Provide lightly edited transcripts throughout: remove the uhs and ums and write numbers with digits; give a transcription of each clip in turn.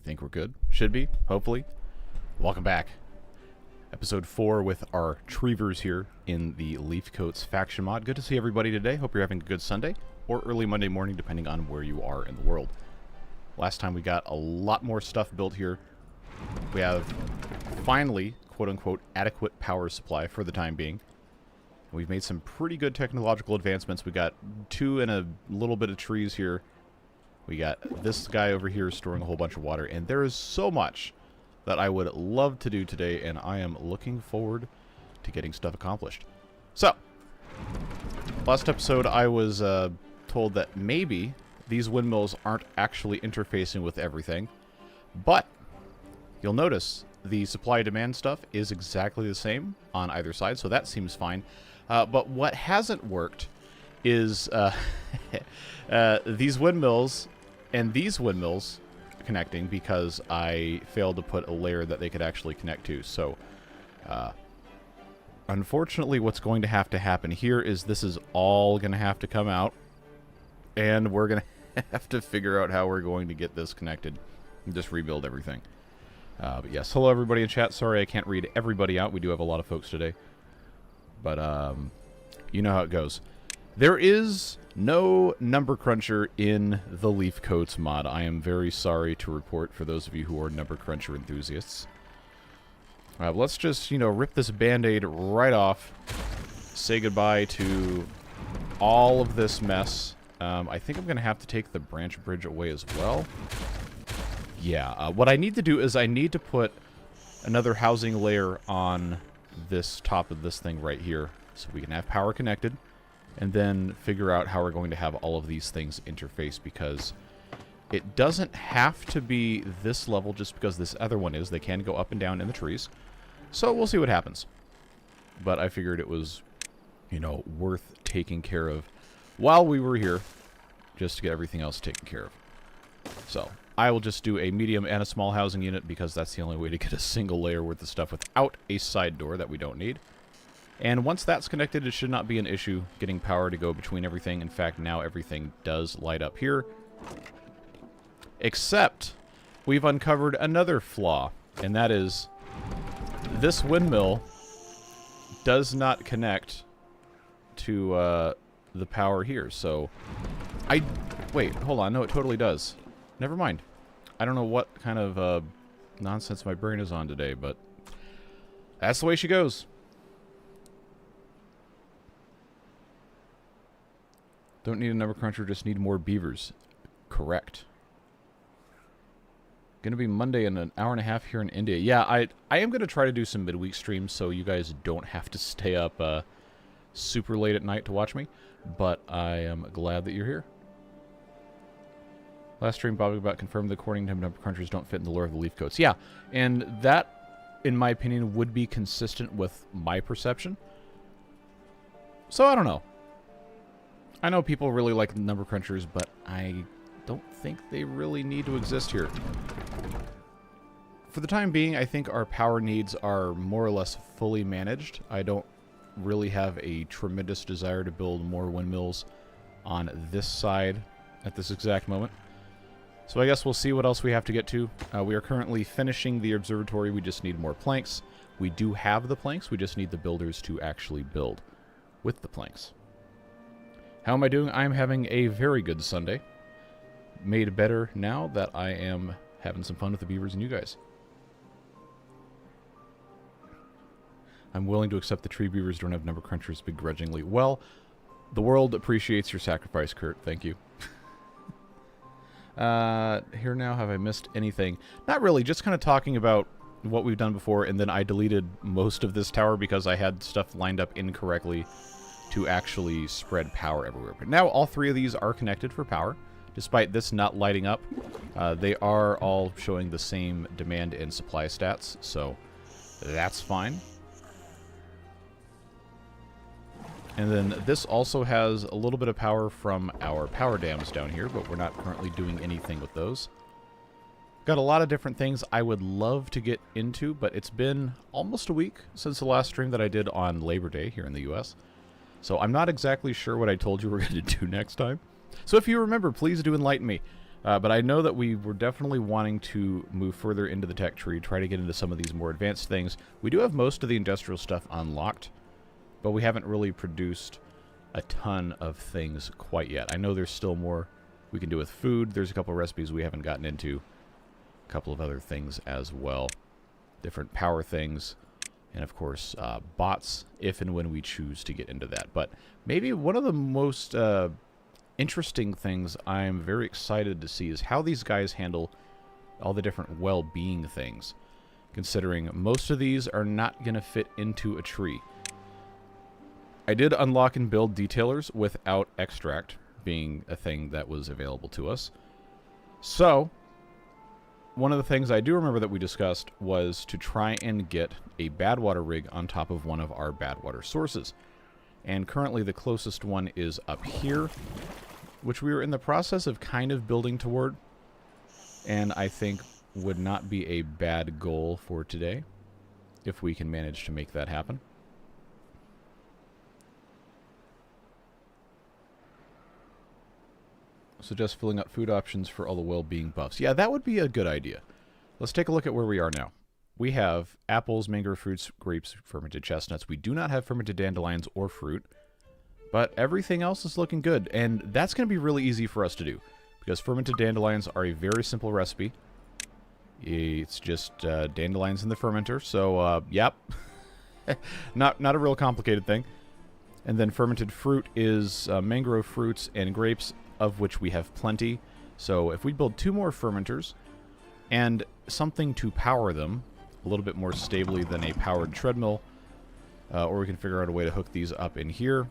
think we're good. Should be, hopefully. Welcome back. Episode 4 with our Treevers here in the Leafcoats faction mod. Good to see everybody today. Hope you're having a good Sunday or early Monday morning, depending on where you are in the world. Last time we got a lot more stuff built here. We have finally, quote-unquote, adequate power supply for the time being. We've made some pretty good technological advancements. We got 2 and a little bit of trees here. We got this guy over here storing a whole bunch of water, and there is so much that I would love to do today, and I am looking forward to getting stuff accomplished. So, last episode I was told that maybe these windmills aren't actually interfacing with everything, but you'll notice the supply-demand stuff is exactly the same on either side, so that seems fine. But what hasn't worked is these windmills and these windmills connecting, because I failed to put a layer that they could actually connect to. So, unfortunately, what's going to happen here is this is all going to have to come out, and we're going to have to figure out how we're going to get this connected and just rebuild everything. But yes, hello everybody in chat. Sorry I can't read everybody out. We do have a lot of folks today. But, you know how it goes. There is no number cruncher in the Leafcoats mod. I am very sorry to report for those of you who are number cruncher enthusiasts. Let's just, you know, rip this band-aid right off. Say goodbye to all of this mess. I think I'm going to have to take the branch bridge away as well. Yeah, what I need to do is I need to put another housing layer on this top of this thing right here, so we can have power connected, and then figure out how we're going to have all of these things interface, because it doesn't have to be this level just because this other one is. They can go up and down in the trees, so we'll see what happens. But I figured it was, you know, worth taking care of while we were here, just to get everything else taken care of. So I will just do a medium and a small housing unit, because that's the only way to get a single layer worth of stuff without a side door that we don't need. And once that's connected, it should not be an issue getting power to go between everything. In fact, now everything does light up here. Except we've uncovered another flaw, and that is this windmill does not connect to the power here. So wait, hold on. No, it totally does. Never mind. I don't know what kind of nonsense my brain is on today, but that's the way she goes. Don't need a number cruncher, just need more beavers. Correct. Gonna be Monday in an hour and a half here in India. Yeah, I am gonna try to do some midweek streams so you guys don't have to stay up super late at night to watch me, but I am glad that you're here. Last stream, Bobby about confirmed the according to him number crunchers don't fit in the lore of the Leafcoats. Yeah, and that, in my opinion, would be consistent with my perception. So I don't know. I know people really like number crunchers, but I don't think they really need to exist here. For the time being, I think our power needs are more or less fully managed. I don't really have a tremendous desire to build more windmills on this side at this exact moment. So I guess we'll see what else we have to get to. We are currently finishing the observatory. We just need more planks. We do have the planks. We just need the builders to actually build with the planks. How am I doing? I'm having a very good Sunday. Made better now that I am having some fun with the beavers and you guys. I'm willing to accept the tree beavers don't have number crunchers begrudgingly. Well, the world appreciates your sacrifice, Kurt. Thank you. Here now, have I missed anything? Not really, just kind of talking about what we've done before, and then I deleted most of this tower because I had stuff lined up incorrectly to actually spread power everywhere. But now all 3 of these are connected for power, despite this not lighting up. They are all showing the same demand and supply stats, so that's fine. And then this also has a little bit of power from our power dams down here, but we're not currently doing anything with those. Got a lot of different things I would love to get into, but it's been almost a week since the last stream that I did on Labor Day here in the US. So I'm not exactly sure what I told you we're going to do next time. So if you remember, please do enlighten me. But I know that we were definitely wanting to move further into the tech tree, try to get into some of these more advanced things. We do have most of the industrial stuff unlocked, but we haven't really produced a ton of things quite yet. I know there's still more we can do with food. There's a couple of recipes we haven't gotten into. A couple of other things as well. Different power things. And of course, bots, if and when we choose to get into that. But maybe one of the most interesting things I'm very excited to see is how these guys handle all the different well-being things. Considering most of these are not going to fit into a tree. I did unlock and build detailers without extract being a thing that was available to us. So, one of the things I do remember that we discussed was to try and get a bad water rig on top of one of our bad water sources. And currently the closest one is up here, which we were in the process of kind of building toward. And I think would not be a bad goal for today, if we can manage to make that happen. So just filling up food options for all the well-being buffs. Yeah, that would be a good idea. Let's take a look at where we are now. We have apples, mango fruits, grapes, fermented chestnuts. We do not have fermented dandelions or fruit, but everything else is looking good. And that's going to be really easy for us to do, because fermented dandelions are a very simple recipe. It's just dandelions in the fermenter, so yep. not a real complicated thing. And then fermented fruit is mangrove fruits and grapes, of which we have plenty. So if we build 2 more fermenters and something to power them a little bit more stably than a powered treadmill, or we can figure out a way to hook these up in here.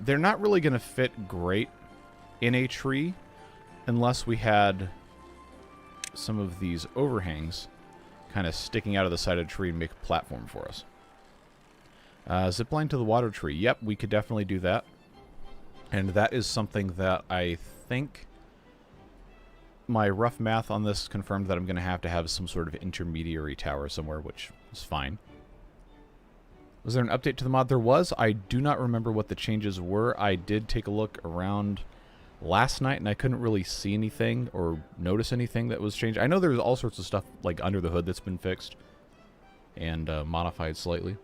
They're not really going to fit great in a tree unless we had some of these overhangs kind of sticking out of the side of the tree and make a platform for us. Zipline to the water tree. Yep, we could definitely do that. And that is something that I think my rough math on this confirmed that I'm going to have some sort of intermediary tower somewhere, which is fine. Was there an update to the mod? There was. I do not remember what the changes were. I did take a look around last night, and I couldn't really see anything or notice anything that was changed. I know there's all sorts of stuff like under the hood that's been fixed and modified slightly.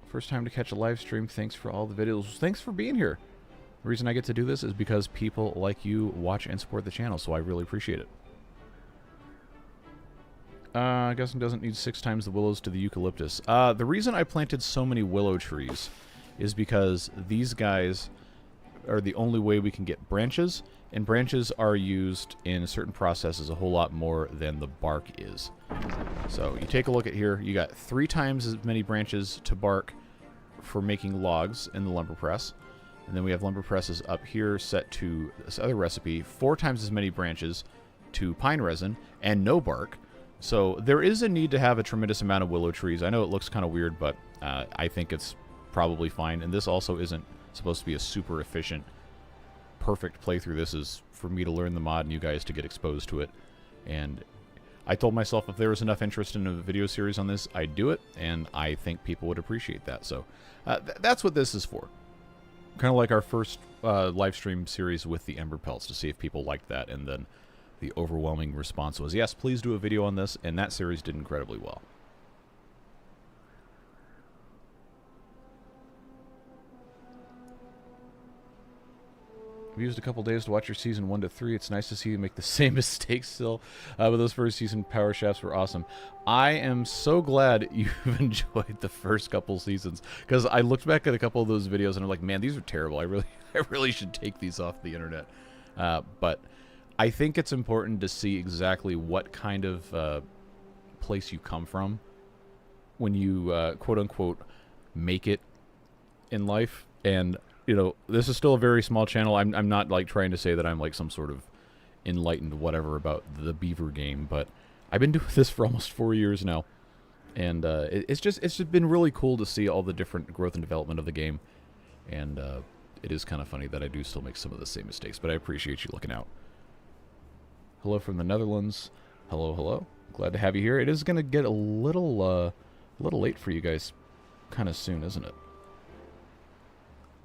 First time to catch a live stream. Thanks for all the videos. Thanks for being here. The reason I get to do this is because people like you watch and support the channel, so I really appreciate it. I guess it doesn't need 6 times the willows to the eucalyptus. The reason I planted so many willow trees is because these guys are the only way we can get branches, and branches are used in certain processes a whole lot more than the bark is. So you take a look at here, you got 3 times as many branches to bark for making logs in the lumber press. And then we have lumber presses up here set to this other recipe, 4 times as many branches to pine resin and no bark. So there is a need to have a tremendous amount of willow trees. I know it looks kind of weird, but I think it's probably fine. And this also isn't supposed to be a super efficient, perfect playthrough. This is for me to learn the mod and you guys to get exposed to it. And I told myself if there was enough interest in a video series on this, I'd do it, and I think people would appreciate that. So that's what this is for. Kind of like our first live stream series with the Ember Pelts, to see if people liked that, and then the overwhelming response was, yes, please do a video on this, and that series did incredibly well. We used a couple days to watch your season 1 to 3. It's nice to see you make the same mistakes still. But those first season power shafts were awesome. I am so glad you've enjoyed the first couple seasons, because I looked back at a couple of those videos and I'm like, man, these are terrible. I really should take these off the internet. But I think it's important to see exactly what kind of place you come from when you quote unquote make it in life. And you know, this is still a very small channel. I'm not like trying to say that I'm like some sort of enlightened whatever about the Beaver game, but I've been doing this for almost 4 years now, and it's just been really cool to see all the different growth and development of the game, and it is kind of funny that I do still make some of the same mistakes, but I appreciate you looking out. Hello from the Netherlands. Hello, hello. Glad to have you here. It is going to get a little late for you guys kind of soon, isn't it?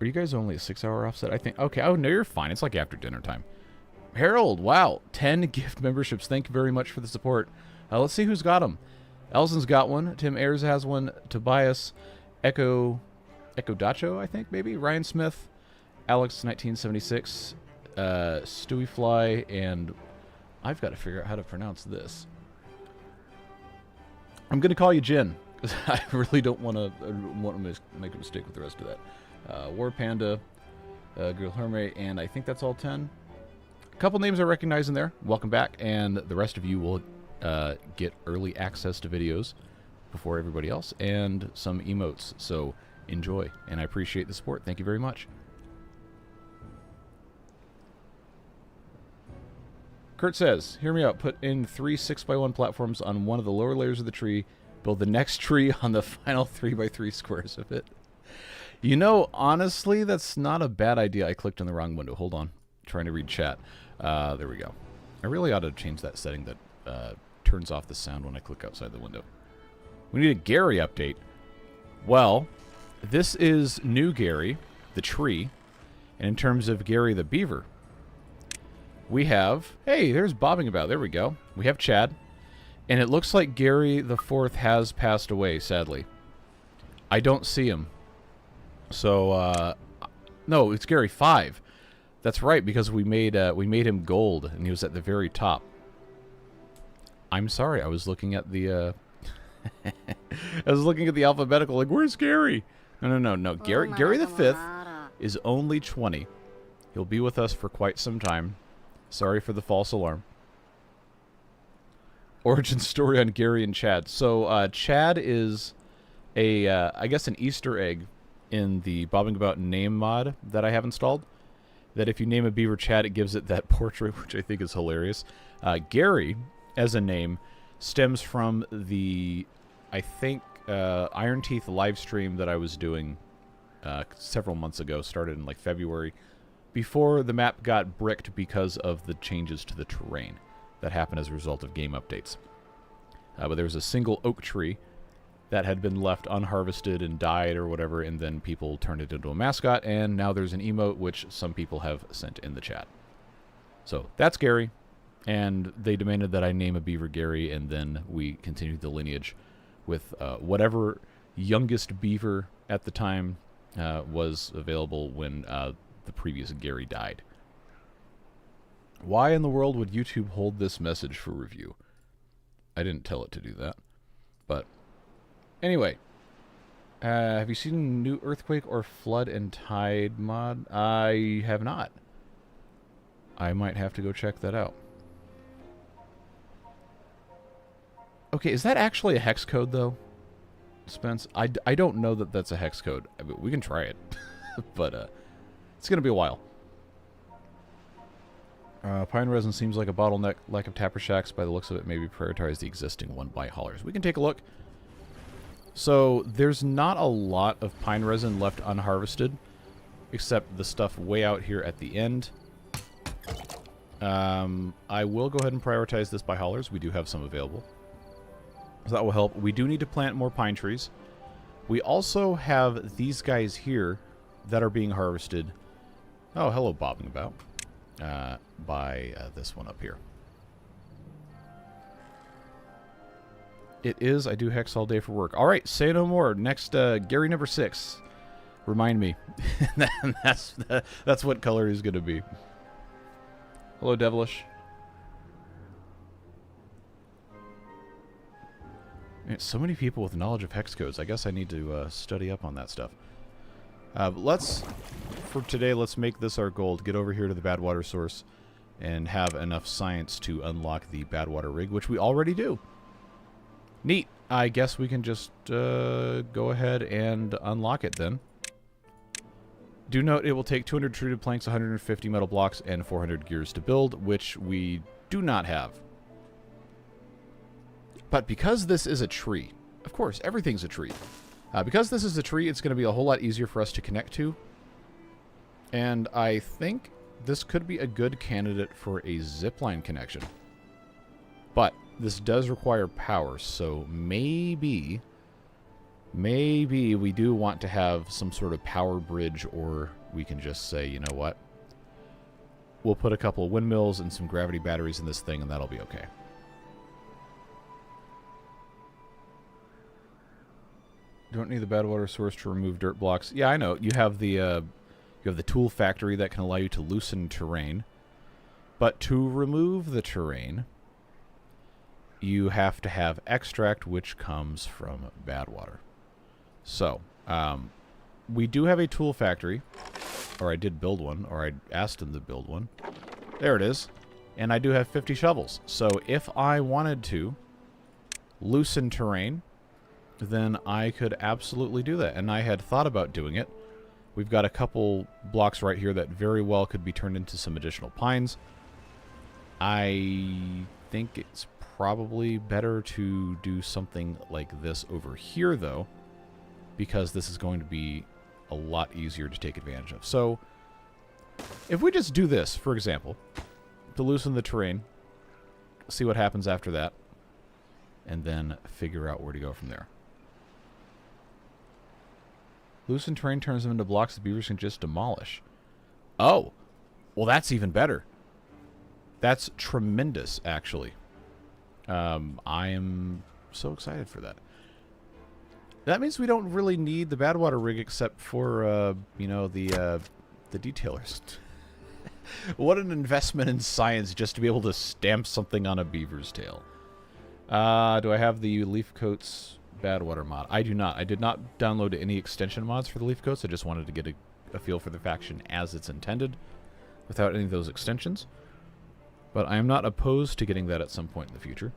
Are you guys only a 6-hour offset? I think. Okay. Oh, no, you're fine. It's like after dinner time. Harold, wow. 10 gift memberships. Thank you very much for the support. Let's see who's got them. Elson's got one. Tim Ayers has one. Tobias. Echo Dacho, I think, maybe. Ryan Smith. Alex 1976. Stewie Fly. And I've got to figure out how to pronounce this. I'm going to call you Jin, because I really don't want to make a mistake with the rest of that. War Panda, Grilherme, and I think that's all 10. A couple names I recognize in there. Welcome back, and the rest of you will get early access to videos before everybody else, and some emotes. So enjoy, and I appreciate the support. Thank you very much. Kurt says, hear me out. Put in 3 6x1 platforms on one of the lower layers of the tree. Build the next tree on the final 3x3 squares of it. You know, honestly, that's not a bad idea. I clicked on the wrong window. Hold on. Trying to read chat. There we go. I really ought to change that setting that turns off the sound when I click outside the window. We need a Gary update. Well, this is new Gary, the tree. And in terms of Gary the Beaver, we have... Hey, there's Bobbing About. There we go. We have Chad. And it looks like Gary the Fourth has passed away, sadly. I don't see him. So, no, it's Gary 5. That's right, because we made him gold, and he was at the very top. I'm sorry, I was looking at the, I was looking at the alphabetical, like, where's Gary? No. Gary the Fifth is only 20. He'll be with us for quite some time. Sorry for the false alarm. Origin story on Gary and Chad. So, Chad is I guess an Easter egg in the Bobbing About name mod that I have installed. That if you name a beaver Chad, it gives it that portrait, which I think is hilarious. Gary, as a name, stems from the, I think, Iron Teeth live stream that I was doing several months ago. Started in like February, before the map got bricked because of the changes to the terrain that happened as a result of game updates. But there was a single oak tree that had been left unharvested and died or whatever, and then people turned it into a mascot, and now there's an emote which some people have sent in the chat. So that's Gary, and they demanded that I name a beaver Gary, and then we continued the lineage with whatever youngest beaver at the time was available when the previous Gary died. Why in the world would YouTube hold this message for review? I didn't tell it to do that. But anyway, have you seen new Earthquake or Flood and Tide mod? I have not. I might have to go check that out. Okay, is that actually a hex code, though, Spence? I don't know that that's a hex code. I mean, we can try it, but it's going to be a while. Pine resin seems like a bottleneck. Lack of tapper shacks, by the looks of it, maybe prioritize the existing one by haulers. We can take a look. So there's not a lot of pine resin left unharvested, except the stuff way out here at the end. I will go ahead and prioritize this by haulers. We do have some available, so that will help. We do need to plant more pine trees. We also have these guys here that are being harvested. Oh, hello, Bobbing About. By this one up here. It is. I do hex all day for work. All right, say no more. Next, Gary number 6. Remind me. That's what color he's going to be. Hello, Devilish. So many people with knowledge of hex codes. I guess I need to study up on that stuff. For today, let's make this our goal. Get over here to the Badwater source and have enough science to unlock the Badwater rig, which we already do. Neat. I guess we can just go ahead and unlock it then. Do note it will take 200 treated planks, 150 metal blocks, and 400 gears to build, which we do not have. But because this is a tree, of course, everything's a tree. Because this is a tree, it's going to be a whole lot easier for us to connect to. And I think this could be a good candidate for a zipline connection. But this does require power, so maybe Maybe we do want to have some sort of power bridge, or we can just say, you know what? We'll put a couple of windmills and some gravity batteries in this thing, and that'll be okay. Don't need the bad water source to remove dirt blocks. Yeah, I know. You have the tool factory that can allow you to loosen terrain. But to remove the terrain, you have to have extract, which comes from bad water. So, we do have a tool factory, or I did build one, or I asked them to build one. There it is. And I do have 50 shovels. So if I wanted to loosen terrain, then I could absolutely do that. And I had thought about doing it. We've got a couple blocks right here that very well could be turned into some additional pines. I think it's probably better to do something like this over here, though, because this is going to be a lot easier to take advantage of. So, if we just do this, for example, to loosen the terrain, see what happens after that, and then figure out where to go from there. Loosen terrain turns them into blocks the beavers can just demolish. Oh, well, that's even better. That's tremendous, actually. I am so excited for that. That means we don't really need the bad water rig except for, you know, the detailers. What an investment in science just to be able to stamp something on a beaver's tail. Do I have the Leafcoats bad water mod? I do not. I did not download any extension mods for the Leafcoats. I just wanted to get a feel for the faction as it's intended without any of those extensions. But I am not opposed to getting that at some point in the future.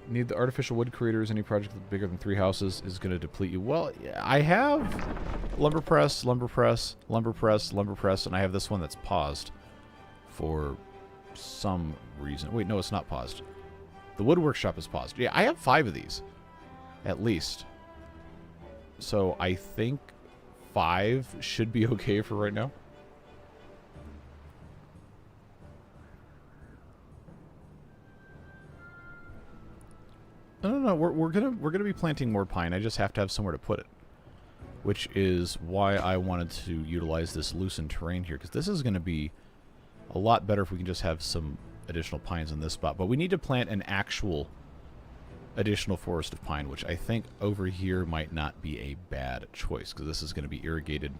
Need the artificial wood creators. Any project bigger than 3 houses is going to deplete you. Well, I have lumber press, lumber press, lumber press, lumber press, and I have this one that's paused for some reason. Wait, no, it's not paused. The wood workshop is paused. Yeah, I have 5 of these, at least. So I think 5 should be okay for right now. No, we're gonna be planting more pine. I just have to have somewhere to put it, which is why I wanted to utilize this loosened terrain here, because this is going to be a lot better if we can just have some additional pines in this spot. But we need to plant an actual additional forest of pine, which I think over here might not be a bad choice, because this is going to be irrigated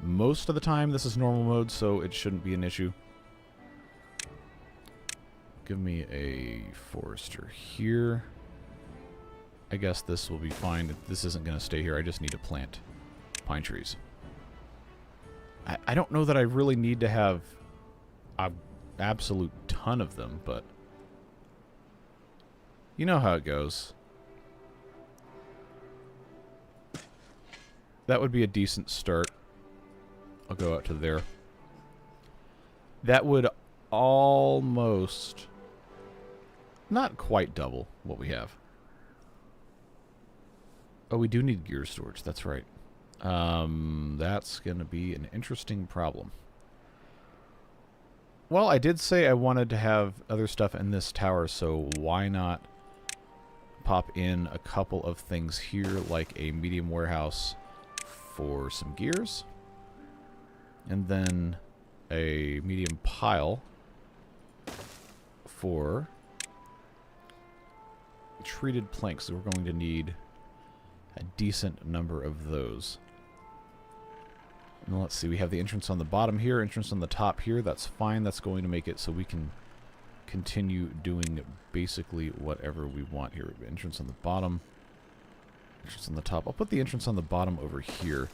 most of the time. This is normal mode, so it shouldn't be an issue. Give me a forester here. I guess this will be fine. This isn't going to stay here. I just need to plant pine trees. I don't know that I really need to have an absolute ton of them, but you know how it goes. That would be a decent start. I'll go out to there. That would almost... not quite double what we have. Oh, we do need gear storage. That's right. That's going to be an interesting problem. Well, I did say I wanted to have other stuff in this tower, so why not pop in a couple of things here, like a medium warehouse for some gears, and then a medium pile for treated planks. So we're going to need a decent number of those. And let's see, we have the entrance on the bottom here, entrance on the top here. That's fine. That's going to make it so we can continue doing basically whatever we want here. Entrance on the bottom, entrance on the top. I'll put the entrance on the bottom over here.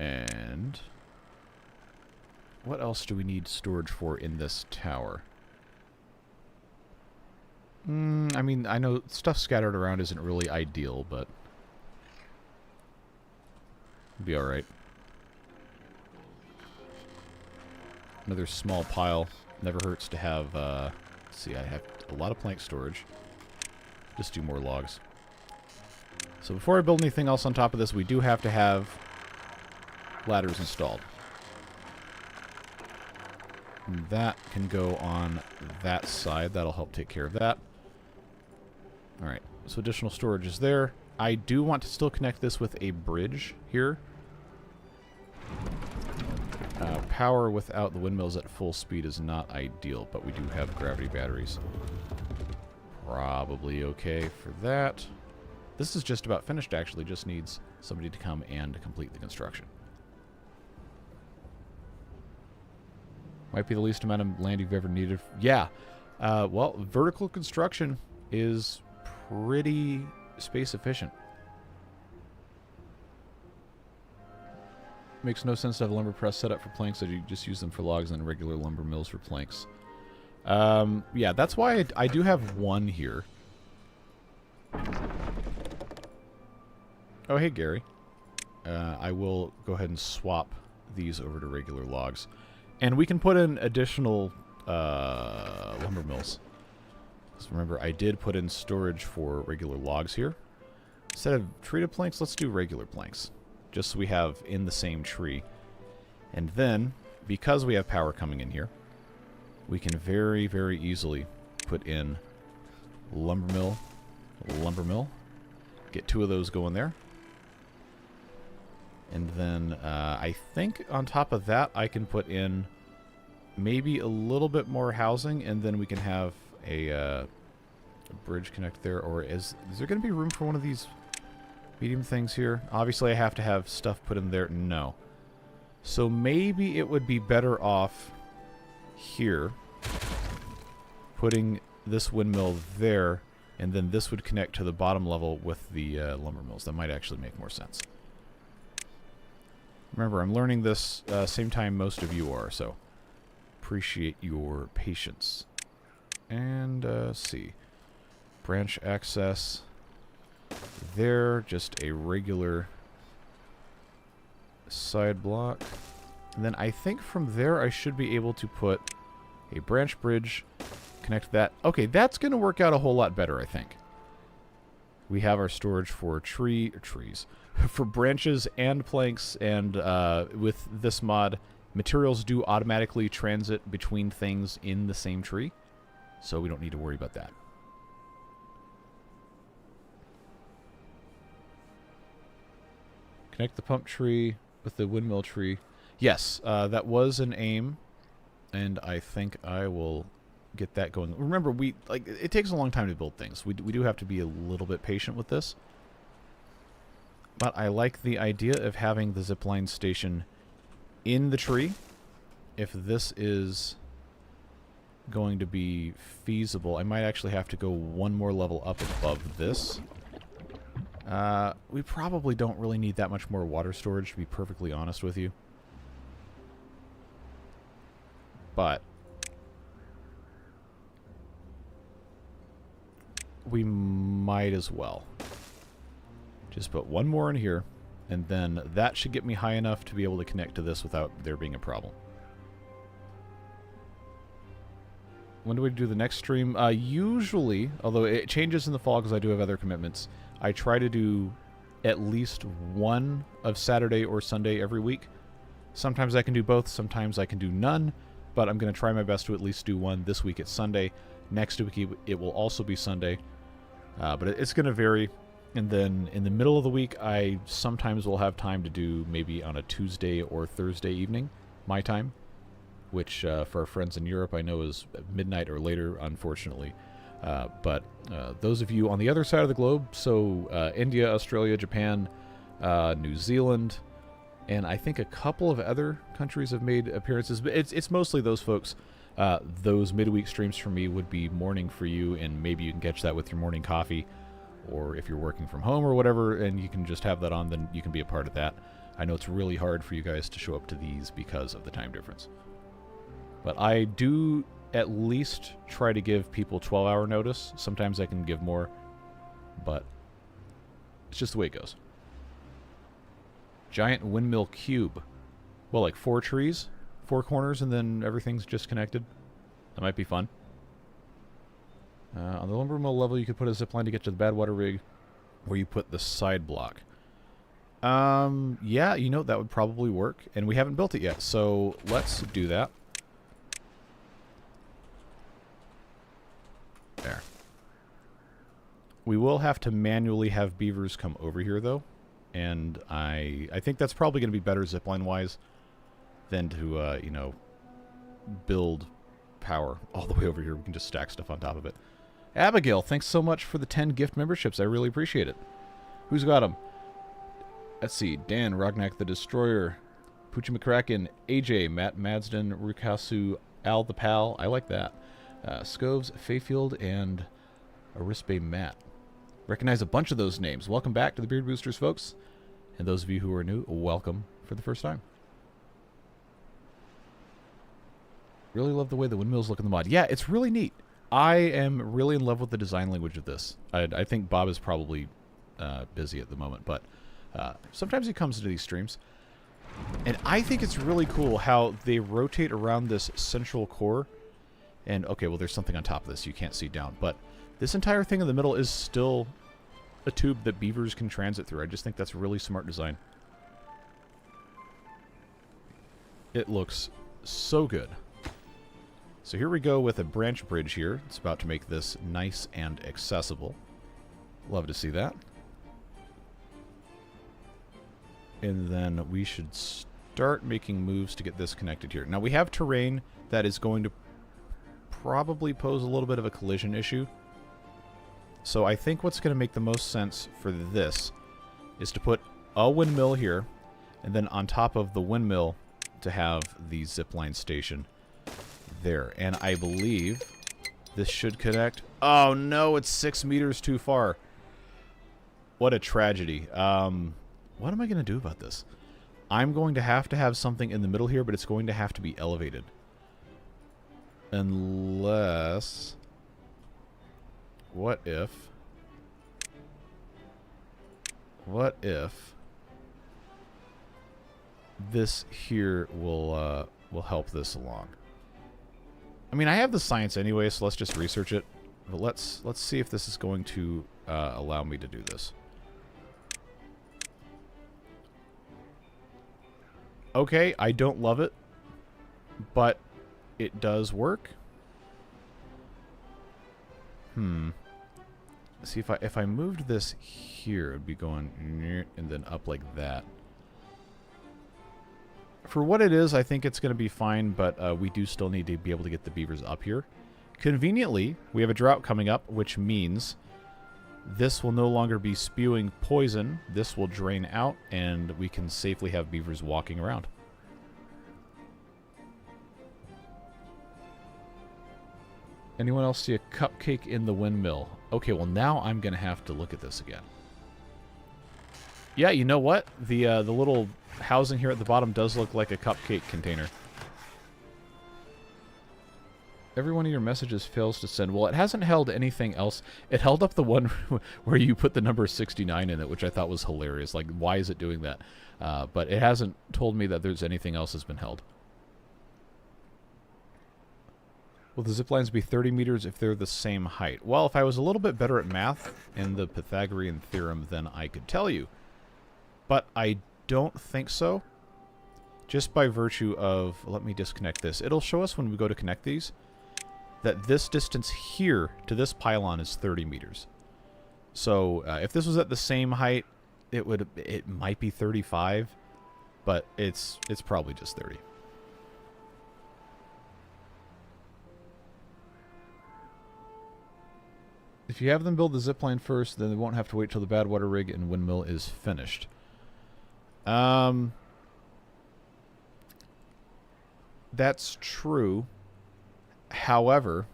And what else do we need storage for in this tower? I mean, I know stuff scattered around isn't really ideal, but it'll be alright. Another small pile. Never hurts to have, let's see, I have a lot of plank storage. Just do more logs. So before I build anything else on top of this, we do have to have ladders installed. And that can go on that side. That'll help take care of that. Alright, so additional storage is there. I do want to still connect this with a bridge here. Power without the windmills at full speed is not ideal, but we do have gravity batteries. Probably okay for that. This is just about finished, actually. Just needs somebody to come and complete the construction. Might be the least amount of land you've ever needed. Yeah. Well, vertical construction is pretty space efficient. Makes no sense to have a lumber press set up for planks, so you just use them for logs and regular lumber mills for planks. Yeah, that's why I do have one here. Oh, hey, Gary. I will go ahead and swap these over to regular logs. And we can put in additional lumber mills. So remember, I did put in storage for regular logs here. Instead of treated planks, let's do regular planks. Just so we have in the same tree. And then, because we have power coming in here, we can very, very easily put in lumber mill, get 2 of those going there. And then I think on top of that, I can put in maybe a little bit more housing, and then we can have a bridge connect there. Or is there going to be room for one of these medium things here? Obviously, I have to have stuff put in there. No. So maybe it would be better off here, putting this windmill there, and then this would connect to the bottom level with the lumber mills. That might actually make more sense. Remember, I'm learning this same time most of you are, so appreciate your patience. And see, branch access there, just a regular side block. And then I think from there I should be able to put a branch bridge, connect that. Okay, that's going to work out a whole lot better, I think. We have our storage for trees, for branches and planks, and with this mod, materials do automatically transit between things in the same tree, so we don't need to worry about that. Connect the pump tree with the windmill tree. Yes, that was an aim, and I think I will get that going. Remember, it takes a long time to build things. We do have to be a little bit patient with this. But I like the idea of having the zipline station in the tree. If this is going to be feasible, I might actually have to go one more level up above this. We probably don't really need that much more water storage, to be perfectly honest with you. But we might as well. Just put one more in here, and then that should get me high enough to be able to connect to this without there being a problem. When do we do the next stream? Usually, although it changes in the fall because I do have other commitments, I try to do at least one of Saturday or Sunday every week. Sometimes I can do both, sometimes I can do none, but I'm going to try my best to at least do one. This week it's Sunday. Next week it will also be Sunday. But it's going to vary. And then in the middle of the week, I sometimes will have time to do maybe on a Tuesday or Thursday evening, my time, which for our friends in Europe I know is midnight or later, unfortunately. But those of you on the other side of the globe, so India, Australia, Japan, New Zealand, and I think a couple of other countries have made appearances, but it's mostly those folks. Those midweek streams for me would be morning for you, and maybe you can catch that with your morning coffee, or if you're working from home or whatever, and you can just have that on, then you can be a part of that. I know it's really hard for you guys to show up to these because of the time difference. But I do at least try to give people 12-hour notice. Sometimes I can give more, but it's just the way it goes. Giant windmill cube. Well, like 4 trees, 4 corners, and then everything's just connected. That might be fun. On the lumber mill level, you could put a zipline to get to the Badwater rig, where you put the side block. Yeah, you know, that would probably work, and we haven't built it yet, so let's do that. There. We will have to manually have beavers come over here, though. And I think that's probably going to be better zipline-wise than to, you know, build power all the way over here. We can just stack stuff on top of it. Abigail, thanks so much for the 10 gift memberships. I really appreciate it. Who's got them? Let's see. Dan, Rognak the Destroyer, Poochie McCracken, AJ, Matt Madsden, Rukasu, Al the Pal. I like that. Scoves, Fayfield, and Arispe Matt. Recognize a bunch of those names. Welcome back to the Beard Boosters, folks. And those of you who are new, welcome for the first time. Really love the way the windmills look in the mod. Yeah, it's really neat. I am really in love with the design language of this. I think Bob is probably busy at the moment, but sometimes he comes into these streams. And I think it's really cool how they rotate around this central core. And, okay, well, there's something on top of this you can't see down. But this entire thing in the middle is still a tube that beavers can transit through. I just think that's really smart design. It looks so good. So here we go with a branch bridge here. It's about to make this nice and accessible. Love to see that. And then we should start making moves to get this connected here. Now we have terrain that is going to probably pose a little bit of a collision issue. So I think what's going to make the most sense for this is to put a windmill here, and then on top of the windmill to have the zipline station there. And I believe this should connect. Oh no, it's 6 meters too far. What a tragedy. What am I going to do about this? I'm going to have something in the middle here, but it's going to have to be elevated. Unless... What if this here will help this along? I mean, I have the science anyway, so let's just research it. But let's see if this is going to allow me to do this. Okay, I don't love it, but it does work. See, if I moved this here, it would be going and then up like that. For what it is, I think it's going to be fine, but we do still need to be able to get the beavers up here. Conveniently, we have a drought coming up, which means this will no longer be spewing poison. This will drain out, and we can safely have beavers walking around. Anyone else see a cupcake in the windmill? Okay, well now I'm going to have to look at this again. Yeah, you know what? The little housing here at the bottom does look like a cupcake container. Every one of your messages fails to send. Well, it hasn't held anything else. It held up the one where you put the number 69 in it, which I thought was hilarious. Like, why is it doing that? But it hasn't told me that there's anything else that's been held. Will the ziplines be 30 meters if they're the same height? Well, if I was a little bit better at math and the Pythagorean theorem, then I could tell you. But I don't think so. Just by virtue of... Let me disconnect this. It'll show us when we go to connect these that this distance here to this pylon is 30 meters. So if this was at the same height, it might be 35, but it's probably just 30. If you have them build the zipline first, then they won't have to wait till the bad water rig and windmill is finished. That's true. However,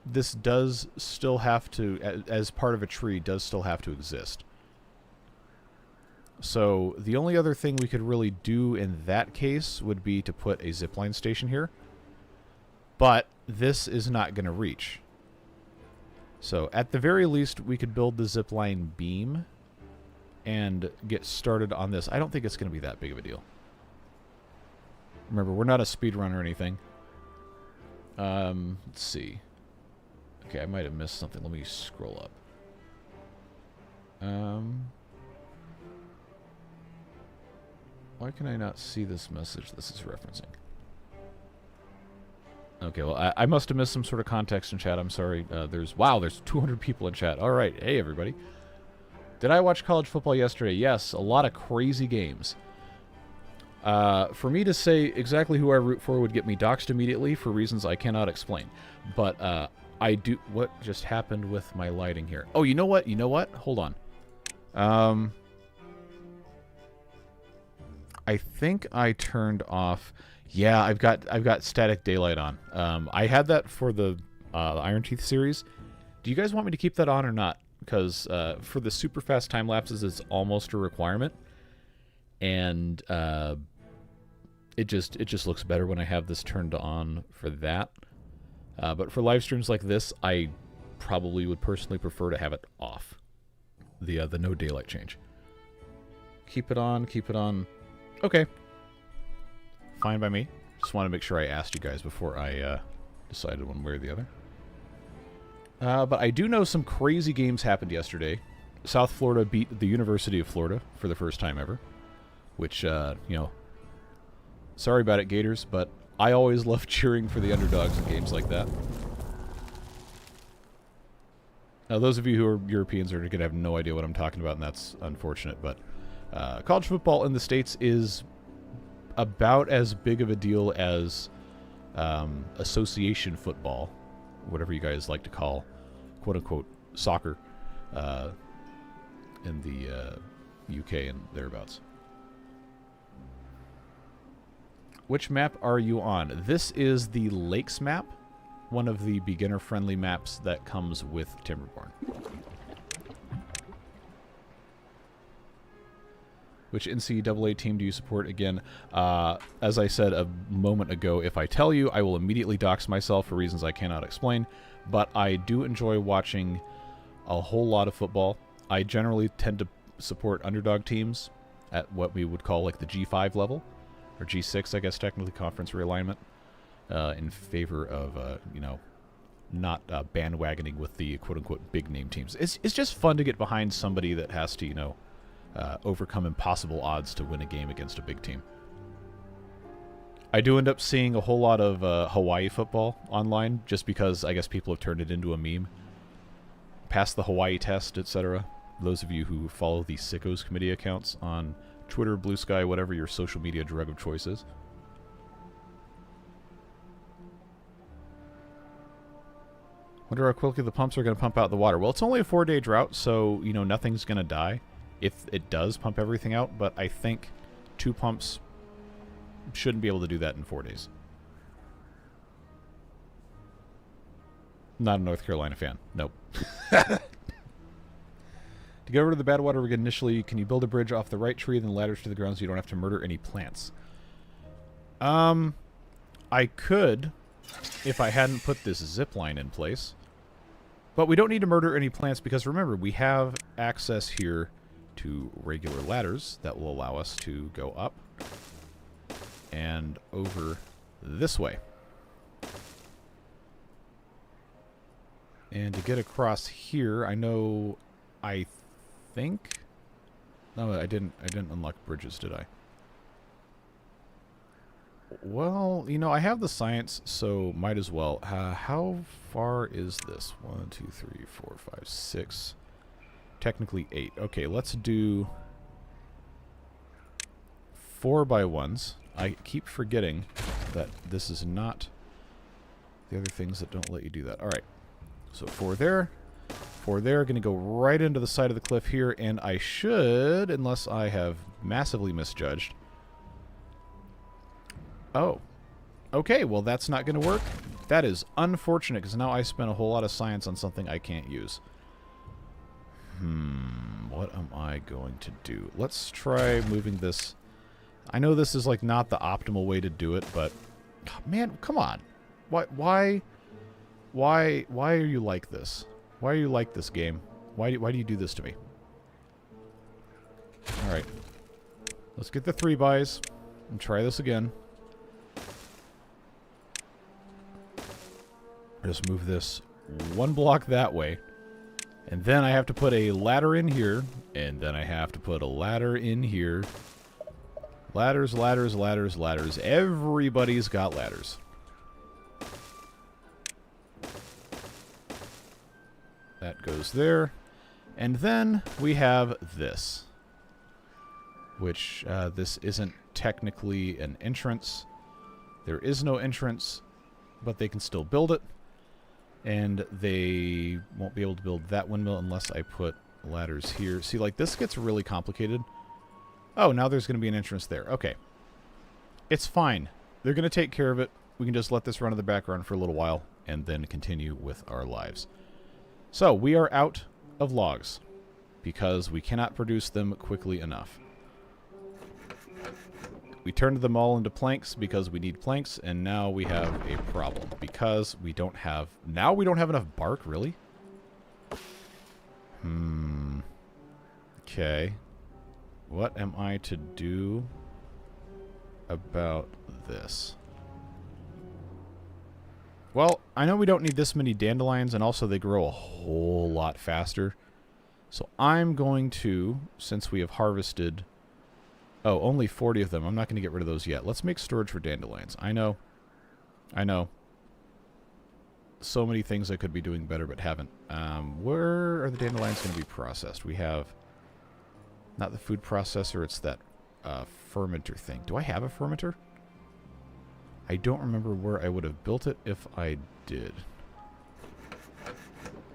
this does still have to, as part of a tree, does still have to exist. So the only other thing we could really do in that case would be to put a zipline station here. But this is not going to reach. So at the very least, we could build the zipline beam and get started on this. I don't think it's going to be that big of a deal. Remember, we're not a speedrun or anything. Let's see. Okay, I might have missed something. Let me scroll up. Why can I not see this message this is referencing? Okay, well, I must have missed some sort of context in chat. I'm sorry. There's 200 people in chat. All right. Hey, everybody. Did I watch college football yesterday? Yes, a lot of crazy games. For me to say exactly who I root for would get me doxxed immediately for reasons I cannot explain. But I do... What just happened with my lighting here? Oh, you know what? You know what? Hold on. I think I turned off... Yeah, I've got static daylight on. I had that for the Iron Teeth series. Do you guys want me to keep that on or not? Because for the super fast time lapses, it's almost a requirement, and it just looks better when I have this turned on for that. But for live streams like this, I probably would personally prefer to have it off. The no daylight change. Keep it on. Keep it on. Okay. Fine by me. Just want to make sure I asked you guys before I decided one way or the other. But I do know some crazy games happened yesterday. South Florida beat the University of Florida for the first time ever. Which, you know, sorry about it, Gators, but I always love cheering for the underdogs in games like that. Now, those of you who are Europeans are going to have no idea what I'm talking about, and that's unfortunate. But college football in the States is about as big of a deal as association football, whatever you guys like to call, quote-unquote, soccer in the UK and thereabouts. Which map are you on? This is the Lakes map, one of the beginner-friendly maps that comes with Timberborn. Which NCAA team do you support? Again, as I said a moment ago, if I tell you, I will immediately dox myself for reasons I cannot explain. But I do enjoy watching a whole lot of football. I generally tend to support underdog teams at what we would call like the G5 level, or G6, I guess, technically, conference realignment, in favor of, you know, not bandwagoning with the quote-unquote big-name teams. It's just fun to get behind somebody that has to, you know, overcome impossible odds to win a game against a big team. I do end up seeing a whole lot of Hawaii football online, just because I guess people have turned it into a meme. Pass the Hawaii test, etc. Those of you who follow the Sickos Committee accounts on Twitter, Blue Sky, whatever your social media drug of choice is. Wonder how quickly the pumps are going to pump out the water. Well, it's only a 4-day drought, so, you know, nothing's going to die if it does pump everything out, but I think 2 pumps shouldn't be able to do that in 4 days. Not a North Carolina fan. Nope. To get over to the bad water again initially, can you build a bridge off the right tree, then ladders to the ground so you don't have to murder any plants? I could, if I hadn't put this zip line in place. But we don't need to murder any plants because, remember, we have access here to regular ladders that will allow us to go up and over this way. And to get across here, I think... No, I didn't unlock bridges, did I? Well, you know, I have the science, so might as well. How far is this? 1, 2, 3, 4, 5, 6. Technically 8. Okay, let's do 4x1s. I keep forgetting that this is not the other things that don't let you do that. All right. So 4 there. 4 there. Going to go right into the side of the cliff here, and I should, unless I have massively misjudged. Oh. Okay, well that's not going to work. That is unfortunate, because now I spent a whole lot of science on something I can't use. What am I going to do? Let's try moving this. I know this is like not the optimal way to do it, but man, come on. Why are you like this? Why are you like this game? Why do you do this to me? All right. Let's get the 3-bys and try this again. Just move this 1 block that way. And then I have to put a ladder in here. And then I have to put a ladder in here. Ladders, ladders, ladders, ladders. Everybody's got ladders. That goes there. And then we have this. Which, this isn't technically an entrance. There is no entrance, but they can still build it. And they won't be able to build that windmill unless I put ladders here. See, like, this gets really complicated. Oh, now there's going to be an entrance there. Okay. It's fine. They're going to take care of it. We can just let this run in the background for a little while and then continue with our lives. So, we are out of logs because we cannot produce them quickly enough. We turned them all into planks because we need planks, and now we have a problem because we don't have... Now we don't have enough bark, really? Okay. What am I to do about this? Well, I know we don't need this many dandelions, and also they grow a whole lot faster. So I'm going to, since we have harvested... Oh, only 40 of them. I'm not going to get rid of those yet. Let's make storage for dandelions. I know. I know. So many things I could be doing better, but haven't. Where are the dandelions going to be processed? We have... Not the food processor, it's that fermenter thing. Do I have a fermenter? I don't remember where I would have built it if I did.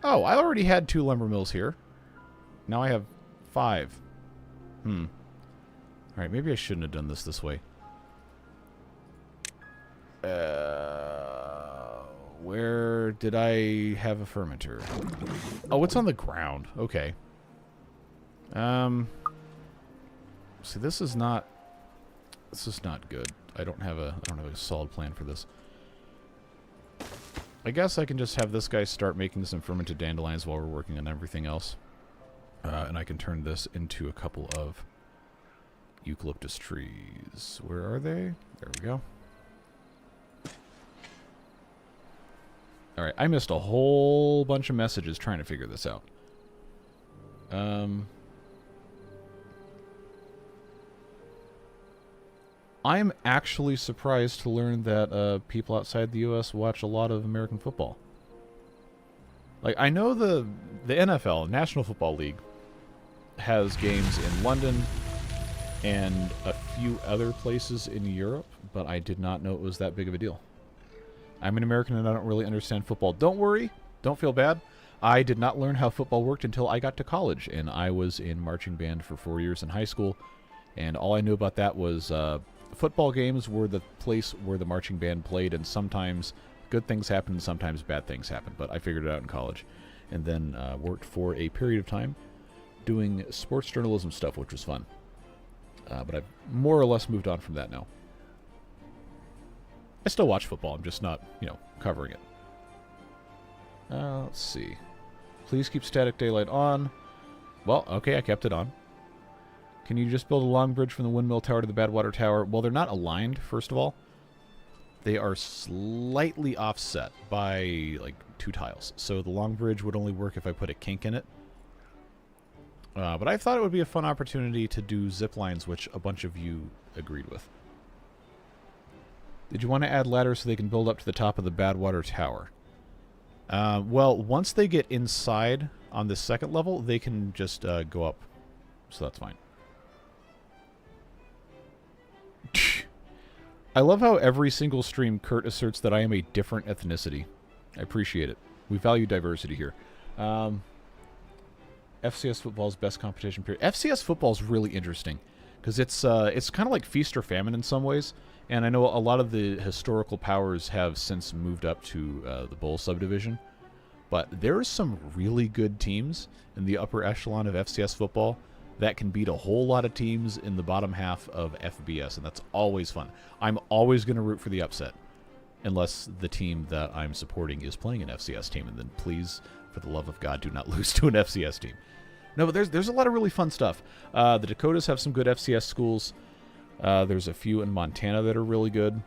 Oh, I already had 2 lumber mills here. Now I have 5. Alright, maybe I shouldn't have done this way. Where did I have a fermenter? Oh, it's on the ground. Okay. See, this is not good. I don't have a solid plan for this. I guess I can just have this guy start making some fermented dandelions while we're working on everything else. And I can turn this into a couple of eucalyptus trees. Where are they? There we go. Alright, I missed a whole bunch of messages trying to figure this out. I'm actually surprised to learn that people outside the U.S. watch a lot of American football. Like, I know the NFL, National Football League, has games in London and a few other places in Europe, but I did not know it was that big of a deal. I'm an American and I don't really understand football. Don't worry. Don't feel bad. I did not learn how football worked until I got to college, and I was in marching band for 4 years in high school, and all I knew about that was football games were the place where the marching band played, and sometimes good things happened and sometimes bad things happened, but I figured it out in college, and then worked for a period of time doing sports journalism stuff, which was fun. But I've more or less moved on from that now. I still watch football, I'm just not, covering it. Let's see. Please keep static daylight on. Well, okay, I kept it on. Can you just build a long bridge from the windmill tower to the Badwater tower? Well, they're not aligned, first of all. They are slightly offset by, like, 2 tiles. So the long bridge would only work if I put a kink in it. But I thought it would be a fun opportunity to do zip lines, which a bunch of you agreed with. Did you want to add ladders so they can build up to the top of the Badwater tower? Well, once they get inside on the second level, they can just go up. So that's fine. I love how every single stream Kurt asserts that I am a different ethnicity. I appreciate it. We value diversity here. FCS football's best competition period. FCS football is really interesting because it's kind of like feast or famine in some ways. And I know a lot of the historical powers have since moved up to the bowl subdivision. But there are some really good teams in the upper echelon of FCS football that can beat a whole lot of teams in the bottom half of FBS, and that's always fun. I'm always going to root for the upset, unless the team that I'm supporting is playing an FCS team, and then please, for the love of God, do not lose to an FCS team. No, but there's a lot of really fun stuff. The Dakotas have some good FCS schools. There's a few in Montana that are really good,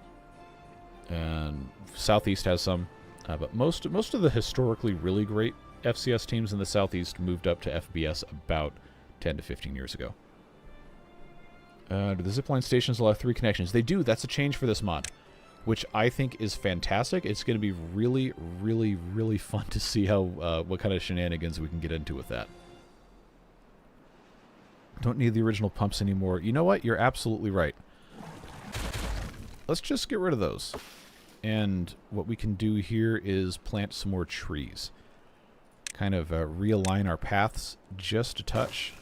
and Southeast has some. But most of the historically really great FCS teams in the Southeast moved up to FBS about 10 to 15 years ago. Do the zipline stations allow 3 connections? They do. That's a change for this mod. which I think is fantastic. It's going to be really, really, really fun to see how what kind of shenanigans we can get into with that. Don't need the original pumps anymore. You know what? You're absolutely right. Let's just get rid of those. And what we can do here is plant some more trees. Kind of realign our paths just a touch.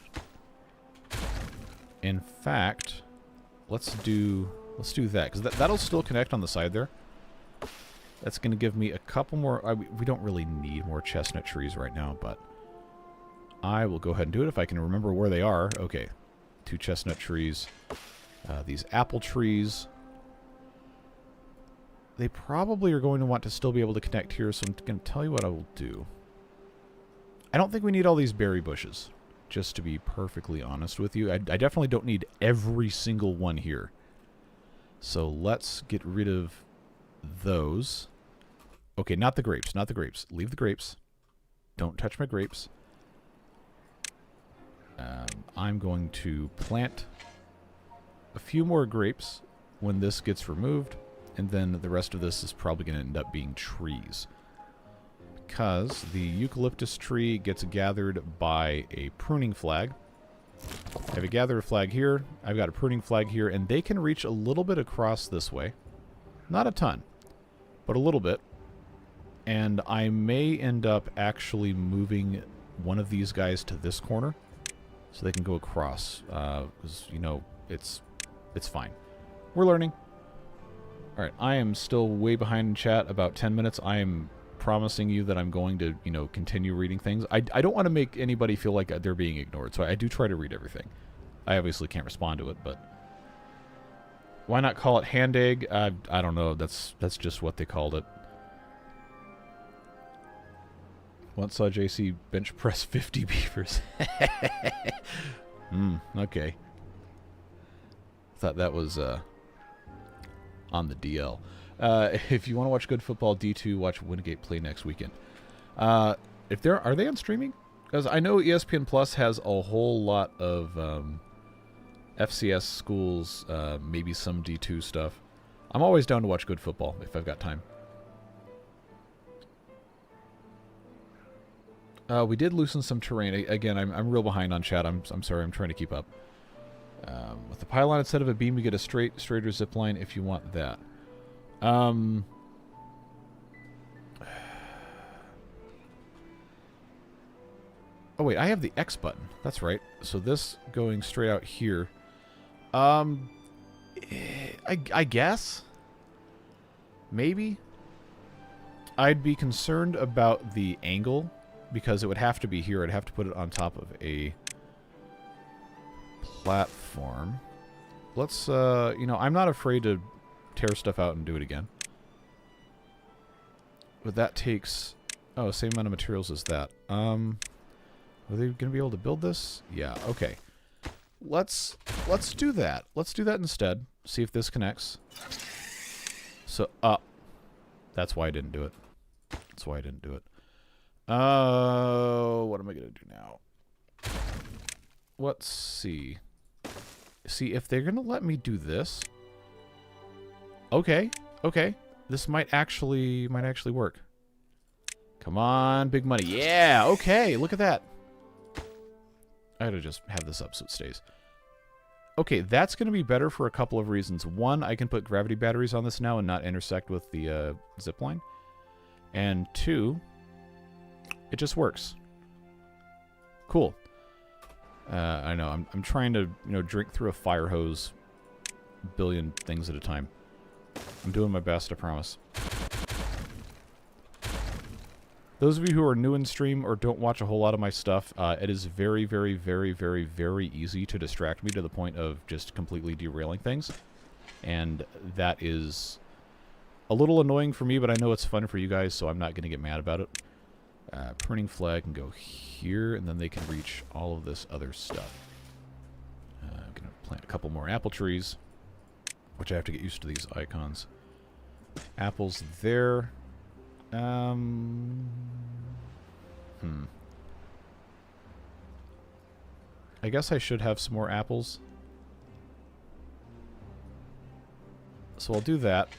In fact, let's do that, because that'll still connect on the side there. That's going to give me a couple more. We don't really need more chestnut trees right now, but I will go ahead and do it if I can remember where they are. Okay, 2 chestnut trees. These apple trees. They probably are going to want to still be able to connect here, so I'm going to tell you what I will do. I don't think we need all these berry bushes, just to be perfectly honest with you. I definitely don't need every single one here. So let's get rid of those. Okay, not the grapes, not the grapes. Leave the grapes. Don't touch my grapes. I'm going to plant a few more grapes when this gets removed, and then the rest of this is probably going to end up being trees. Because the eucalyptus tree gets gathered by a pruning flag. I have a gatherer flag here, I've got a pruning flag here, and they can reach a little bit across this way. Not a ton, but a little bit. And I may end up actually moving one of these guys to this corner so they can go across. Because, you know, it's fine. We're learning. Alright, I am still way behind in chat, about 10 minutes. I am promising you that I'm going to, you know, continue reading things. I don't want to make anybody feel like they're being ignored, so I do try to read everything. I obviously can't respond to it, but why not call it hand egg? I don't know. That's just what they called it. Once saw JC bench press 50 beavers. Okay. Thought that was on the DL. If you want to watch good football, D2, watch Wingate play next weekend. Are they on streaming? Because I know ESPN Plus has a whole lot of FCS schools, maybe some D2 stuff. I'm always down to watch good football if I've got time. We did loosen some terrain. Again, I'm real behind on chat. I'm sorry. I'm trying to keep up. With the pylon instead of a beam, you get a straighter zip line if you want that. Oh wait, I have the X button. That's right. So this going straight out here. I guess. Maybe. I'd be concerned about the angle because it would have to be here. I'd have to put it on top of a platform. Let's, you know, I'm not afraid to tear stuff out and do it again. But that takes... Oh, same amount of materials as that. Are they going to be able to build this? Yeah, okay. Let's do that. Let's do that instead. See if this connects. So, that's why I didn't do it. That's why I didn't do it. What am I going to do now? Let's see. See, if they're going to let me do this... Okay, okay. This might actually work. Come on, big money. Yeah, okay, look at that. I gotta just have this up so it stays. Okay, that's going to be better for a couple of reasons. One, I can put gravity batteries on this now and not intersect with the zip line. And two, it just works. Cool. I know, I'm trying to, you know, drink through a fire hose a billion things at a time. I'm doing my best, I promise. Those of you who are new in stream or don't watch a whole lot of my stuff, it is very, very, very, very, very easy to distract me to the point of just completely derailing things. And that is a little annoying for me, but I know it's fun for you guys, so I'm not going to get mad about it. Pruning flag can go here, and then they can reach all of this other stuff. I'm going to plant a couple more apple trees, which I have to get used to these icons. Apples there. I guess I should have some more apples. So I'll do that.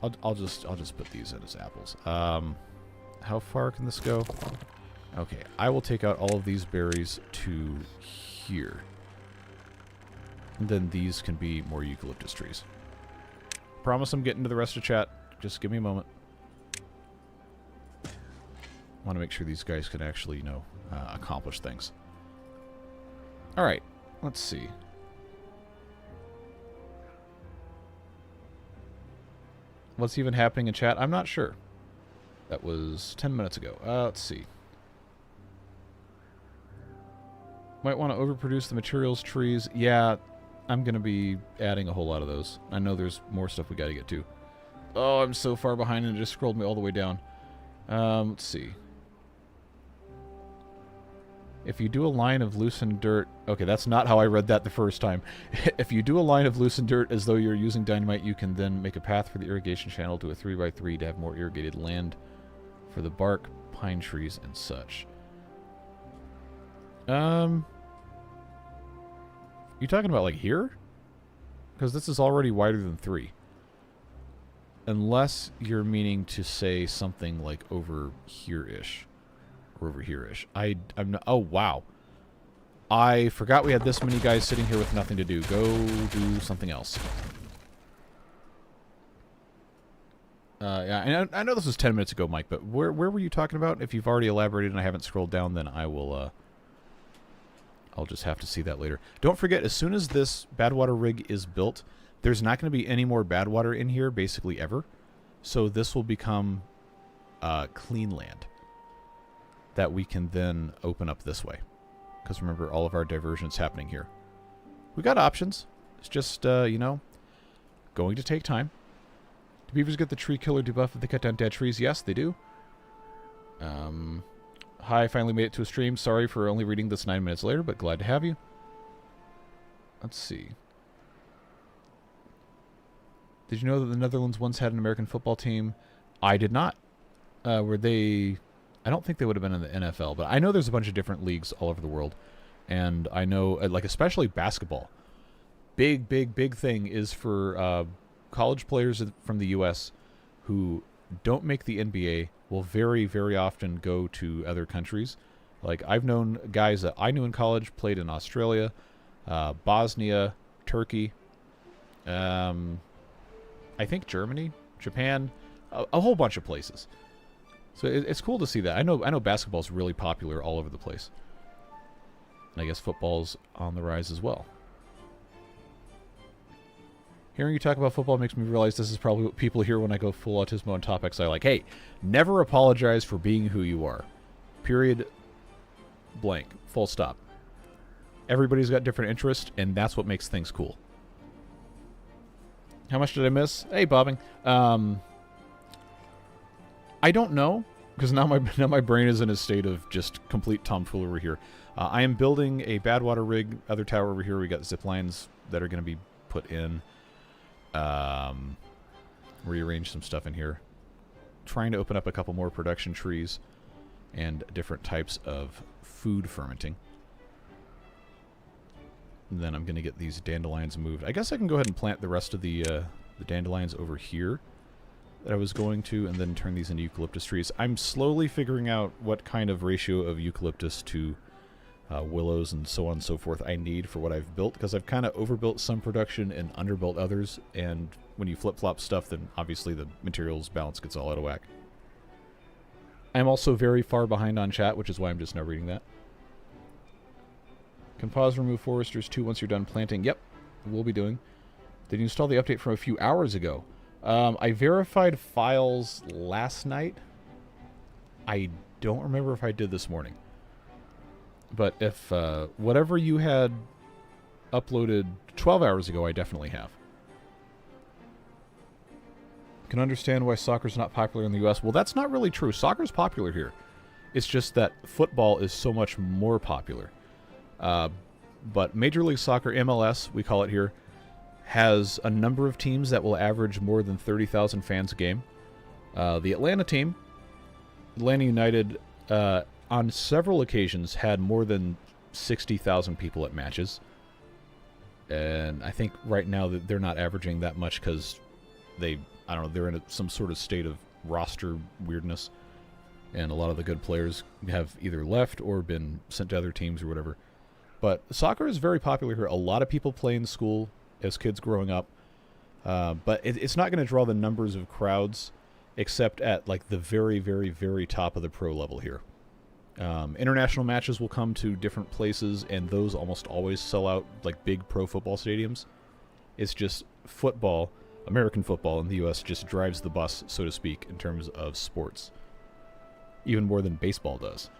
I'll just put these in as apples. How far can this go? Okay, I will take out all of these berries to here. And then these can be more eucalyptus trees. Promise I'm getting to the rest of chat. Just give me a moment. Want to make sure these guys can actually, you know, accomplish things. Alright, let's see. What's even happening in chat? I'm not sure. That was 10 minutes ago. Let's see. Might want to overproduce the materials trees. Yeah, I'm going to be adding a whole lot of those. I know there's more stuff we got to get to. Oh, I'm so far behind and it just scrolled me all the way down. Let's see. If you do a line of loosened dirt... Okay, that's not how I read that the first time. If you do a line of loosened dirt as though you're using dynamite, you can then make a path for the irrigation channel to a 3x3 to have more irrigated land for the bark, pine trees, and such. You talking about, like, here? Because this is already wider than 3. Unless you're meaning to say something like over here-ish. Or over here-ish. I'm not... Oh, wow. I forgot we had this many guys sitting here with nothing to do. Go do something else. Yeah, I know this was 10 minutes ago, Mike, but where were you talking about? If you've already elaborated and I haven't scrolled down, then I will, I'll just have to see that later. Don't forget, as soon as this Badwater rig is built, there's not going to be any more Badwater in here, basically ever. So this will become clean land that we can then open up this way. Because remember, all of our diversion's happening here. We got options. It's just, you know, going to take time. Do beavers get the tree killer debuff if they cut down dead trees? Yes, they do. Hi, I finally made it to a stream. Sorry for only reading this 9 minutes later, but glad to have you. Let's see. Did you know that the Netherlands once had an American football team? I did not. Were they... I don't think they would have been in the NFL, but I know there's a bunch of different leagues all over the world. And I know, like, especially basketball. Big thing is for college players from the U.S. who don't make the NBA will very, very often go to other countries. Like, I've known guys that I knew in college played in Australia, Bosnia, Turkey, I think Germany, Japan, a whole bunch of places. So it's cool to see that. I know basketball's really popular all over the place. And I guess football's on the rise as well. Hearing you talk about football makes me realize this is probably what people hear when I go full autismo on topics I like. Hey, never apologize for being who you are. Period. Blank. Full stop. Everybody's got different interests, and that's what makes things cool. How much did I miss? Hey, bobbing. I don't know, because now my brain is in a state of just complete tomfoolery here. I am building a Badwater rig. Other tower over here, we got zip lines that are going to be put in. Rearrange some stuff in here. Trying to open up a couple more production trees and different types of food fermenting. And then I'm going to get these dandelions moved. I guess I can go ahead and plant the rest of the dandelions over here that I was going to, and then turn these into eucalyptus trees. I'm slowly figuring out what kind of ratio of eucalyptus to willows and so on and so forth I need for what I've built, because I've kind of overbuilt some production and underbuilt others, and when you flip-flop stuff, then obviously the materials balance gets all out of whack. I'm also very far behind on chat, which is why I'm just now reading that. Can pause remove foresters too once you're done planting? Yep, we'll be doing. Did you install the update from a few hours ago? I verified files last night. I don't remember if I did this morning. But if whatever you had uploaded 12 hours ago, I definitely have. Can understand why soccer's not popular in the U.S. Well, that's not really true. Soccer's popular here. It's just that football is so much more popular. But Major League Soccer, MLS, we call it here, has a number of teams that will average more than 30,000 fans a game. The Atlanta team, Atlanta United, on several occasions had more than 60,000 people at matches. And I think right now that they're not averaging that much because they I don't know, they're in some sort of state of roster weirdness. And a lot of the good players have either left or been sent to other teams or whatever. But soccer is very popular here. A lot of people play in school as kids growing up. But it's not going to draw the numbers of crowds except at like the very, very, very top of the pro level here. International matches will come to different places, and those almost always sell out like big pro football stadiums. It's just football, American football in the U.S. just drives the bus, so to speak, in terms of sports. Even more than baseball does.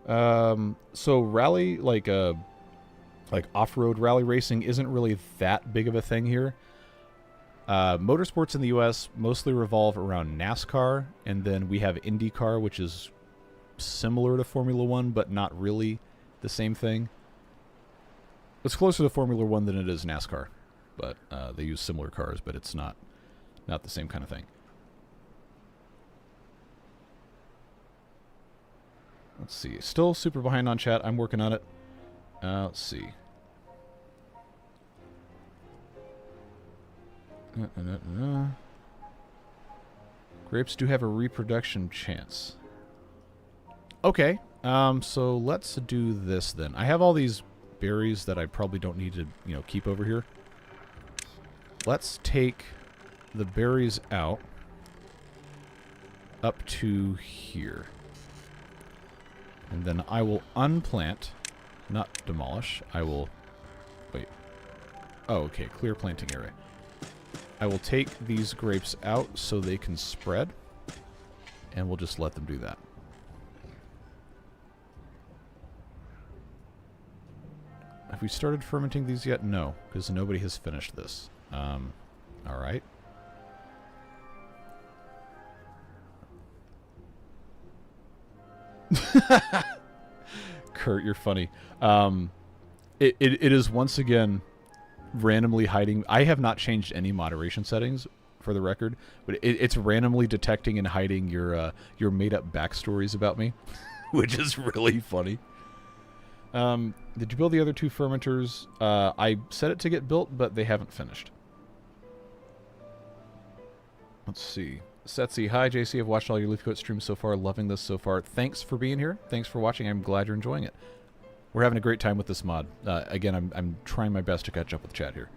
So rally, like off-road rally racing isn't really that big of a thing here. Motorsports in the U.S. mostly revolve around NASCAR, and then we have IndyCar, which is similar to Formula One, but not really the same thing. It's closer to Formula One than it is NASCAR, but they use similar cars, but it's not the same kind of thing. Let's see. Still super behind on chat. I'm working on it. Let's see. Grapes do have a reproduction chance. Okay. So let's do this then. I have all these berries that I probably don't need to, keep over here. Let's take the berries out up to here. And then I will unplant, not demolish. I will, wait. Oh, okay, clear planting area. I will take these grapes out so they can spread, and we'll just let them do that. Have we started fermenting these yet? No, because nobody has finished this. All right. Kurt, you're funny. It is once again randomly hiding. I have not changed any moderation settings, for the record, but it's randomly detecting and hiding your made-up backstories about me, which is really funny. Did you build the other two fermenters? I set it to get built, but they haven't finished. Let's see. Setsi, hi JC, I've watched all your Leafcoat streams so far, loving this so far. Thanks for being here. Thanks for watching. I'm glad you're enjoying it. We're having a great time with this mod. Again, I'm trying my best to catch up with chat here.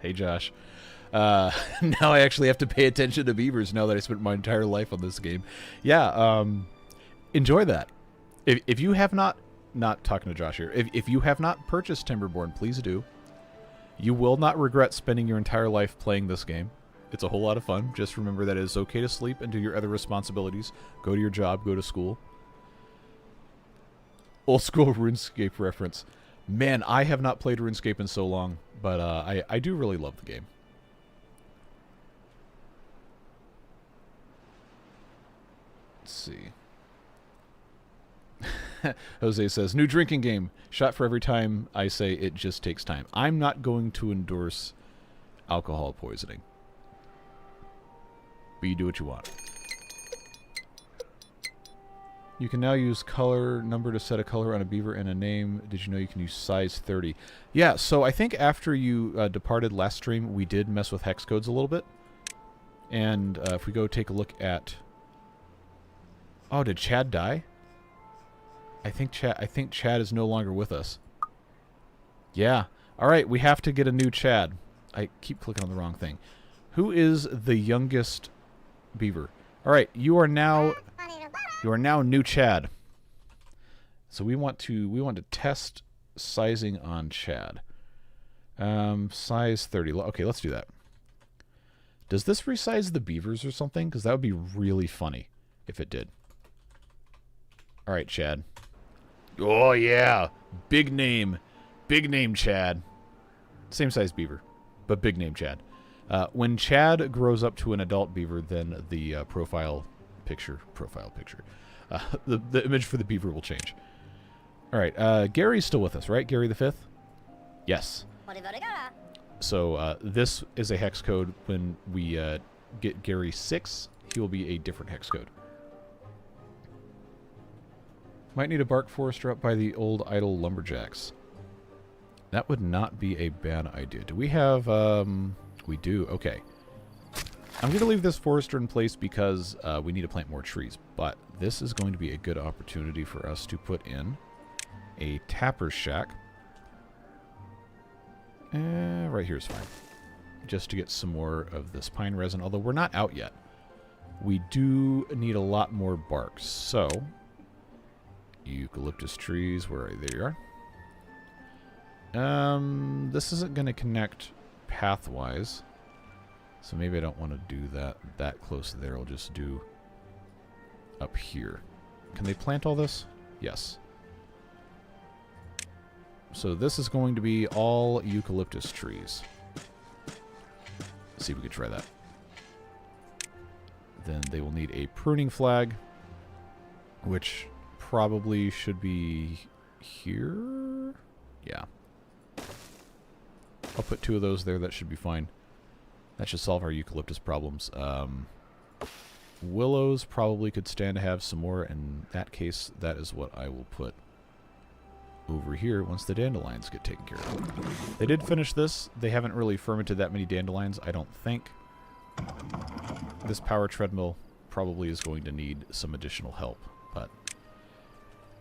Hey Josh. Now I actually have to pay attention to beavers now that I spent my entire life on this game. Yeah, enjoy that. If you have not talking to Josh here, if you have not purchased Timberborn, please do. You will not regret spending your entire life playing this game. It's a whole lot of fun. Just remember that it is okay to sleep and do your other responsibilities. Go to your job, go to school. Old school RuneScape reference. Man, I have not played RuneScape in so long, but I do really love the game. Let's see. Jose says, new drinking game. Shot for every time I say it just takes time. I'm not going to endorse alcohol poisoning. But you do what you want. You can now use color number to set a color on a beaver and a name. Did you know you can use size 30? Yeah, so I think after you departed last stream, we did mess with hex codes a little bit. And if we go take a look at... Oh, did Chad die? I think Chad is no longer with us. Yeah. All right, we have to get a new Chad. I keep clicking on the wrong thing. Who is the youngest beaver? All right, you are now new Chad. So we want to test sizing on Chad. Size 30. Okay, let's do that. Does this resize the beavers or something? Because that would be really funny if it did. All right, Chad. Oh, yeah. Big name. Big name, Chad. Same size beaver, but big name, Chad. When Chad grows up to an adult beaver, then the profile picture, the image for the beaver will change. All right. Gary's still with us, right? Gary the 5th? Yes. So this is a hex code. When we get Gary 6, he will be a different hex code. Might need a bark forester up by the old idle lumberjacks. That would not be a bad idea. Do we have, we do, okay. I'm going to leave this forester in place because we need to plant more trees, but this is going to be a good opportunity for us to put in a tapper's shack. Right here is fine. Just to get some more of this pine resin, although we're not out yet. We do need a lot more bark, so eucalyptus trees, where are they? There you are. This isn't going to connect pathwise, so maybe I don't want to do that close there. I'll just do up here. Can they plant all this? Yes. So this is going to be all eucalyptus trees. Let's see if we can try that. Then they will need a pruning flag, which probably should be here. Yeah. I'll put 2 of those there. That should be fine. That should solve our eucalyptus problems. Willows probably could stand to have some more. In that case, that is what I will put over here once the dandelions get taken care of. They did finish this. They haven't really fermented that many dandelions, I don't think. This power treadmill probably is going to need some additional help, but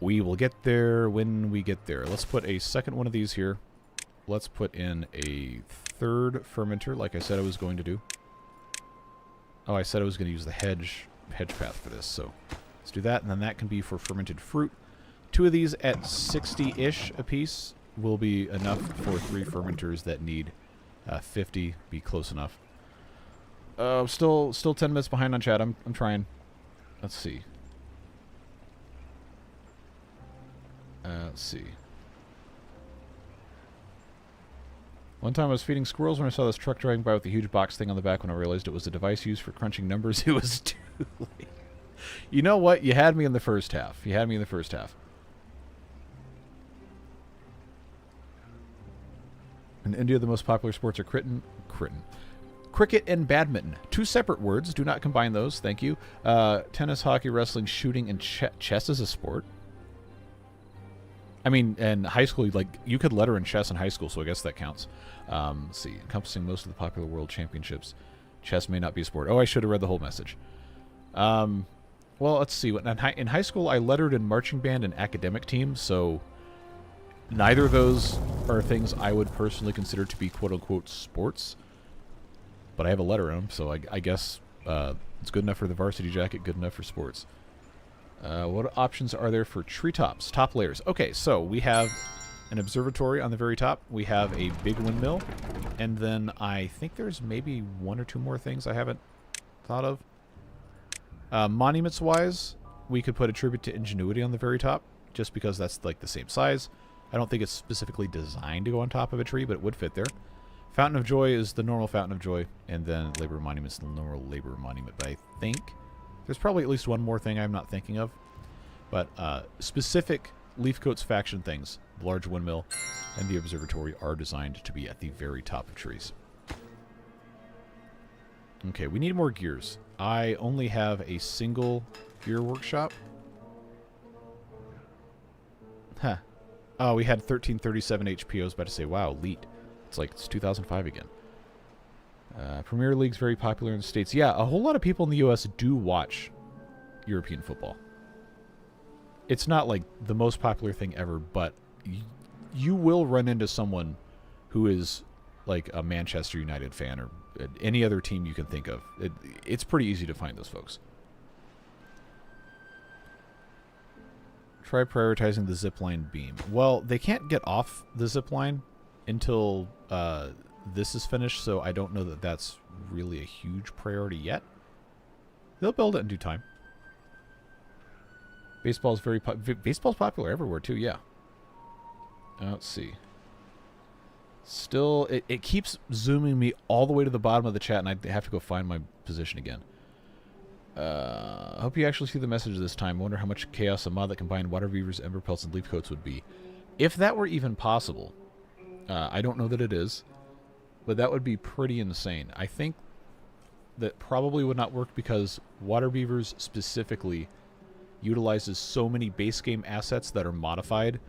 we will get there when we get there. Let's put a second one of these here. Let's put in a 3rd fermenter, like I said I was going to do. Oh, I said I was going to use the hedge path for this, so let's do that, and then that can be for fermented fruit. 2 of these at 60-ish a piece will be enough for 3 fermenters that need 50. Be close enough. Still 10 minutes behind on chat. I'm trying. Let's see. Let's see. One time I was feeding squirrels when I saw this truck driving by with a huge box thing on the back. When I realized it was a device used for crunching numbers, it was too late. You know what? You had me in the first half. You had me in the first half. In India, the most popular sports are cricket and badminton. 2 separate words. Do not combine those. Thank you. Tennis, hockey, wrestling, shooting, and chess is a sport. I mean, in high school, like, you could letter in chess in high school, so I guess that counts. Let's see. Encompassing most of the popular world championships. Chess may not be a sport. Oh, I should have read the whole message. Well, let's see. In high school, I lettered in marching band and academic team, so neither of those are things I would personally consider to be quote-unquote sports. But I have a letter in them, so I guess it's good enough for the varsity jacket, good enough for sports. What options are there for treetops? Top layers. Okay, so we have an observatory on the very top. We have a big windmill. And then I think there's maybe 1 or 2 more things I haven't thought of. Monuments-wise, we could put a tribute to ingenuity on the very top, just because that's like the same size. I don't think it's specifically designed to go on top of a tree, but it would fit there. Fountain of Joy is the normal Fountain of Joy, and then Labor Monument is the normal Labor Monument. But I think there's probably at least 1 more thing I'm not thinking of. But specific Leafcoats faction things, the large windmill and the observatory, are designed to be at the very top of trees. Okay, we need more gears. I only have a single gear workshop. Huh. Oh, we had 1337 HP. I was about to say, wow, elite. It's 2005 again. Premier League's very popular in the States. Yeah, a whole lot of people in the U.S. do watch European football. It's not like the most popular thing ever, but you will run into someone who is like a Manchester United fan or any other team you can think of. It's pretty easy to find those folks. Try prioritizing the zipline beam. Well, they can't get off the zipline until this is finished, so I don't know that that's really a huge priority yet. They'll build it in due time. Baseball's baseball's popular everywhere too, yeah. Let's see. Still, it keeps zooming me all the way to the bottom of the chat, and I have to go find my position again. I hope you actually see the message this time. I wonder how much chaos a mod that combined water beavers, ember pelts, and leaf coats would be. If that were even possible, I don't know that it is, but that would be pretty insane. I think that probably would not work because water beavers specifically utilizes so many base game assets that are modified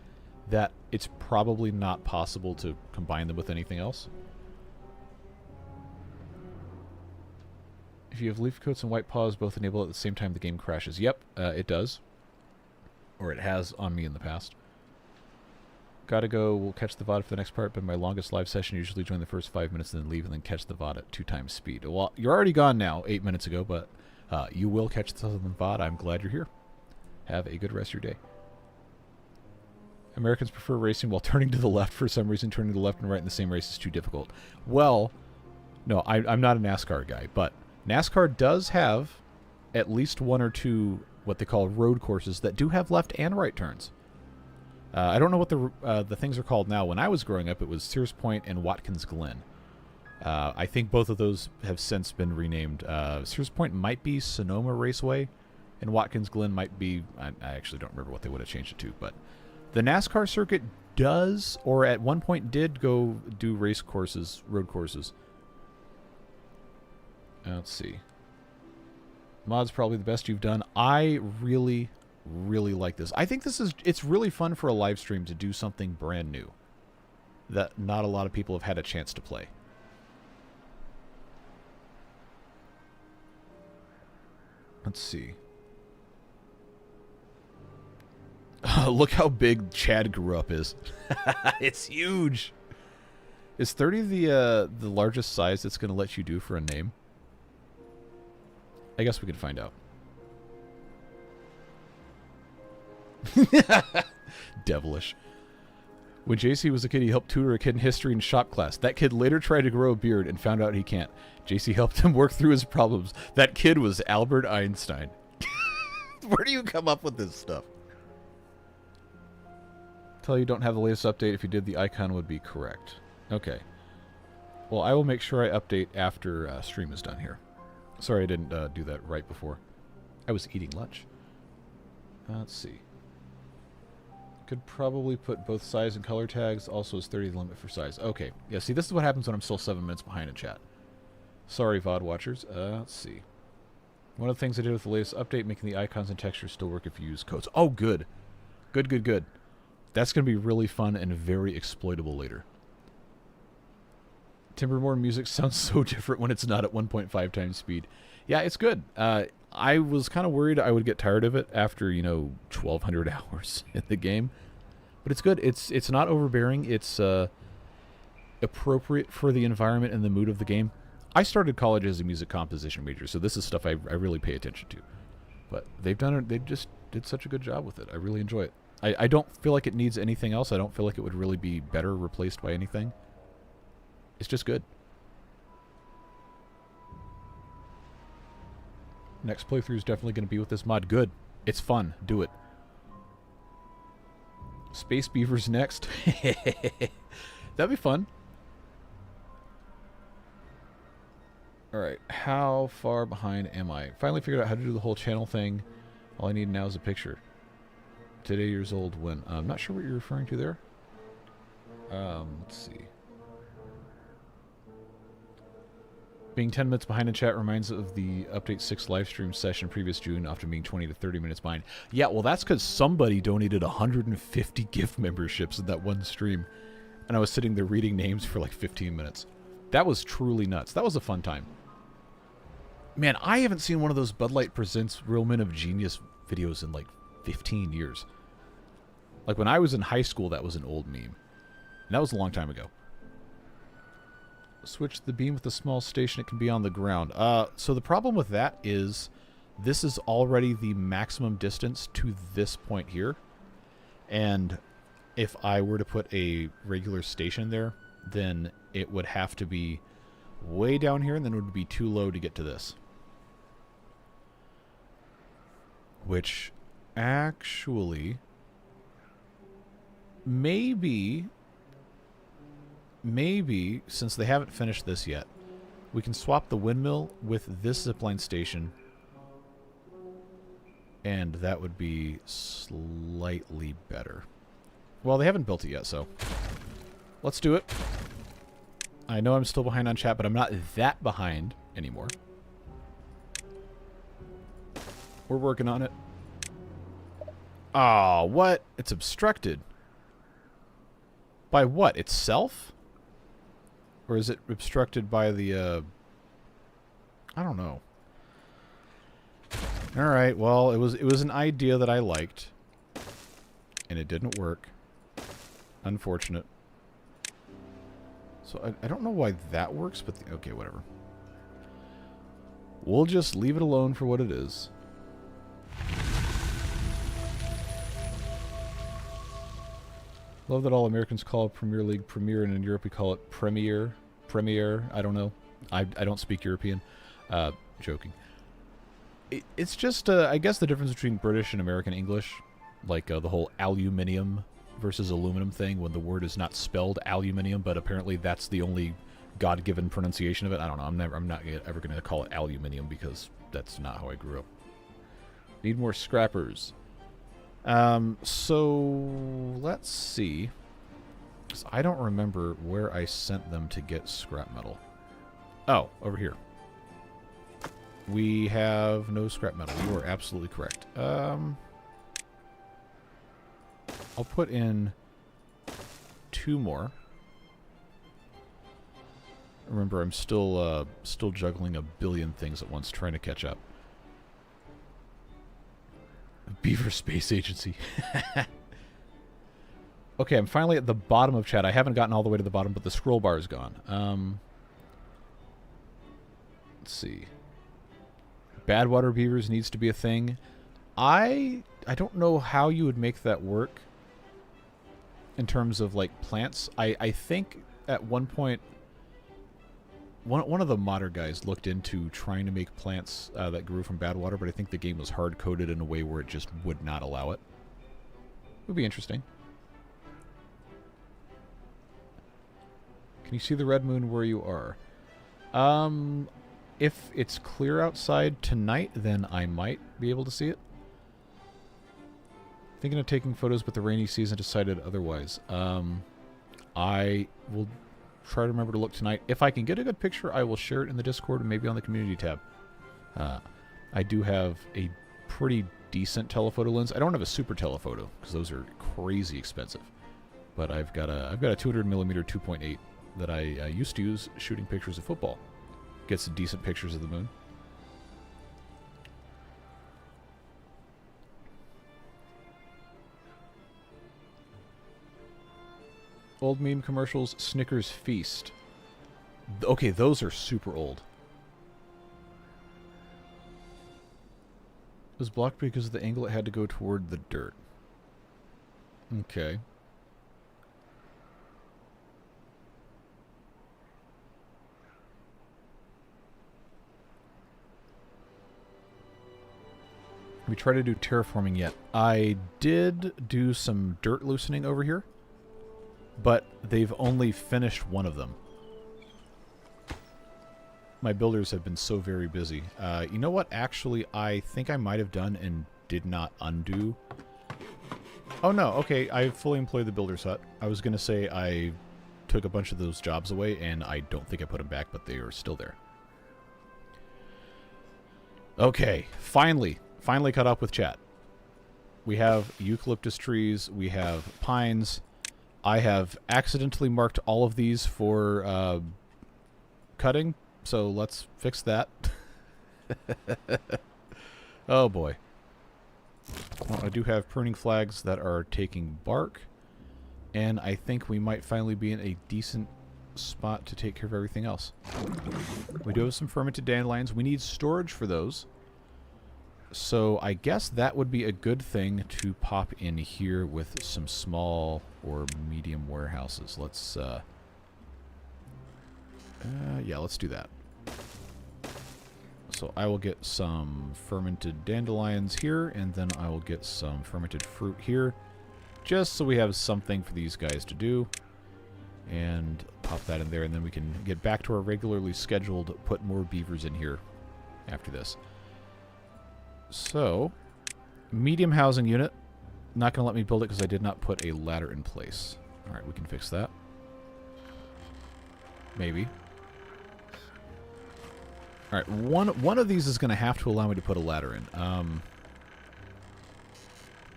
that it's probably not possible to combine them with anything else. If you have Leafcoats and White Paws both enabled at the same time, the game crashes. Yep, it does. Or it has on me in the past. Gotta go. We'll catch the VOD for the next part, but my longest live session usually join the first 5 minutes and then leave and then catch the VOD at 2 times speed. Well, you're already gone now, 8 minutes ago, but you will catch the VOD. I'm glad you're here. Have a good rest of your day. Americans prefer racing while turning to the left. For some reason, turning to the left and right in the same race is too difficult. Well, no, I'm not a NASCAR guy, but NASCAR does have at least 1 or 2 what they call road courses that do have left and right turns. I don't know what the things are called now. When I was growing up, it was Sears Point and Watkins Glen. I think both of those have since been renamed. Sears Point might be Sonoma Raceway, and Watkins Glen might be... I actually don't remember what they would have changed it to, but the NASCAR circuit does, or at one point did, go do race courses, road courses. Let's see. Mod's probably the best you've done. I really like this. I think it's really fun for a live stream to do something brand new that not a lot of people have had a chance to play. Let's see. Look how big Chad grew up is. It's huge. Is 30 the largest size it's going to let you do for a name? I guess we could find out. Devilish. When JC was a kid, he helped tutor a kid in history in shop class. That kid later tried to grow a beard and found out he can't. JC helped him work through his problems. That kid was Albert Einstein. Where do you come up with this stuff? Tell you don't have the latest update. If you did, the icon would be correct. Okay. Well, I will make sure I update after stream is done here. Sorry I didn't do that right before. I was eating lunch. Let's see. Could probably put both size and color tags. Also is 30 the limit for size. Okay. Yeah, see, this is what happens when I'm still 7 minutes behind in chat. Sorry, VOD watchers. Let's see. One of the things I did with the latest update, making the icons and textures still work if you use codes. Oh, good. Good. That's going to be really fun and very exploitable later. Timberborn music sounds so different when it's not at 1.5 times speed. Yeah, it's good. I was kind of worried I would get tired of it after, 1,200 hours in the game. But it's good. It's not overbearing. It's appropriate for the environment and the mood of the game. I started college as a music composition major, so this is stuff I really pay attention to. But they've done it. They just did such a good job with it. I really enjoy it. I don't feel like it needs anything else. I don't feel like it would really be better replaced by anything. It's just good. Next playthrough is definitely going to be with this mod. Good. It's fun. Do it. Space Beavers next. That'd be fun. Alright. How far behind am I? Finally figured out how to do the whole channel thing. All I need now is a picture. Today years old when... I'm not sure what you're referring to there. Let's see. Being 10 minutes behind in chat reminds of the Update 6 live stream session previous June, often being 20 to 30 minutes behind. Yeah, well, that's because somebody donated 150 gift memberships in that one stream. And I was sitting there reading names for like 15 minutes. That was truly nuts. That was a fun time. Man, I haven't seen one of those Bud Light Presents Real Men of Genius videos in like 15 years. Like when I was in high school, that was an old meme. And that was a long time ago. Switch the beam with the small station, it can be on the ground. So the problem with that is this is already the maximum distance to this point here. And if I were to put a regular station there, then it would have to be way down here, and then it would be too low to get to this. Which actually maybe, since they haven't finished this yet, we can swap the windmill with this zipline station, and that would be slightly better. Well, they haven't built it yet, so let's do it. I know I'm still behind on chat, but I'm not that behind anymore. We're working on it. Oh, what? It's obstructed. By what? Itself? Or is it obstructed by the, I don't know. Alright, well, it was an idea that I liked. And it didn't work. Unfortunate. So I don't know why that works, but... okay, whatever. We'll just leave it alone for what it is. Love that all Americans call Premier League Premier, and in Europe we call it Premier. Premier, I don't know. I don't speak European. Joking. It's just, I guess, the difference between British and American English. Like the whole aluminium versus aluminum thing, when the word is not spelled aluminium, but apparently that's the only God-given pronunciation of it. I don't know. I'm not ever going to call it aluminium because that's not how I grew up. Need more scrappers. So let's see. 'Cause I don't remember where I sent them to get scrap metal. Oh, over here. We have no scrap metal. You are absolutely correct. I'll put in 2 more. Remember, I'm still juggling a billion things at once, trying to catch up. Beaver Space Agency. Okay, I'm finally at the bottom of chat. I haven't gotten all the way to the bottom, but the scroll bar is gone. Let's see. Badwater beavers needs to be a thing. I don't know how you would make that work in terms of, like, plants. I think at one point one of the modder guys looked into trying to make plants that grew from bad water, but I think the game was hard-coded in a way where it just would not allow it. Would be interesting. Can you see the red moon where you are? If it's clear outside tonight, then I might be able to see it. Thinking of taking photos, but the rainy season decided otherwise. I will try to remember to look tonight. If I can get a good picture, I will share it in the Discord and maybe on the community tab. I do have a pretty decent telephoto lens. I don't have a super telephoto because those are crazy expensive. But I've got a 200mm 2.8 that I used to use shooting pictures of football. Get some decent pictures of the moon. Old meme commercials, Snickers Feast. Okay, those are super old. It was blocked because of the angle it had to go toward the dirt. Okay. We tried to do terraforming yet. I did do some dirt loosening over here, but they've only finished one of them. My builders have been so very busy. You know what? Actually, I think I might have done and did not undo. Oh no, okay, I fully employed the builder's hut. I was going to say I took a bunch of those jobs away, and I don't think I put them back, but they are still there. Okay, finally caught up with chat. We have eucalyptus trees, we have pines. I have accidentally marked all of these for cutting, so let's fix that. Oh boy. Well, I do have pruning flags that are taking bark, and I think we might finally be in a decent spot to take care of everything else. We do have some fermented dandelions. We need storage for those. So I guess that would be a good thing to pop in here with some small or medium warehouses. Let's, yeah, let's do that. So I will get some fermented dandelions here, and then I will get some fermented fruit here, just so we have something for these guys to do. And pop that in there, and then we can get back to our regularly scheduled put more beavers in here after this. So, medium housing unit. Not going to let me build it because I did not put a ladder in place. Alright, we can fix that. Maybe. Alright, one of these is going to have to allow me to put a ladder in.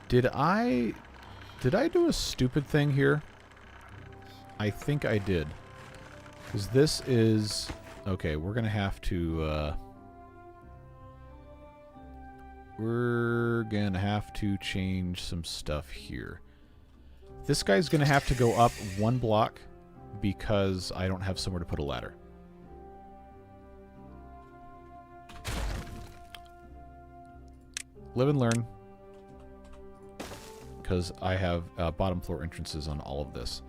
Did I do a stupid thing here? I think I did. Because this is... Okay, we're going to have to... we're going to have to change some stuff here. This guy's going to have to go up 1 block because I don't have somewhere to put a ladder. Live and learn. Because I have bottom floor entrances on all of this.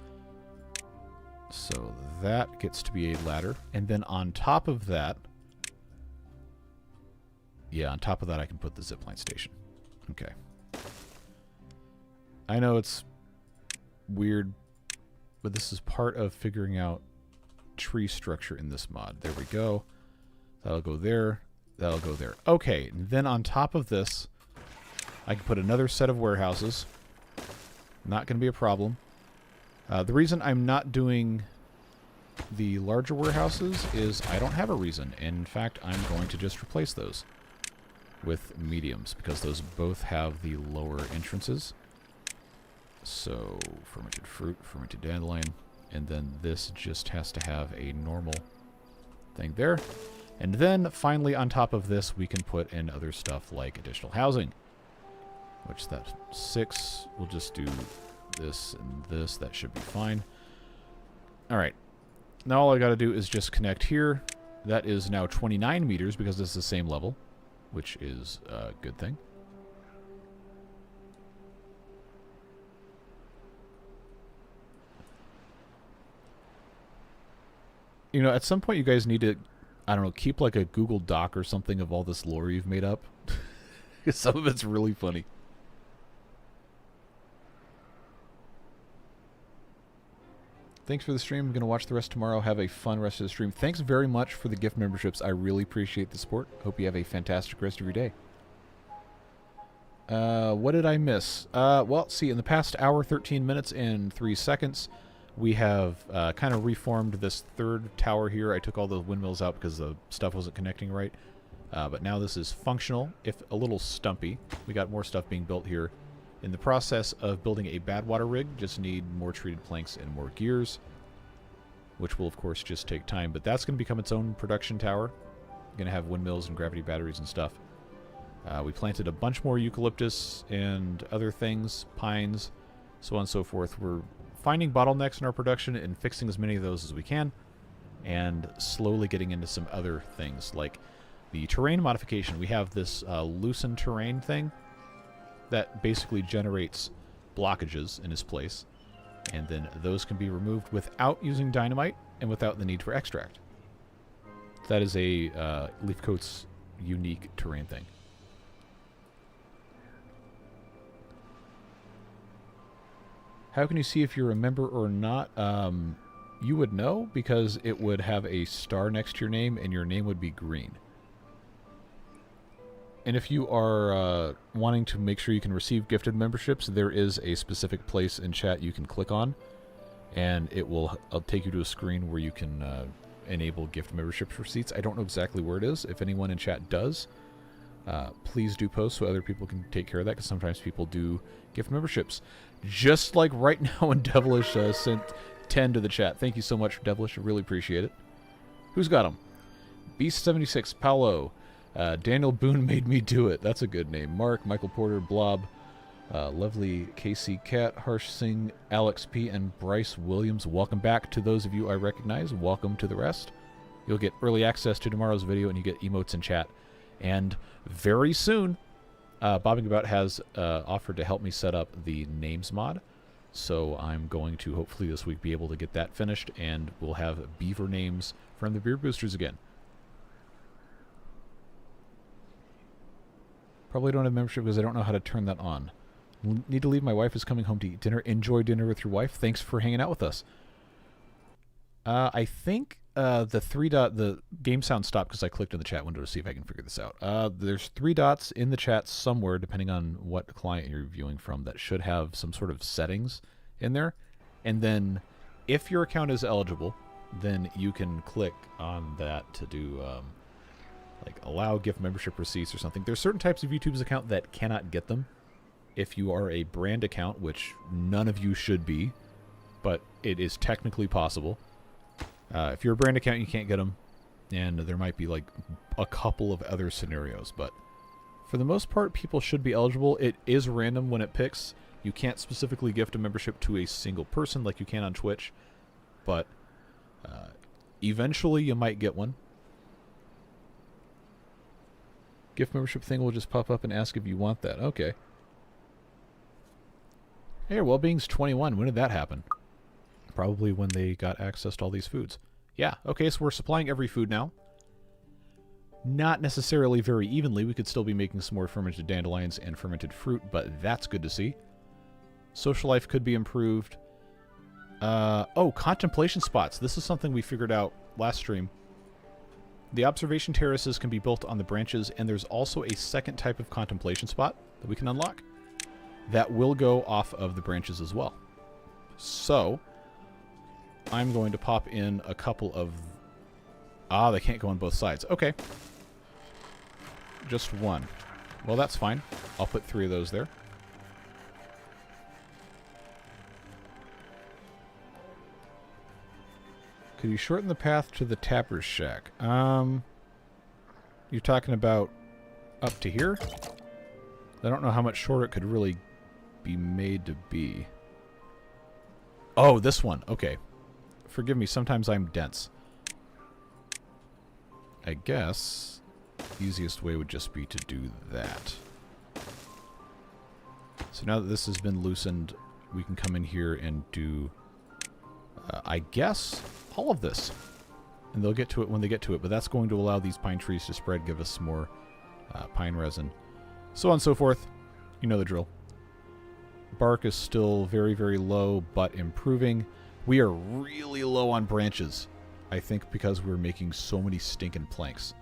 So that gets to be a ladder. And then on top of that... Yeah, on top of that I can put the zipline station. Okay. I know it's weird, but this is part of figuring out tree structure in this mod. There we go. That'll go there. That'll go there. Okay, and then on top of this, I can put another set of warehouses. Not going to be a problem. The reason I'm not doing the larger warehouses is I don't have a reason. In fact, I'm going to just replace those with mediums because those both have the lower entrances. So, fermented fruit, fermented dandelion, and then this just has to have a normal thing there. And then, finally, on top of this, we can put in other stuff like additional housing. Which, that's 6. We'll just do this and this. That should be fine. Alright. Now all I gotta do is just connect here. That is now 29 meters because it's the same level, which is a good thing. You know, at some point you guys need to, I don't know, keep like a Google Doc or something of all this lore you've made up. Some of it's really funny. Thanks for the stream. I'm going to watch the rest tomorrow. Have a fun rest of the stream. Thanks very much for the gift memberships. I really appreciate the support. Hope you have a fantastic rest of your day. What did I miss? Well, see, in the past hour, 13 minutes, and 3 seconds, we have kind of reformed this third tower here. I took all the windmills out because the stuff wasn't connecting right. But now this is functional, if a little stumpy. We got more stuff being built here. In the process of building a bad water rig, just need more treated planks and more gears, which will, of course, just take time. But that's going to become its own production tower. Going to have windmills and gravity batteries and stuff. We planted a bunch more eucalyptus and other things, pines, so on and so forth. We're finding bottlenecks in our production and fixing as many of those as we can, and slowly getting into some other things, like the terrain modification. We have this loosened terrain thing that basically generates blockages in its place, and then those can be removed without using dynamite and without the need for extract. That is a Leafcoats unique terrain thing. How can you see if you're a member or not? You would know because it would have a star next to your name and your name would be green. And if you are wanting to make sure you can receive gifted memberships, there is a specific place in chat you can click on, and it will take you to a screen where you can enable gift membership receipts. I don't know exactly where it is. If anyone in chat does, please do post so other people can take care of that, because sometimes people do gift memberships. Just like right now when Devilish sent 10 to the chat. Thank you so much, Devilish. I really appreciate it. Who's got them? Beast76, Paolo. Daniel Boone made me do it. That's a good name. Mark, Michael Porter, Blob, lovely KC Cat, Harsh Singh, Alex P, and Bryce Williams. Welcome back to those of you I recognize. Welcome to the rest. You'll get early access to tomorrow's video, and you get emotes in chat. And very soon, Bobbing About has offered to help me set up the names mod. So I'm going to hopefully this week be able to get that finished, and we'll have Beaver names from the Beard Boosters again. Probably don't have membership because I don't know how to turn that on. Need to leave. My wife is coming home to eat dinner. Enjoy dinner with your wife. Thanks for hanging out with us. I think the 3 dot, the game sound stopped because I clicked in the chat window to see if I can figure this out. There's 3 dots in the chat somewhere, depending on what client you're viewing from, that should have some sort of settings in there. And then if your account is eligible, then you can click on that to do like allow gift membership receipts or something. There's certain types of YouTube's account that cannot get them. if you are a brand account, which none of you should be, but it is technically possible. If you're a brand account, you can't get them, and there might be like a couple of other scenarios, but for the most part, people should be eligible. It is random when it picks. You can't specifically gift a membership to a single person like you can on Twitch, but eventually you might get one. Gift membership thing will just pop up and ask if you want that. Okay. Hey, Wellbeing's 21. When did that happen? Probably when they got access to all these foods. Yeah, okay, so we're supplying every food now. Not necessarily very evenly. We could still be making some more fermented dandelions and fermented fruit, but that's good to see. Social life could be improved. Oh, contemplation spots. This is something we figured out last stream. The observation terraces can be built on the branches, and there's also a second type of contemplation spot that we can unlock that will go off of the branches as well. So, I'm going to pop in a couple of... Ah, they can't go on both sides. Okay. Just one. Well, that's fine. I'll put 3 of those there. Could you shorten the path to the tapper's shack? You're talking about up to here? I don't know how much shorter it could really be made to be. Oh, this one. Okay. Forgive me, sometimes I'm dense. I guess the easiest way would just be to do that. So now that this has been loosened, we can come in here and do, I guess, all of this. And they'll get to it when they get to it, but that's going to allow these pine trees to spread, give us some more pine resin. So on and so forth. You know the drill. Bark is still very, very low, but improving. We are really low on branches. I think because we're making so many stinking planks.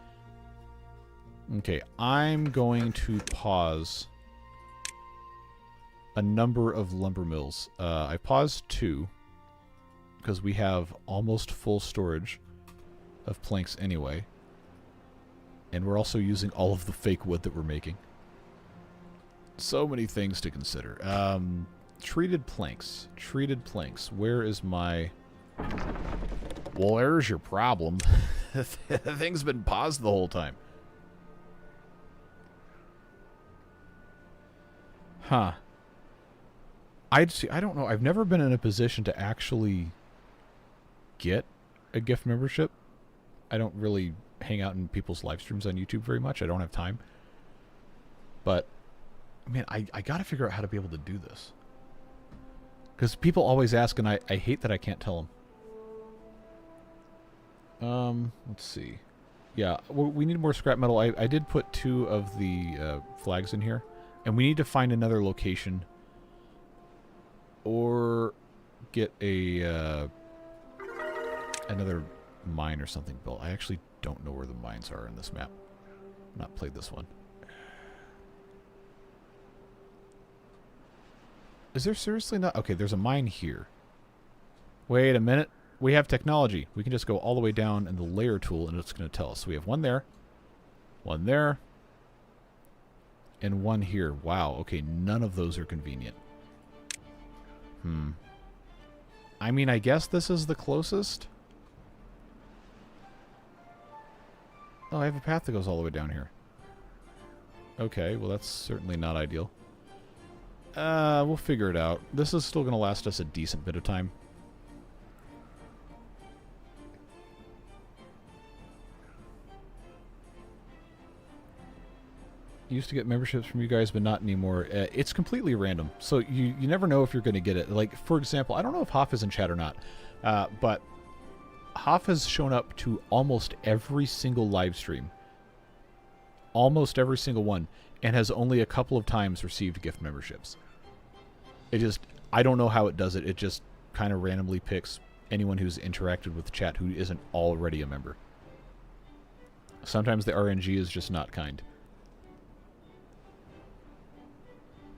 Okay, I'm going to pause a number of lumber mills. I paused 2 because we have almost full storage of planks anyway. And we're also using all of the fake wood that we're making. So many things to consider. Treated planks. Treated planks. Where is my... Well, there's your problem. The thing's been paused the whole time. Huh. I don't know. I've never been in a position to actually get a gift membership. I don't really hang out in people's live streams on YouTube very much. I don't have time. But, man, I got to figure out how to be able to do this. Because people always ask, and I hate that I can't tell them. Let's see. Yeah, we need more scrap metal. I did put 2 of the flags in here. And we need to find another location. Or get a another mine or something built. I actually don't know where the mines are in this map. I've not played this one. Is there seriously not? Okay, there's a mine here. Wait a minute. We have technology. We can just go all the way down in the layer tool and it's going to tell us. So we have one there, and one here. Wow, okay, none of those are convenient. I mean, I guess this is the closest. Oh, I have a path that goes all the way down here. Okay, well that's certainly not ideal. We'll figure it out. This is still going to last us a decent bit of time. Used to get memberships from you guys, but not anymore. It's completely random, so you never know if you're going to get it. Like, for example, I don't know if Hoff is in chat or not, but Hoff has shown up to almost every single live stream. Almost every single one, and has only a couple of times received gift memberships. It just, I don't know how it does it. It just kind of randomly picks anyone who's interacted with the chat who isn't already a member. Sometimes the RNG is just not kind.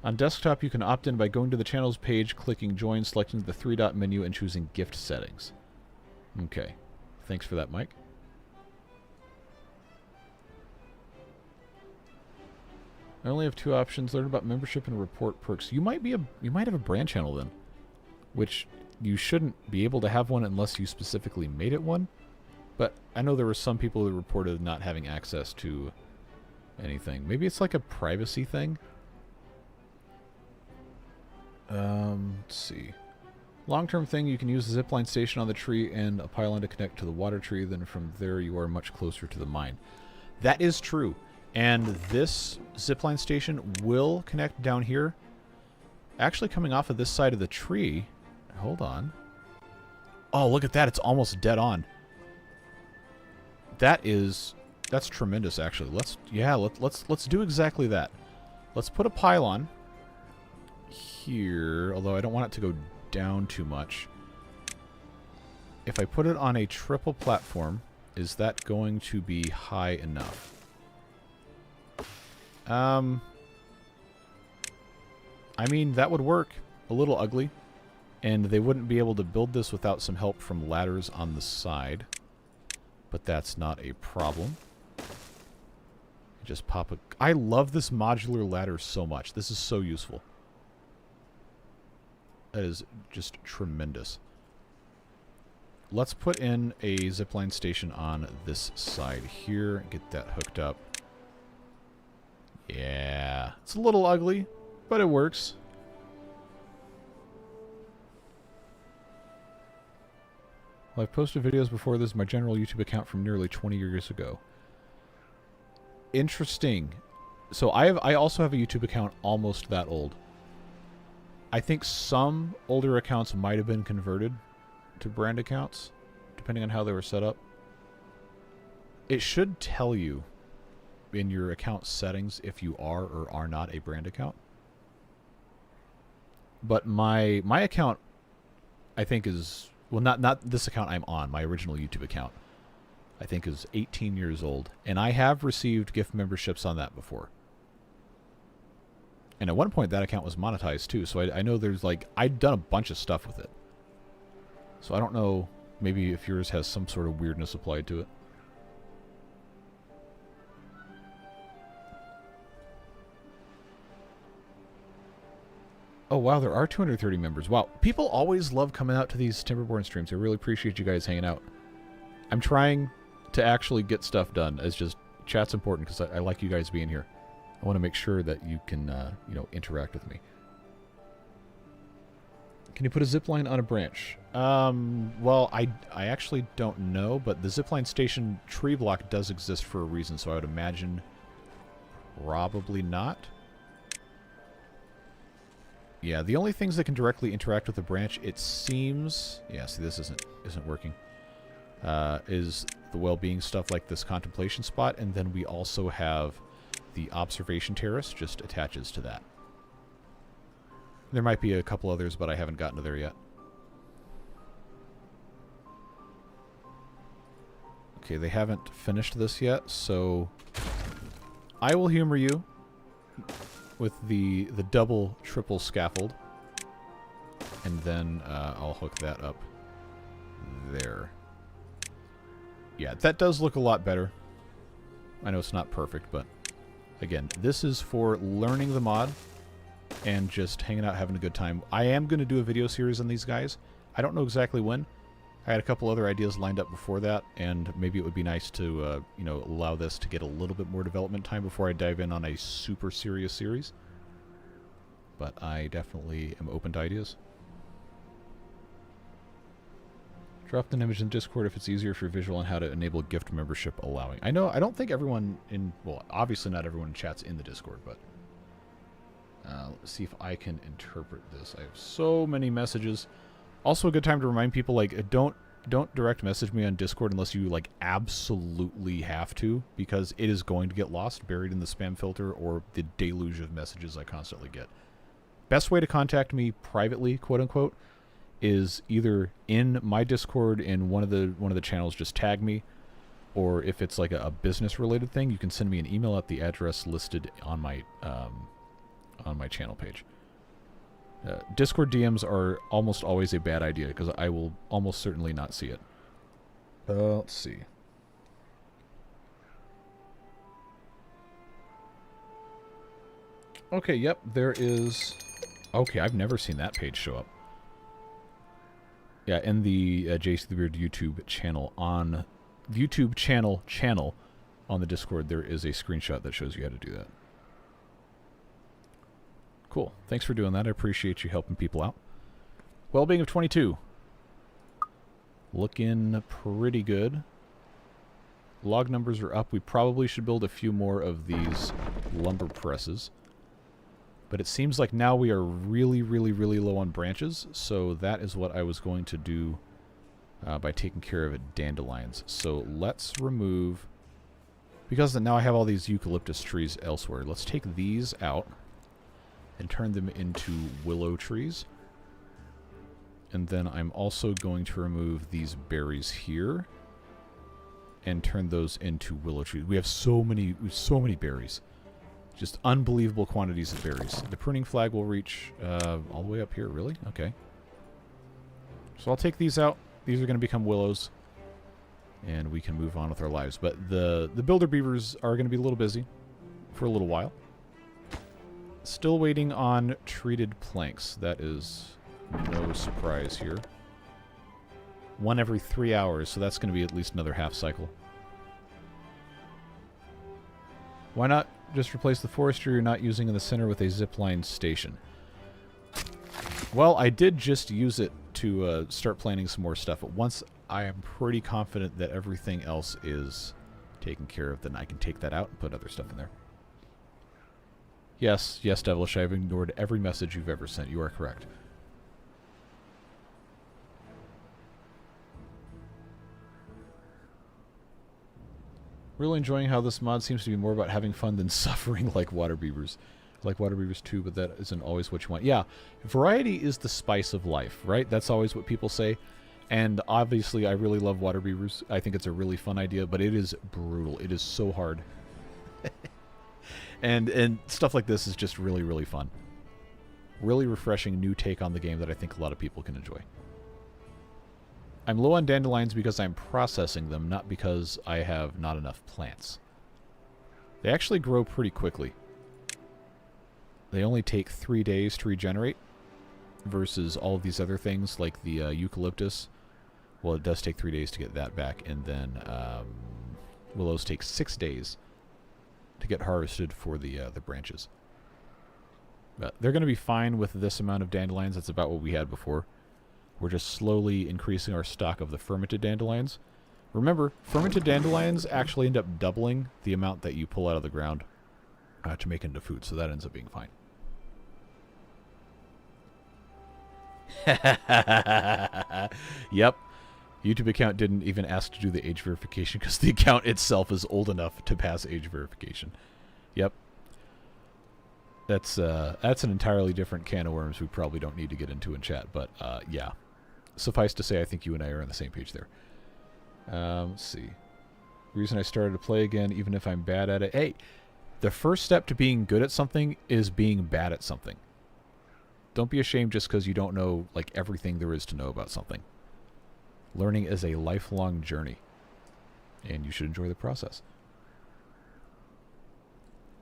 On desktop, you can opt in by going to the channels page, clicking join, selecting the 3-dot menu, and choosing gift settings. Okay. Thanks for that, Mike. I only have 2 options. Learn about membership and report perks. You might have a brand channel then, which you shouldn't be able to have one unless you specifically made it one. But I know there were some people who reported not having access to anything. Maybe it's like a privacy thing. Let's see. Long-term thing, you can use the zipline station on the tree and a pylon to connect to the water tree. Then from there, you are much closer to the mine. That is true. And this zipline station will connect down here. Actually coming off of this side of the tree. Hold on. Oh, look at that. It's almost dead on. That's tremendous, actually. Let's do exactly that. Let's put a pylon here, although I don't want it to go down too much. If I put it on a triple platform, is that going to be high enough? I mean, that would work. A little ugly. And they wouldn't be able to build this without some help from ladders on the side. But that's not a problem. Just pop a... I love this modular ladder so much. This is so useful. That is just tremendous. Let's put in a zipline station on this side here. Get that hooked up. Yeah. It's a little ugly, but it works. Well, I've posted videos before. This is my general YouTube account from nearly 20 years ago. Interesting. So I also have a YouTube account almost that old. I think some older accounts might have been converted to brand accounts, depending on how they were set up. It should tell you in your account settings if you are or are not a brand account. But my account, I think is... Well, not this account I'm on. My original YouTube account, I think, is 18 years old. And I have received gift memberships on that before. And at one point, that account was monetized, too. So I know there's, like... I'd done a bunch of stuff with it. So I don't know, maybe if yours has some sort of weirdness applied to it. Oh, wow, there are 230 members. Wow, people always love coming out to these Timberborn streams. I really appreciate you guys hanging out. I'm trying to actually get stuff done. It's just, chat's important because I like you guys being here. I want to make sure that you can, you know, interact with me. Can you put a zipline on a branch? Well, I actually don't know, but the zipline station tree block does exist for a reason, so I would imagine probably not. Yeah, the only things that can directly interact with the branch, it seems... Yeah, see, this isn't working. Is the well-being stuff like this contemplation spot, and then we also have the observation terrace just attaches to that. There might be a couple others, but I haven't gotten to there yet. Okay, they haven't finished this yet, so I will humor you with the double, triple scaffold. And then I'll hook that up there. Yeah, that does look a lot better. I know it's not perfect, but again, this is for learning the mod and just hanging out, having a good time. I am going to do a video series on these guys. I don't know exactly when. I had a couple other ideas lined up before that, and maybe it would be nice to, you know, allow this to get a little bit more development time before I dive in on a super serious series. But I definitely am open to ideas. Drop an image in Discord if it's easier for visual on how to enable gift membership allowing. I know, I don't think everyone in, well, obviously not everyone in chat's in the Discord, but let's see if I can interpret this. I have so many messages. Also a good time to remind people, like, don't direct message me on Discord unless you, like, absolutely have to, because it is going to get lost, buried in the spam filter, or the deluge of messages I constantly get. Best way to contact me privately, quote unquote, is either in my Discord in one of the channels, just tag me, or if it's like a business related thing, you can send me an email at the address listed on my channel page. Discord DMs are almost always a bad idea because I will almost certainly not see it. Let's see. Okay, yep, there is... Okay, I've never seen that page show up. Yeah, in the JC the Beard YouTube channel on... YouTube channel on the Discord, there is a screenshot that shows you how to do that. Cool. Thanks for doing that. I appreciate you helping people out. Well-being of 22. Looking pretty good. Log numbers are up. We probably should build a few more of these lumber presses. But it seems like now we are really, really, really low on branches. So that is what I was going to do by taking care of dandelions. So let's remove... Because now I have all these eucalyptus trees elsewhere. Let's take these out and turn them into willow trees. And then I'm also going to remove these berries here and turn those into willow trees. We have so many berries. Just unbelievable quantities of berries. The pruning flag will reach all the way up here, really? Okay. So I'll take these out. These are going to become willows. And we can move on with our lives. But the builder beavers are going to be a little busy for a little while. Still waiting on treated planks. That is no surprise here. 1 every 3 hours, so that's going to be at least another half cycle. Why not just replace the forestry you're not using in the center with a zipline station? Well, I did just use it to start planning some more stuff. But once I am pretty confident that everything else is taken care of, then I can take that out and put other stuff in there. Yes, yes, Devilish, I've ignored every message you've ever sent. You are correct. Really enjoying how this mod seems to be more about having fun than suffering like water beavers. Like water beavers too, but that isn't always what you want. Yeah, variety is the spice of life, right? That's always what people say. And obviously, I really love water beavers. I think it's a really fun idea, but it is brutal. It is so hard. and stuff like this is just really, really fun. Really refreshing new take on the game that I think a lot of people can enjoy. I'm low on dandelions because I'm processing them, not because I have not enough plants. They actually grow pretty quickly. They only take 3 days to regenerate versus all of these other things like the eucalyptus. Well, it does take 3 days to get that back, and then willows take 6 days to get harvested for the branches. But they're going to be fine with this amount of dandelions. That's about what we had before. We're just slowly increasing our stock of the fermented dandelions. Remember, fermented dandelions actually end up doubling the amount that you pull out of the ground to make into food, so that ends up being fine. Yep. YouTube account didn't even ask to do the age verification because the account itself is old enough to pass age verification. Yep. That's an entirely different can of worms we probably don't need to get into in chat, but yeah. Suffice to say, I think you and I are on the same page there. Let's see. The reason I started to play again, even if I'm bad at it. Hey, the first step to being good at something is being bad at something. Don't be ashamed just because you don't know like everything there is to know about something. Learning is a lifelong journey, and you should enjoy the process.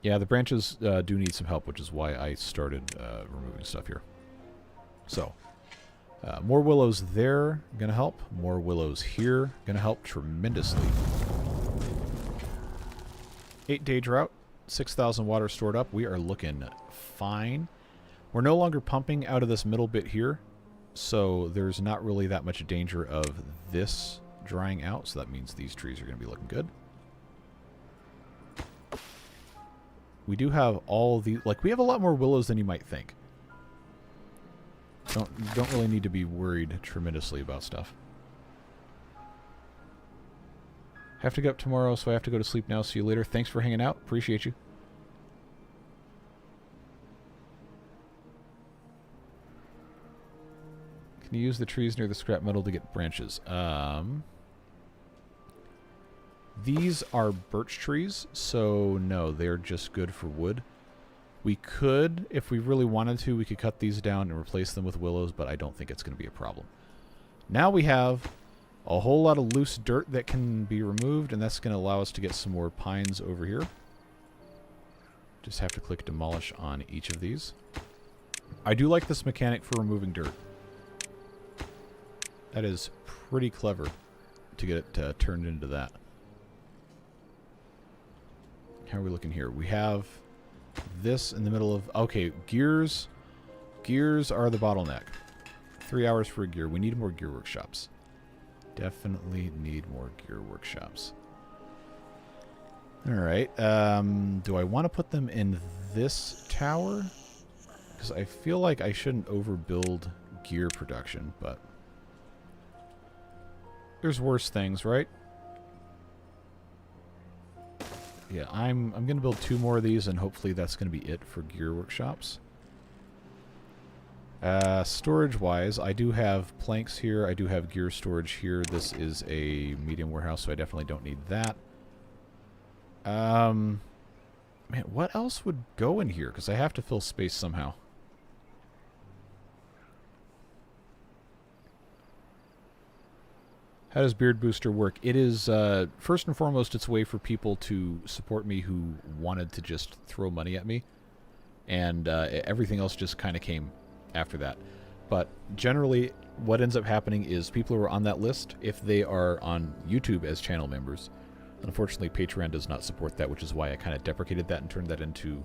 Yeah, the branches do need some help, which is why I started removing stuff here. So, more willows there, going to help. More willows here, going to help tremendously. 8-day drought, 6,000 water stored up. We are looking fine. We're no longer pumping out of this middle bit here, so there's not really that much danger of this drying out, so that means these trees are going to be looking good. We do have all the... Like, we have a lot more willows than you might think. Don't really need to be worried tremendously about stuff. Have to get up tomorrow, so I have to go to sleep now. See you later. Thanks for hanging out. Appreciate you. Can you use the trees near the scrap metal to get branches? These are birch trees, so no, they're just good for wood. We could, if we really wanted to, we could cut these down and replace them with willows, but I don't think it's going to be a problem. Now we have a whole lot of loose dirt that can be removed, and that's going to allow us to get some more pines over here. Just have to click demolish on each of these. I do like this mechanic for removing dirt. That is pretty clever to get it turned into that. How are we looking here? We have this in the middle of... Okay, gears. Gears are the bottleneck. 3 hours for a gear. We need more gear workshops. Definitely need more gear workshops. Alright. Do I want to put them in this tower? Because I feel like I shouldn't overbuild gear production, but... There's worse things, right? Yeah, I'm going to build 2 more of these, and hopefully that's going to be it for gear workshops. Storage-wise, I do have planks here. I do have gear storage here. This is a medium warehouse, so I definitely don't need that. Man, what else would go in here? Because I have to fill space somehow. How does Beard Booster work? It is, first and foremost, it's a way for people to support me who wanted to just throw money at me. And everything else just kind of came after that. But generally, what ends up happening is people who are on that list, if they are on YouTube as channel members, unfortunately Patreon does not support that, which is why I kind of deprecated that and turned that into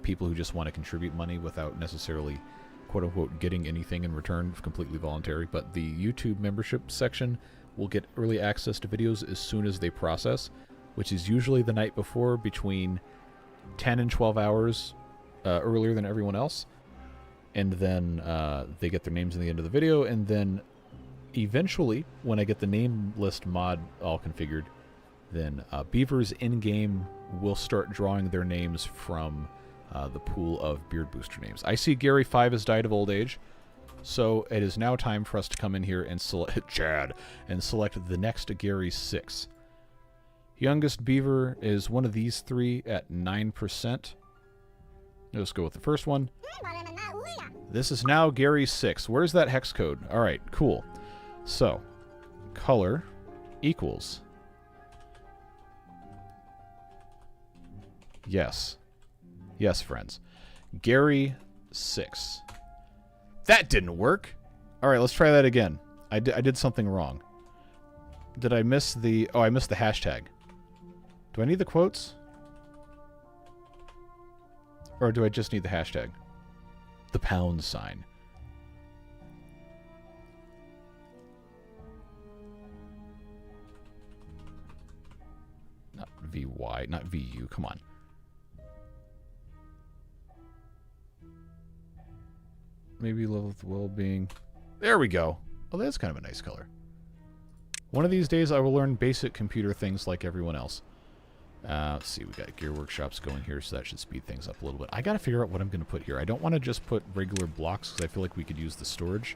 people who just want to contribute money without necessarily, quote-unquote, getting anything in return, completely voluntary. But the YouTube membership section will get early access to videos as soon as they process, which is usually the night before, between 10 and 12 hours earlier than everyone else. And then they get their names in the end of the video, and then eventually, when I get the name list mod all configured, then Beaver's in-game will start drawing their names from the pool of Beard Booster names. I see Gary 5 has died of old age, so it is now time for us to come in here and select Chad and select the next Gary 6. Youngest Beaver is one of these 3 at 9%. Let's go with the first one. This is now Gary 6. Where's that hex code? All right, cool. So, color equals... Yes. Yes, friends. Gary 6. That didn't work. All right, let's try that again. I did something wrong. Did I miss the... Oh, I missed the hashtag. Do I need the quotes? Or do I just need the hashtag? The pound sign. Not VY, not VU, come on. Maybe level of well-being. There we go. Oh, that's kind of a nice color. One of these days I will learn basic computer things like everyone else. Let's see, we got gear workshops going here, so that should speed things up a little bit. I gotta figure out what I'm gonna put here. I don't want to just put regular blocks, because I feel like we could use the storage.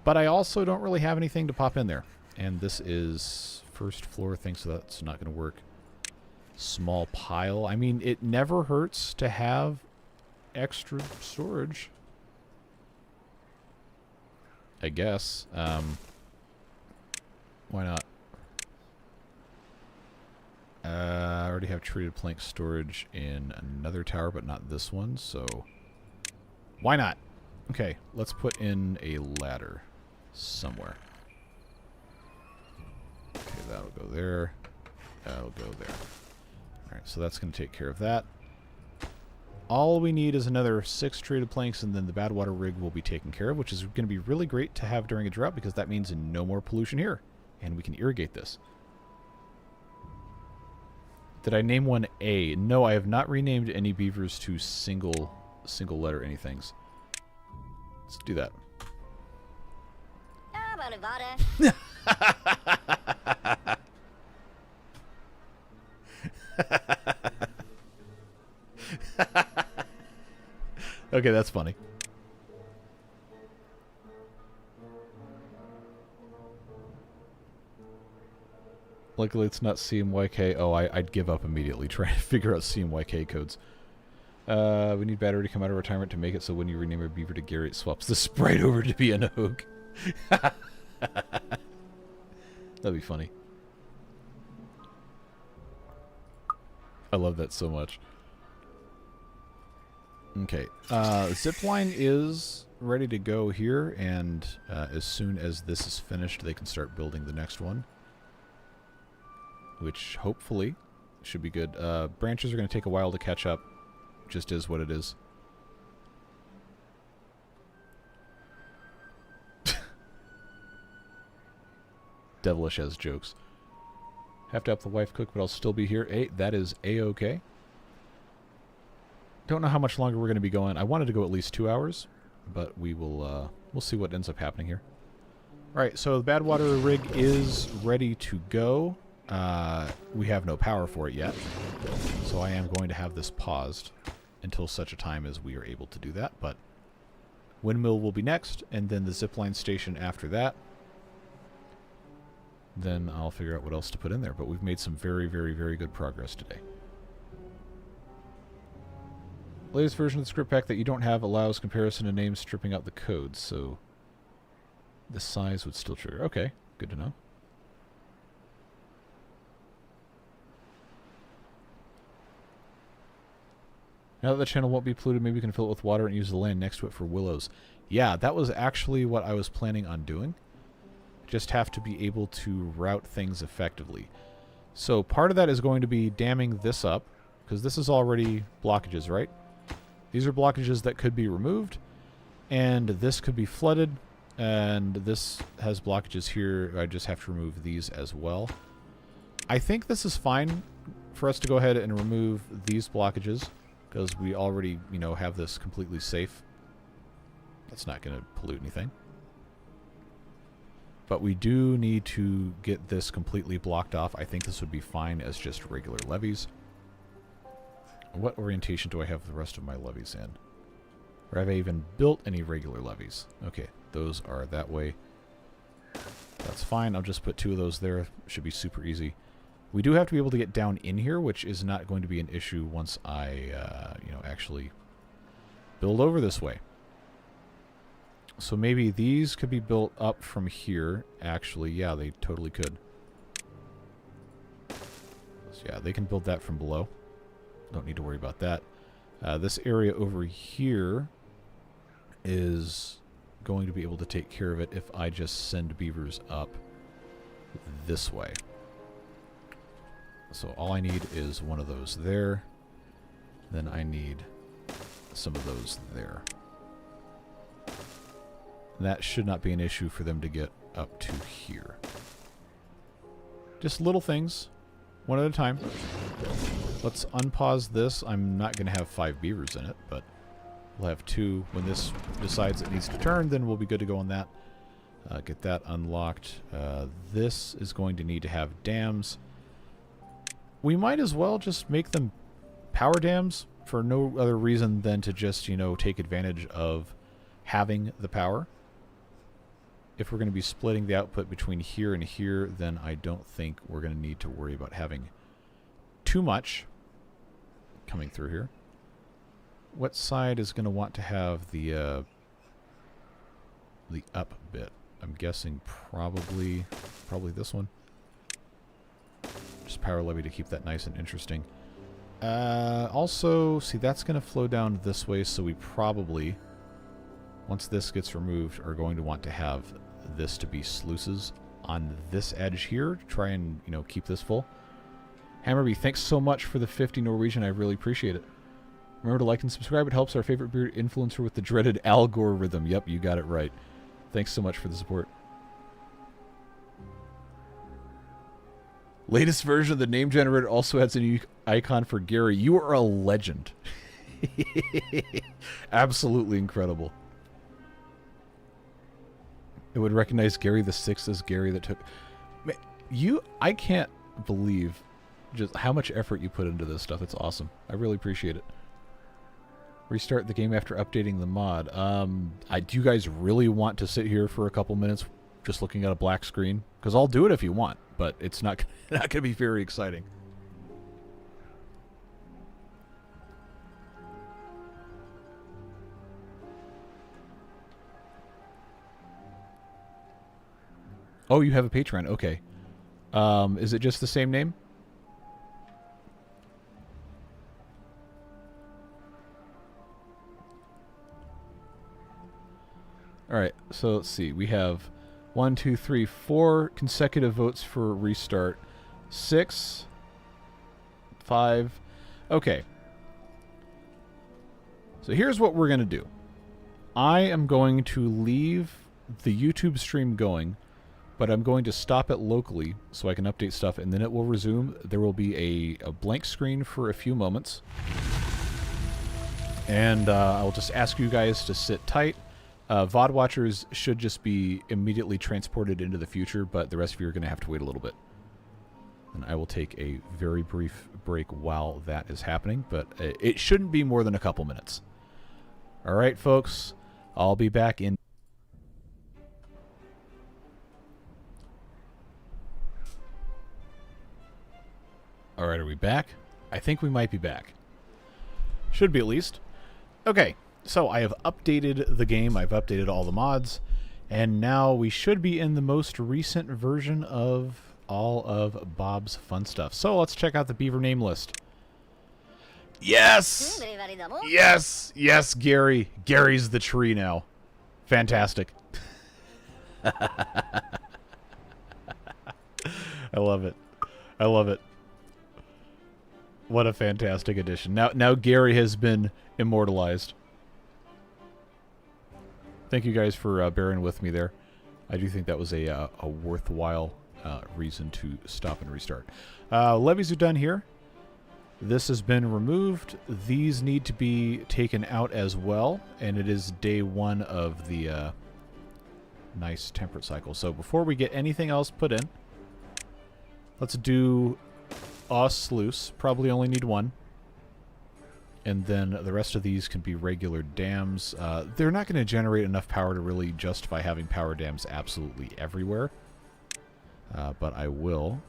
But I also don't really have anything to pop in there. And this is first floor thing, so that's not gonna work. Small pile. I mean, it never hurts to have extra storage, I guess. Why not? I already have treated plank storage in another tower, but not this one, so why not? Okay, let's put in a ladder somewhere. Okay, that'll go there. That'll go there. Alright, so that's going to take care of that. All we need is another 6 treated planks, and then the bad water rig will be taken care of, which is going to be really great to have during a drought, because that means no more pollution here, and we can irrigate this. Did I name one A? No, I have not renamed any beavers to single letter anythings. Let's do that. Okay, that's funny. Luckily, it's not CMYK. Oh, I'd give up immediately trying to figure out CMYK codes. We need battery to come out of retirement to make it so when you rename a beaver to Gary, it swaps the sprite over to be an oak. That'd be funny. I love that so much. Okay. Zipline is ready to go here, and as soon as this is finished, they can start building the next one, which hopefully should be good. Branches are going to take a while to catch up. Just is what it is. Devilish has jokes. Have to help the wife cook, but I'll still be here. That is A-okay. Don't know how much longer we're going to be going. I wanted to go at least 2 hours, but we will, we'll see what ends up happening here. Alright, so the Badwater rig is ready to go. We have no power for it yet, so I am going to have this paused until such a time as we are able to do that, but windmill will be next, and then the zipline station after that. Then I'll figure out what else to put in there. But we've made some very, very, very good progress today. Latest version of the script pack that you don't have allows comparison of names stripping out the codes, so the size would still trigger. Okay, good to know. Now that the channel won't be polluted, maybe we can fill it with water and use the land next to it for willows. Yeah, that was actually what I was planning on doing. Just have to be able to route things effectively. So part of that is going to be damming this up, because this is already blockages, right? These are blockages that could be removed, and this could be flooded, and this has blockages here. I just have to remove these as well. I think this is fine for us to go ahead and remove these blockages, because we already, you know, have this completely safe. That's not going to pollute anything. But we do need to get this completely blocked off. I think this would be fine as just regular levees. What orientation do I have the rest of my levees in? Or have I even built any regular levees? Okay, those are that way. That's fine. I'll just put 2 of those there. Should be super easy. We do have to be able to get down in here, which is not going to be an issue once I, you know, actually build over this way. So maybe these could be built up from here. Actually, yeah, they totally could. So yeah, they can build that from below. Don't need to worry about that. This area over here is going to be able to take care of it if I just send beavers up this way. So all I need is one of those there. Then I need some of those there. That should not be an issue for them to get up to here. Just little things, one at a time. Let's unpause this. I'm not going to have 5 beavers in it, but we'll have 2. When this decides it needs to turn, then we'll be good to go on that. Get that unlocked. This is going to need to have dams. We might as well just make them power dams for no other reason than to just, you know, take advantage of having the power. If we're going to be splitting the output between here and here, then I don't think we're going to need to worry about having too much coming through here. What side is going to want to have the up bit? I'm guessing probably this one. Just power levy to keep that nice and interesting. Also, see, that's going to flow down this way, so we probably, once this gets removed, are going to want to have this to be sluices on this edge here to try and, you know, keep this full. Hammerby, thanks so much for the 50 Norwegian. I really appreciate it. Remember to like and subscribe. It helps our favorite beard influencer with the dreaded algorithm. Yep, you got it right. Thanks so much for the support. Latest version of the name generator also adds a new icon for Gary. You are a legend. Absolutely incredible. It would recognize Gary the Sixth as Gary that took... Man, I can't believe just how much effort you put into this stuff. It's awesome. I really appreciate it. Restart the game after updating the mod. Do you guys really want to sit here for a couple minutes just looking at a black screen? Because I'll do it if you want, but it's not going to be very exciting. Oh, you have a Patreon. Okay. Is it just the same name? All right, so let's see. We have 1, 2, 3, 4 consecutive votes for restart. 6, 5. Okay. So here's what we're going to do. I am going to leave the YouTube stream going, but I'm going to stop it locally so I can update stuff, and then it will resume. There will be a blank screen for a few moments. And I'll just ask you guys to sit tight. VOD watchers should just be immediately transported into the future, but the rest of you are going to have to wait a little bit. And I will take a very brief break while that is happening, but it shouldn't be more than a couple minutes. All right, folks, I'll be back in... All right, are we back? I think we might be back. Should be at least. Okay, so I have updated the game. I've updated all the mods. And now we should be in the most recent version of all of Bob's fun stuff. So let's check out the Beaver name list. Yes! Yes! Yes, Gary. Gary's the tree now. Fantastic. I love it. I love it. What a fantastic addition. Now Gary has been immortalized. Thank you guys for bearing with me there. I do think that was a worthwhile reason to stop and restart. Levies are done here. This has been removed. These need to be taken out as well, and it is day 1 of the nice temperate cycle. So before we get anything else put in, let's do sluice. Probably only need 1. And then the rest of these can be regular dams. They're not going to generate enough power to really justify having power dams absolutely everywhere. But I will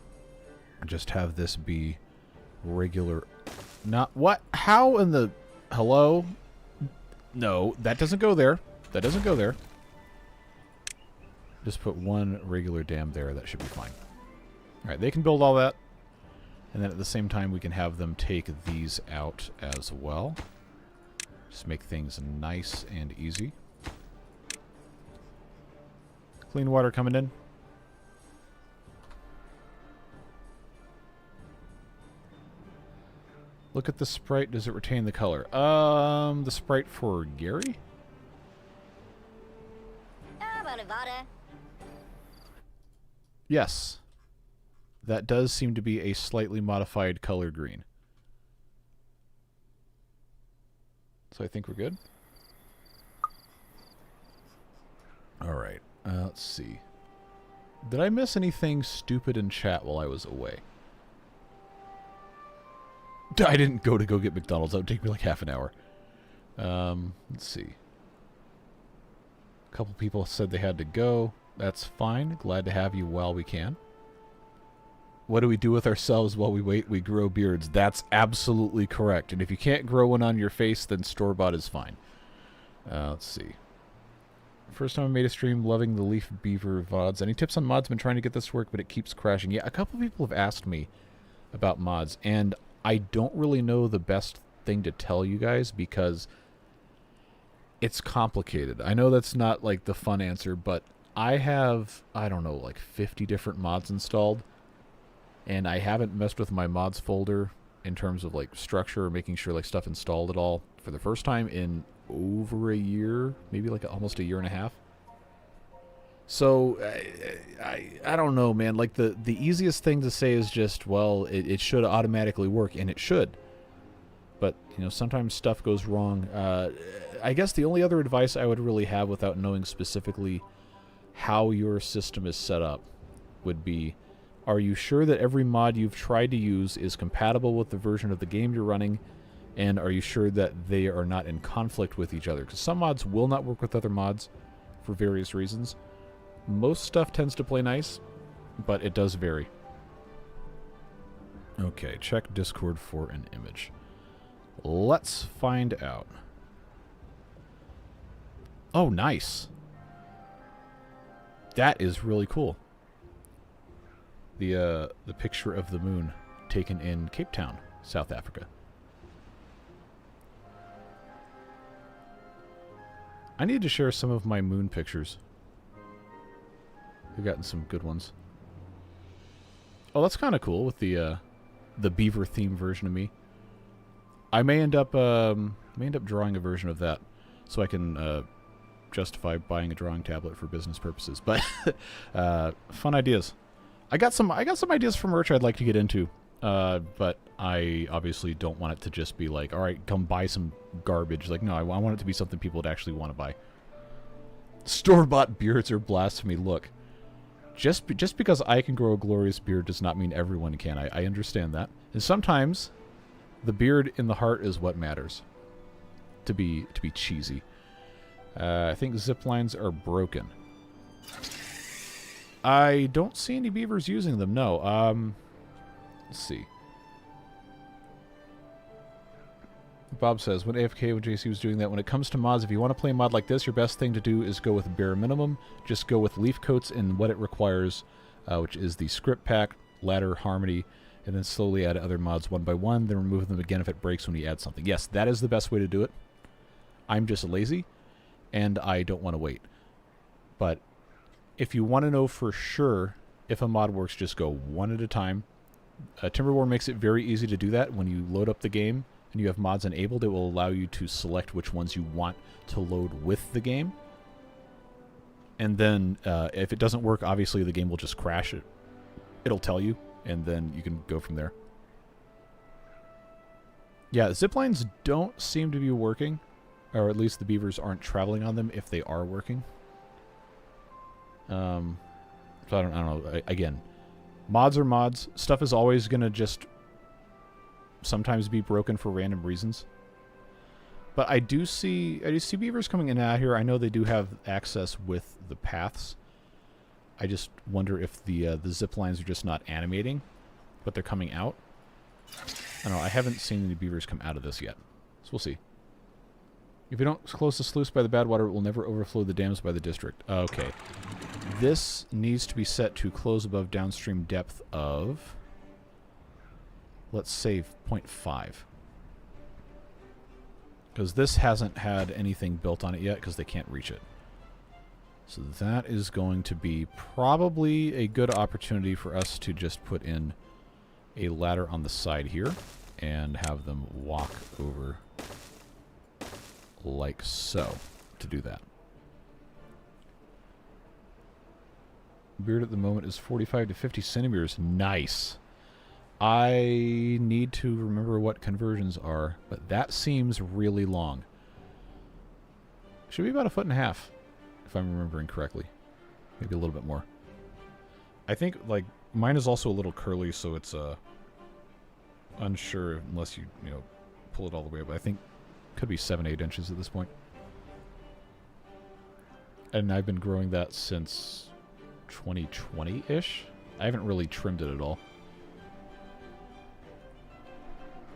just have this be regular... Not... What? How in the... Hello? No, that doesn't go there. That doesn't go there. Just put 1 regular dam there. That should be fine. Alright, they can build all that. And then at the same time, we can have them take these out as well. Just make things nice and easy. Clean water coming in. Look at the sprite. Does it retain the color? The sprite for Gary? Yes. That does seem to be a slightly modified color green. So I think we're good. Alright, let's see. Did I miss anything stupid in chat while I was away? I didn't go get McDonald's. That would take me like half an hour. Let's see. A couple people said they had to go. That's fine. Glad to have you while we can. What do we do with ourselves while we wait? We grow beards. That's absolutely correct. And if you can't grow one on your face, then store-bought is fine. Let's see. First time I made a stream, loving the Leaf Beaver VODs. Any tips on mods? Been trying to get this to work, but it keeps crashing. Yeah, a couple people have asked me about mods, and I don't really know the best thing to tell you guys because it's complicated. I know that's not like the fun answer, but I have, I don't know, like 50 different mods installed. And I haven't messed with my mods folder in terms of like structure or making sure like stuff installed at all for the first time in over a year, maybe like almost a year and a half. So I don't know, man. Like the easiest thing to say is just, well, it should automatically work, and it should. But you know, sometimes stuff goes wrong. I guess the only other advice I would really have without knowing specifically how your system is set up would be, are you sure that every mod you've tried to use is compatible with the version of the game you're running? And are you sure that they are not in conflict with each other? Because some mods will not work with other mods for various reasons. Most stuff tends to play nice, but it does vary. Okay, check Discord for an image. Let's find out. Oh, nice. That is really cool. The picture of the moon taken in Cape Town, South Africa. I need to share some of my moon pictures. We've gotten some good ones. Oh, that's kind of cool with the Beaver theme version of me. I may end up drawing a version of that, so I can justify buying a drawing tablet for business purposes. But fun ideas. I got some ideas for merch I'd like to get into, but I obviously don't want it to just be like, all right, come buy some garbage. Like, no, I want it to be something people would actually want to buy. Store-bought beards are blasphemy. Look, just because I can grow a glorious beard does not mean everyone can. I understand that, and sometimes the beard in the heart is what matters. To be cheesy. I think zip lines are broken. I don't see any beavers using them, no. Let's see. Bob says, when AFK, when JC was doing that, when it comes to mods, if you want to play a mod like this, your best thing to do is go with bare minimum. Just go with Leafcoats and what it requires, which is the script pack, ladder, harmony, and then slowly add other mods one by one, then remove them again if it breaks when you add something. Yes, that is the best way to do it. I'm just lazy, and I don't want to wait. But if you want to know for sure if a mod works, just go one at a time. Timberborn makes it very easy to do that. When you load up the game and you have mods enabled, it will allow you to select which ones you want to load with the game. And then if it doesn't work, obviously the game will just crash it. It'll tell you, and then you can go from there. Yeah, ziplines don't seem to be working, or at least the beavers aren't traveling on them if they are working. So I don't know. Again, mods are mods. Stuff is always going to just sometimes be broken for random reasons. But I do see beavers coming in and out here. I know they do have access with the paths. I just wonder if the zip lines are just not animating, but they're coming out. I don't know. I haven't seen any beavers come out of this yet, so we'll see. If you don't close the sluice by the bad water, it will never overflow the dams by the district. Okay. This needs to be set to close above downstream depth of, let's say, 0.5. Because this hasn't had anything built on it yet because they can't reach it. So that is going to be probably a good opportunity for us to just put in a ladder on the side here and have them walk over like so to do that. Beard at the moment is 45 to 50 centimeters. Nice. I need to remember what conversions are, but that seems really long. Should be about 1.5 feet, if I'm remembering correctly. Maybe a little bit more. I think, like, mine is also a little curly, so it's unsure unless you pull it all the way up. But I think could be 7-8 inches at this point. And I've been growing that since 2020-ish. I haven't really trimmed it at all.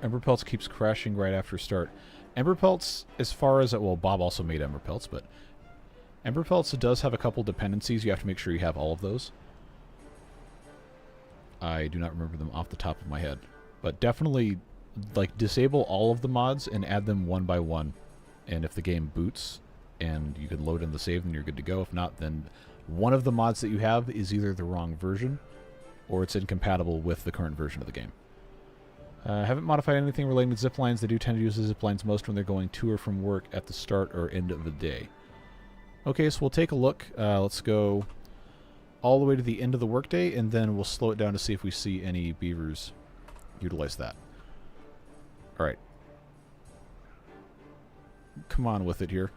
Ember Pelts keeps crashing right after start. Ember Pelts, as far as... Well, Bob also made Ember Pelts, but Ember Pelts does have a couple dependencies. You have to make sure you have all of those. I do not remember them off the top of my head. But definitely, like, disable all of the mods and add them one by one. And if the game boots and you can load in the save, then you're good to go. If not, then one of the mods that you have is either the wrong version or it's incompatible with the current version of the game. Haven't modified anything relating to zip lines. They do tend to use the zip lines most when they're going to or from work at the start or end of the day. Okay, so we'll take a look. Let's go all the way to the end of the workday, and then we'll slow it down to see if we see any beavers utilize that. All right. Come on with it here.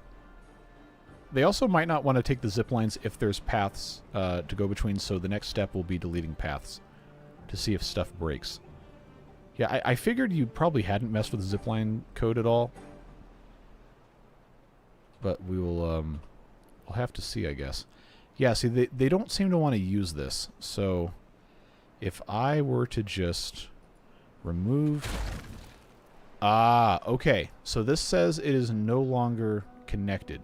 They also might not want to take the zip lines if there's paths to go between, so the next step will be deleting paths to see if stuff breaks. Yeah, I figured you probably hadn't messed with the zipline code at all. But we will, we'll have to see, I guess. Yeah, see, they don't seem to want to use this. So, if I were to just remove... Ah, okay. So this says it is no longer connected.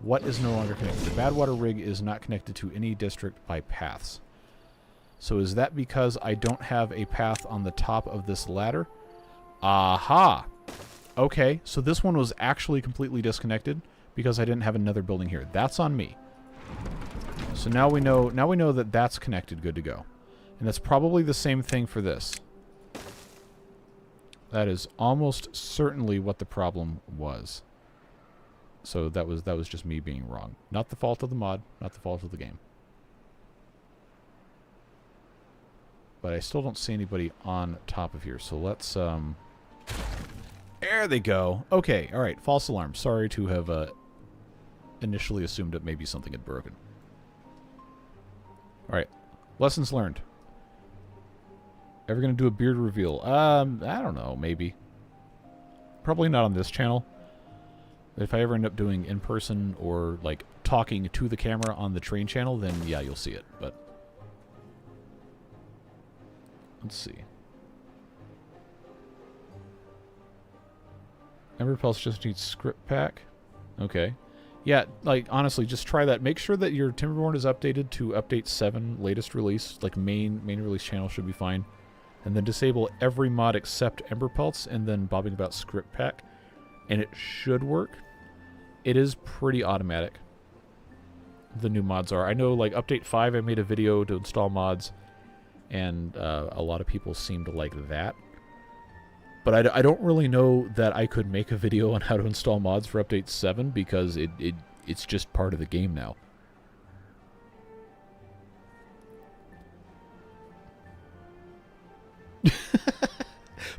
What is no longer connected? The Badwater rig is not connected to any district by paths. So is that because I don't have a path on the top of this ladder? Aha! Okay, so this one was actually completely disconnected because I didn't have another building here. That's on me. So now we know that that's connected, good to go. And that's probably the same thing for this. That is almost certainly what the problem was. So that was just me being wrong. Not the fault of the mod, not the fault of the game. But I still don't see anybody on top of here. So let's there they go. Okay, all right. False alarm. Sorry to have initially assumed that maybe something had broken. All right. Lessons learned. Ever gonna do a beard reveal? I don't know. Maybe. Probably not on this channel. If I ever end up doing in person or like talking to the camera on the train channel, then yeah, you'll see it. But let's see. Ember Pulse just needs script pack. Okay. Yeah, like, honestly, just try that. Make sure that your Timberborn is updated to update 7, latest release. Like, main release channel should be fine. And then disable every mod except Ember Pulse, and then bobbing about script pack. And it should work. It is pretty automatic. The new mods are. I know, like, update 5, I made a video to install mods. And a lot of people seem to like that. But I don't really know that I could make a video on how to install mods for update 7 because it's just part of the game now.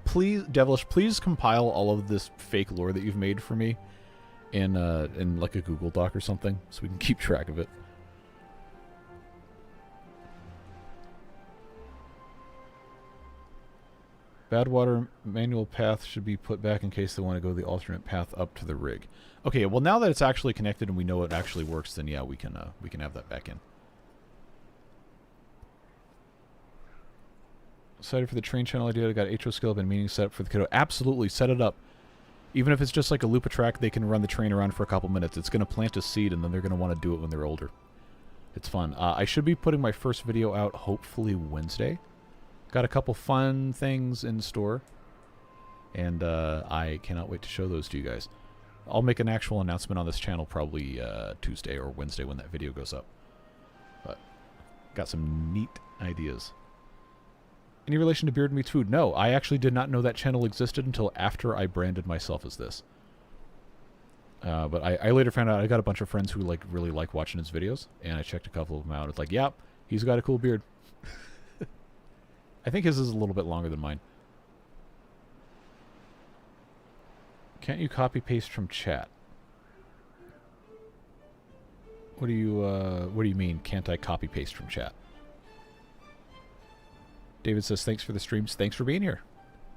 Please, Devilish, please compile all of this fake lore that you've made for me in like a Google Doc or something so we can keep track of it. Badwater manual path should be put back in case they want to go the alternate path up to the rig. Okay, well now that it's actually connected and we know it actually works, then yeah, we can have that back in. Excited for the train channel idea. I got HO skill, been meaning set up for the kiddo. Absolutely, set it up. Even if it's just like a loop of track, they can run the train around for a couple minutes. It's going to plant a seed and then they're going to want to do it when they're older. It's fun. I should be putting my first video out hopefully Wednesday. Got a couple fun things in store, and I cannot wait to show those to you guys. I'll make an actual announcement on this channel probably Tuesday or Wednesday when that video goes up. But got some neat ideas. Any relation to Beard Meets Food? No, I actually did not know that channel existed until after I branded myself as this. But I later found out I got a bunch of friends who really like watching his videos, and I checked a couple of them out. It's like, yep, he's got a cool beard. I think his is a little bit longer than mine. Can't you copy paste from chat? What do you mean? Can't I copy paste from chat? David says thanks for the streams. Thanks for being here.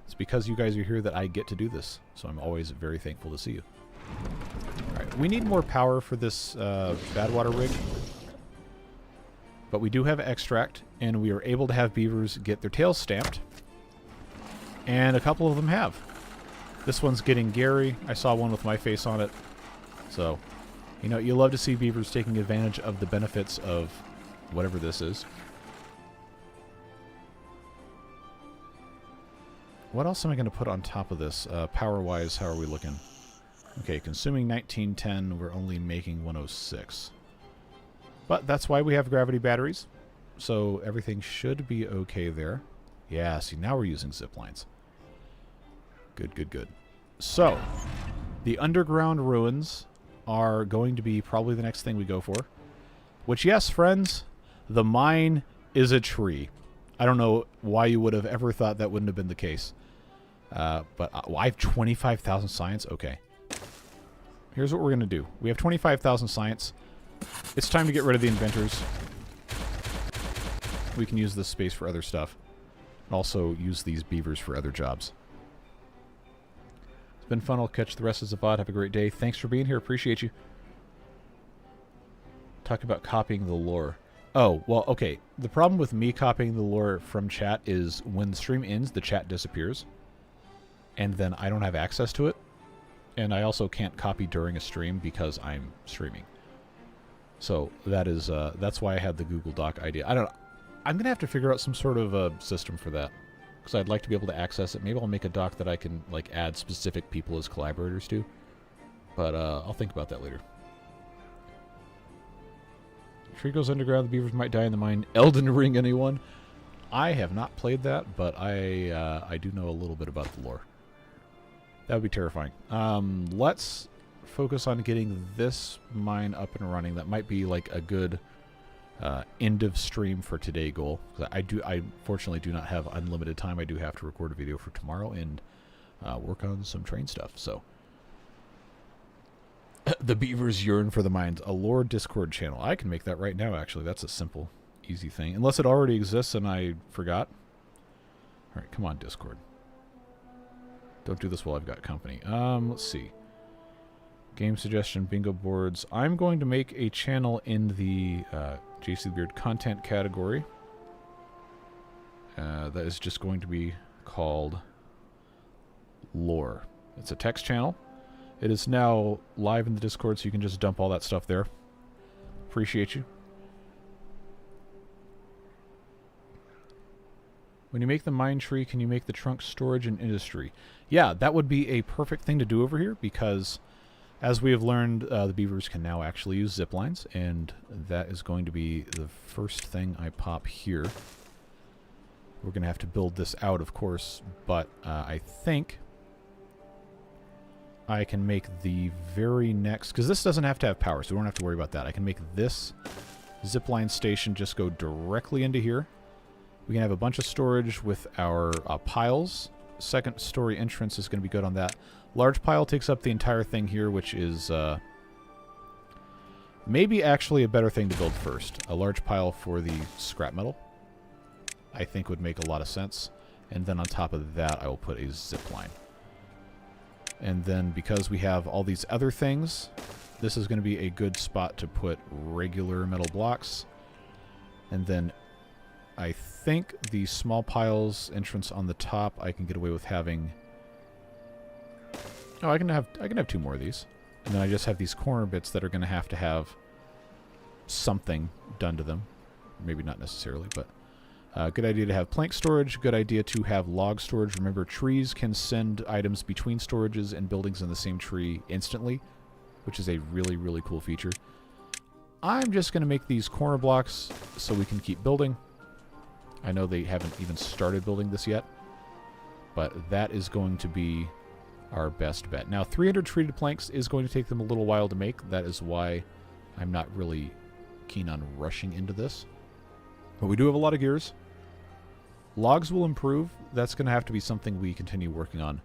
It's because you guys are here that I get to do this, so I'm always very thankful to see you. All right, we need more power for this Badwater rig. But we do have extract, and we are able to have beavers get their tails stamped. And a couple of them have. This one's getting Gary. I saw one with my face on it. So, you know, you love to see beavers taking advantage of the benefits of whatever this is. What else am I going to put on top of this? Power-wise, how are we looking? Okay, consuming 1910, we're only making 106. But that's why we have gravity batteries. So everything should be okay there. Yeah, see, now we're using zip lines. Good, good, good. So, the underground ruins are going to be probably the next thing we go for. Which, yes, friends, the mine is a tree. I don't know why you would have ever thought that wouldn't have been the case. But I have 25,000 science? Okay. Here's what we're going to do. We have 25,000 science. It's time to get rid of the inventors. We can use this space for other stuff. And also use these beavers for other jobs. It's been fun. I'll catch the rest as a bot. Have a great day. Thanks for being here. Appreciate you. Talk about copying the lore. Oh, well, okay. The problem with me copying the lore from chat is when the stream ends, the chat disappears. And then I don't have access to it. And I also can't copy during a stream because I'm streaming. So that is that's why I had the Google Doc idea. I'm gonna have to figure out some sort of a system for that because I'd like to be able to access it. Maybe I'll make a doc that I can like add specific people as collaborators to. But I'll think about that later. Tree goes underground, the beavers might die in the mine. Elden Ring, anyone? I have not played that, but I do know a little bit about the lore. That would be terrifying. Let's focus on getting this mine up and running. That might be like a good end of stream for today goal. I fortunately do not have unlimited time. I do have to record a video for tomorrow and work on some train stuff. So the beavers yearn for the mines. A lore Discord channel. I can make that right now, actually. That's a simple, easy thing. Unless it already exists and I forgot. All right, come on, Discord. Don't do this while I've got company. Let's see. Game suggestion, bingo boards. I'm going to make a channel in the JC the Beard content category. That is just going to be called Lore. It's a text channel. It is now live in the Discord, so you can just dump all that stuff there. Appreciate you. When you make the mine tree, can you make the trunk storage and industry? Yeah, that would be a perfect thing to do over here, because as we have learned, the beavers can now actually use zip lines, and that is going to be the first thing I pop here. We're going to have to build this out, of course, but I think I can make the very next, because this doesn't have to have power, so we don't have to worry about that. I can make this zipline station just go directly into here. We can have a bunch of storage with our piles. Second story entrance is going to be good on that. Large pile takes up the entire thing here, which is maybe actually a better thing to build first. A large pile for the scrap metal, I think, would make a lot of sense. And then on top of that, I will put a zip line. And then because we have all these other things, this is going to be a good spot to put regular metal blocks. And then I think the small piles entrance on the top, I can get away with having... Oh, I can have 2 more of these. And then I just have these corner bits that are going to have something done to them. Maybe not necessarily, but good idea to have plank storage. Good idea to have log storage. Remember, trees can send items between storages and buildings in the same tree instantly, which is a really, really cool feature. I'm just going to make these corner blocks so we can keep building. I know they haven't even started building this yet, but that is going to be our best bet. Now, 300 treated planks is going to take them a little while to make. That is why I'm not really keen on rushing into this. But we do have a lot of gears. Logs will improve. That's going to have to be something we continue working on.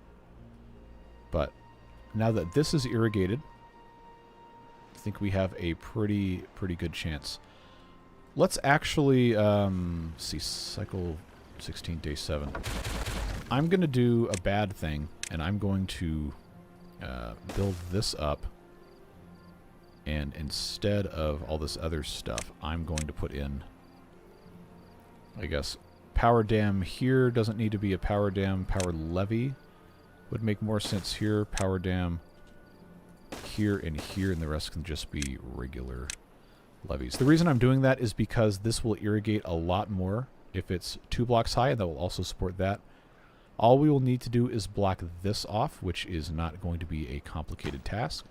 But now that this is irrigated, I think we have a pretty good chance. Let's actually see, cycle 16, day 7. I'm going to do a bad thing, and I'm going to build this up. And instead of all this other stuff, I'm going to put in, I guess, power dam here. Doesn't need to be a power dam. Power levee would make more sense here. Power dam here, and the rest can just be regular levees. The reason I'm doing that is because this will irrigate a lot more if it's 2 blocks high, and that will also support that. All we will need to do is block this off, which is not going to be a complicated task.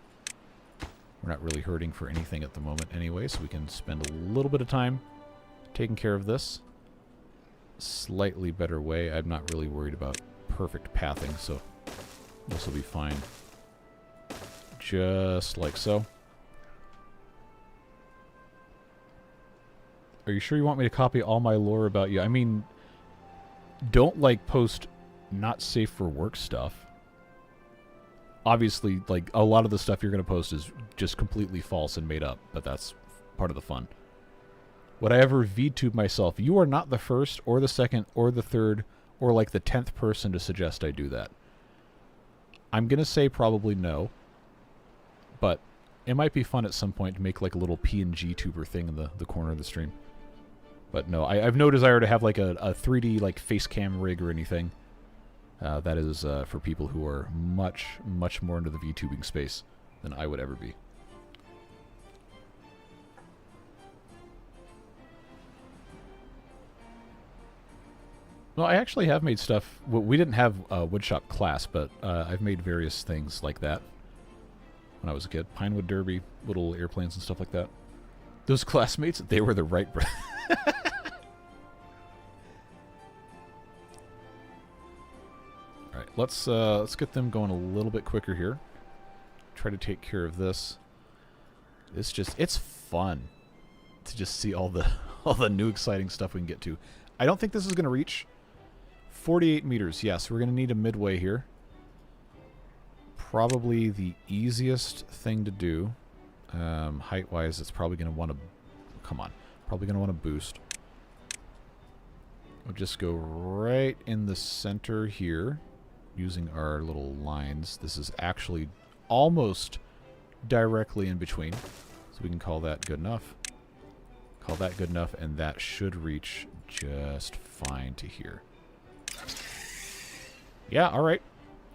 We're not really hurting for anything at the moment anyway, so we can spend a little bit of time taking care of this. Slightly better way. I'm not really worried about perfect pathing, so this will be fine. Just like so. Are you sure you want me to copy all my lore about you? I mean, don't, like, post not safe for work stuff. Obviously, like, a lot of the stuff you're going to post is just completely false and made up, but that's part of the fun. Would I ever VTube myself? You are not the first, or the second, or the third, or, like, the 10th person to suggest I do that. I'm going to say probably no, but it might be fun at some point to make, like, a little PNG tuber thing in the corner of the stream. But no, I have no desire to have, like, a 3D, like, face cam rig or anything. That is for people who are much more into the VTubing space than I would ever be. Well, I actually have made stuff. Well, we didn't have a woodshop class, but I've made various things like that when I was a kid. Pinewood Derby, little airplanes and stuff like that. Those classmates, they were the right... Alright, let's get them going a little bit quicker here. Try to take care of this. It's fun to just see all the new exciting stuff we can get to. I don't think this is going to reach 48 meters. Yes, we're going to need a midway here. Probably the easiest thing to do. Height-wise, it's probably going to want to... Come on. Probably going to want to boost. We'll just go right in the center here using our little lines. This is actually almost directly in between. So we can call that good enough. Call that good enough, and that should reach just fine to here. Yeah, alright.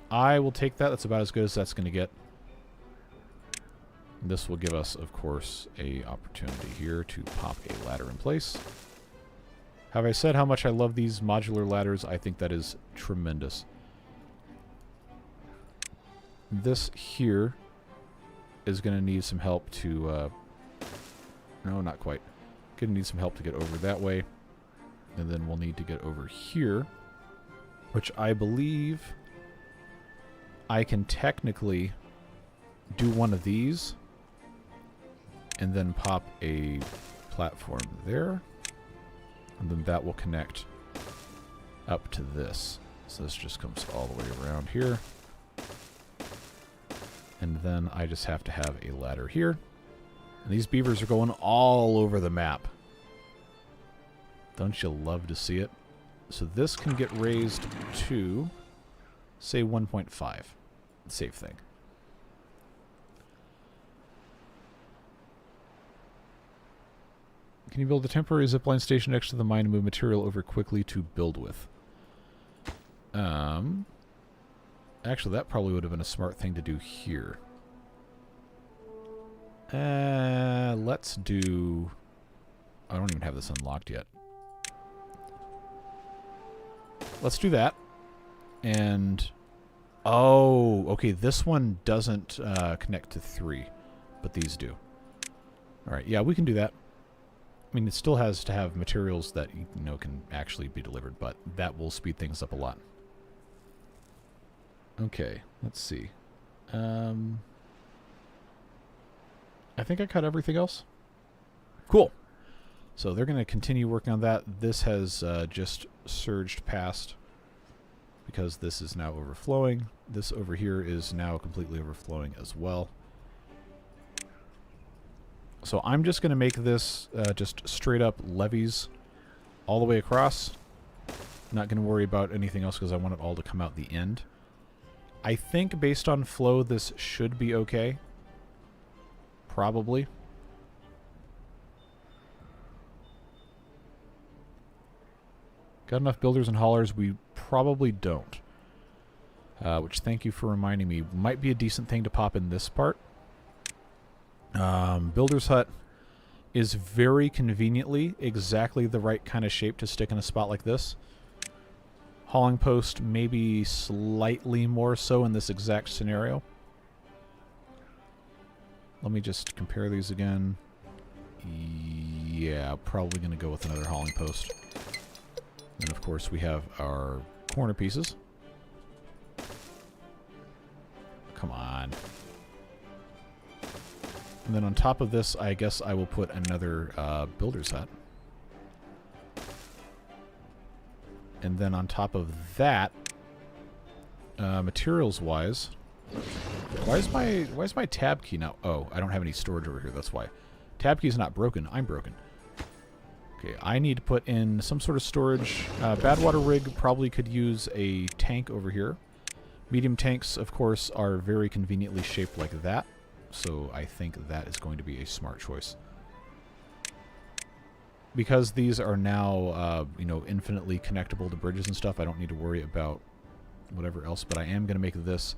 I will take that. That's about as good as that's going to get. This will give us, of course, a opportunity here to pop a ladder in place. Have I said how much I love these modular ladders? I think that is tremendous. This here is going to need some help to... no, not quite. Going to need some help to get over that way. And then we'll need to get over here, which I believe I can technically do one of these and then pop a platform there. And then that will connect up to this. So this just comes all the way around here. And then I just have to have a ladder here. And these beavers are going all over the map. Don't you love to see it? So this can get raised to, say, 1.5. Safe thing. Can you build a temporary zipline station next to the mine to move material over quickly to build with? Actually, that probably would have been a smart thing to do here. Let's do... I don't even have this unlocked yet. Let's do that. And... oh, okay, this one doesn't connect to 3, but these do. Alright, yeah, we can do that. I mean, it still has to have materials that, you know, can actually be delivered, but that will speed things up a lot. Okay, let's see. I think I cut everything else. Cool. So they're going to continue working on that. This has just surged past because this is now overflowing. This over here is now completely overflowing as well. So I'm just going to make this just straight up levees all the way across. Not going to worry about anything else because I want it all to come out the end. I think based on flow, this should be okay. Probably. Got enough builders and haulers? We probably don't. Which, thank you for reminding me, might be a decent thing to pop in this part. Builder's hut is very conveniently exactly the right kind of shape to stick in a spot like this. Hauling post maybe slightly more so in this exact scenario. Let me just compare these again. Yeah, probably going to go with another hauling post. And of course we have our corner pieces. Come on. And then on top of this, I guess I will put another builder's hut. And then on top of that, materials-wise, why is my tab key now? Oh, I don't have any storage over here. That's why. Tab key is not broken. I'm broken. Okay, I need to put in some sort of storage. Badwater rig probably could use a tank over here. Medium tanks, of course, are very conveniently shaped like that. So I think that is going to be a smart choice. Because these are now, you know, infinitely connectable to bridges and stuff, I don't need to worry about whatever else. But I am going to make this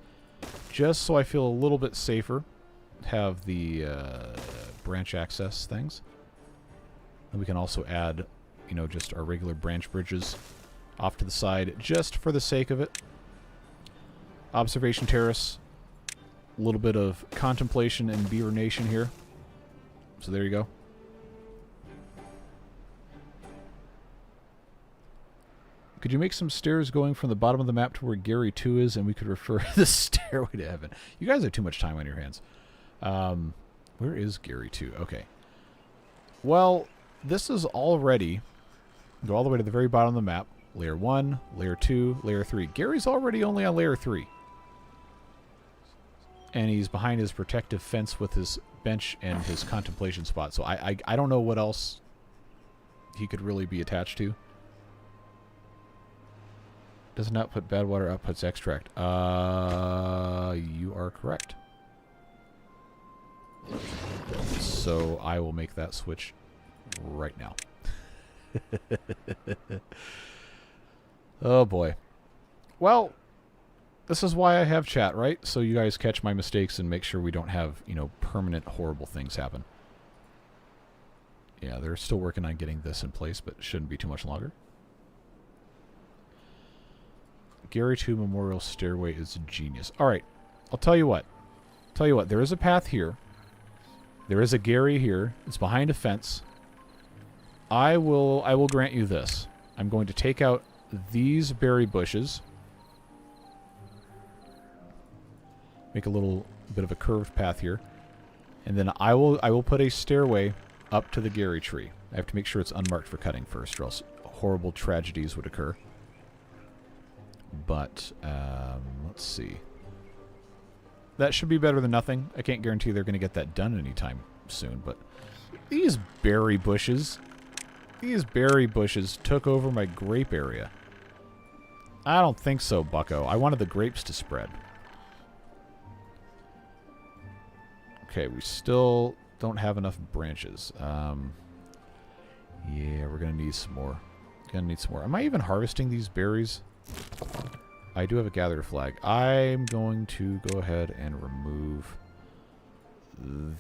just so I feel a little bit safer. Have the branch access things. And we can also add, you know, just our regular branch bridges off to the side just for the sake of it. Observation terrace. A little bit of contemplation in Beaver Nation here. So there you go. Could you make some stairs going from the bottom of the map to where Gary 2 is, and we could refer the stairway to heaven? You guys have too much time on your hands. Where is Gary 2? Okay. Well, this is already... Go all the way to the very bottom of the map. Layer 1, Layer 2, Layer 3. Gary's already only on Layer 3. And he's behind his protective fence with his bench and his contemplation spot. So I don't know what else he could really be attached to. Does not put bad water, outputs extract. You are correct. So I will make that switch right now. Oh boy. Well, this is why I have chat, right? So you guys catch my mistakes and make sure we don't have, you know, permanent horrible things happen. Yeah, they're still working on getting this in place, but it shouldn't be too much longer. Gary 2 Memorial Stairway is genius. Alright, I'll tell you what. There is a path here. There is a Gary here. It's behind a fence. I will grant you this. I'm going to take out these berry bushes. Make a little bit of a curved path here. And then I will put a stairway up to the Gary tree. I have to make sure it's unmarked for cutting first, or else horrible tragedies would occur. But, let's see. That should be better than nothing. I can't guarantee they're going to get that done anytime soon, but these berry bushes took over my grape area. I don't think so, bucko. I wanted the grapes to spread. Okay, we still don't have enough branches. Yeah, we're going to need some more. Am I even harvesting these berries? I do have a gatherer flag. I'm going to go ahead and remove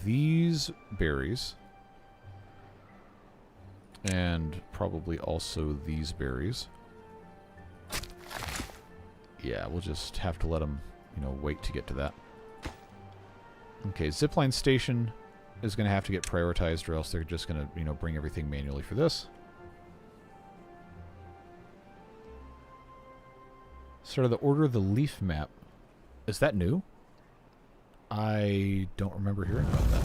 these berries. And probably also these berries. Yeah, we'll just have to let them, you know, wait to get to that. Okay, zipline station is going to have to get prioritized, or else they're just going to, you know, bring everything manually for this. Sort of the order of the leaf map. Is that new? I don't remember hearing about that.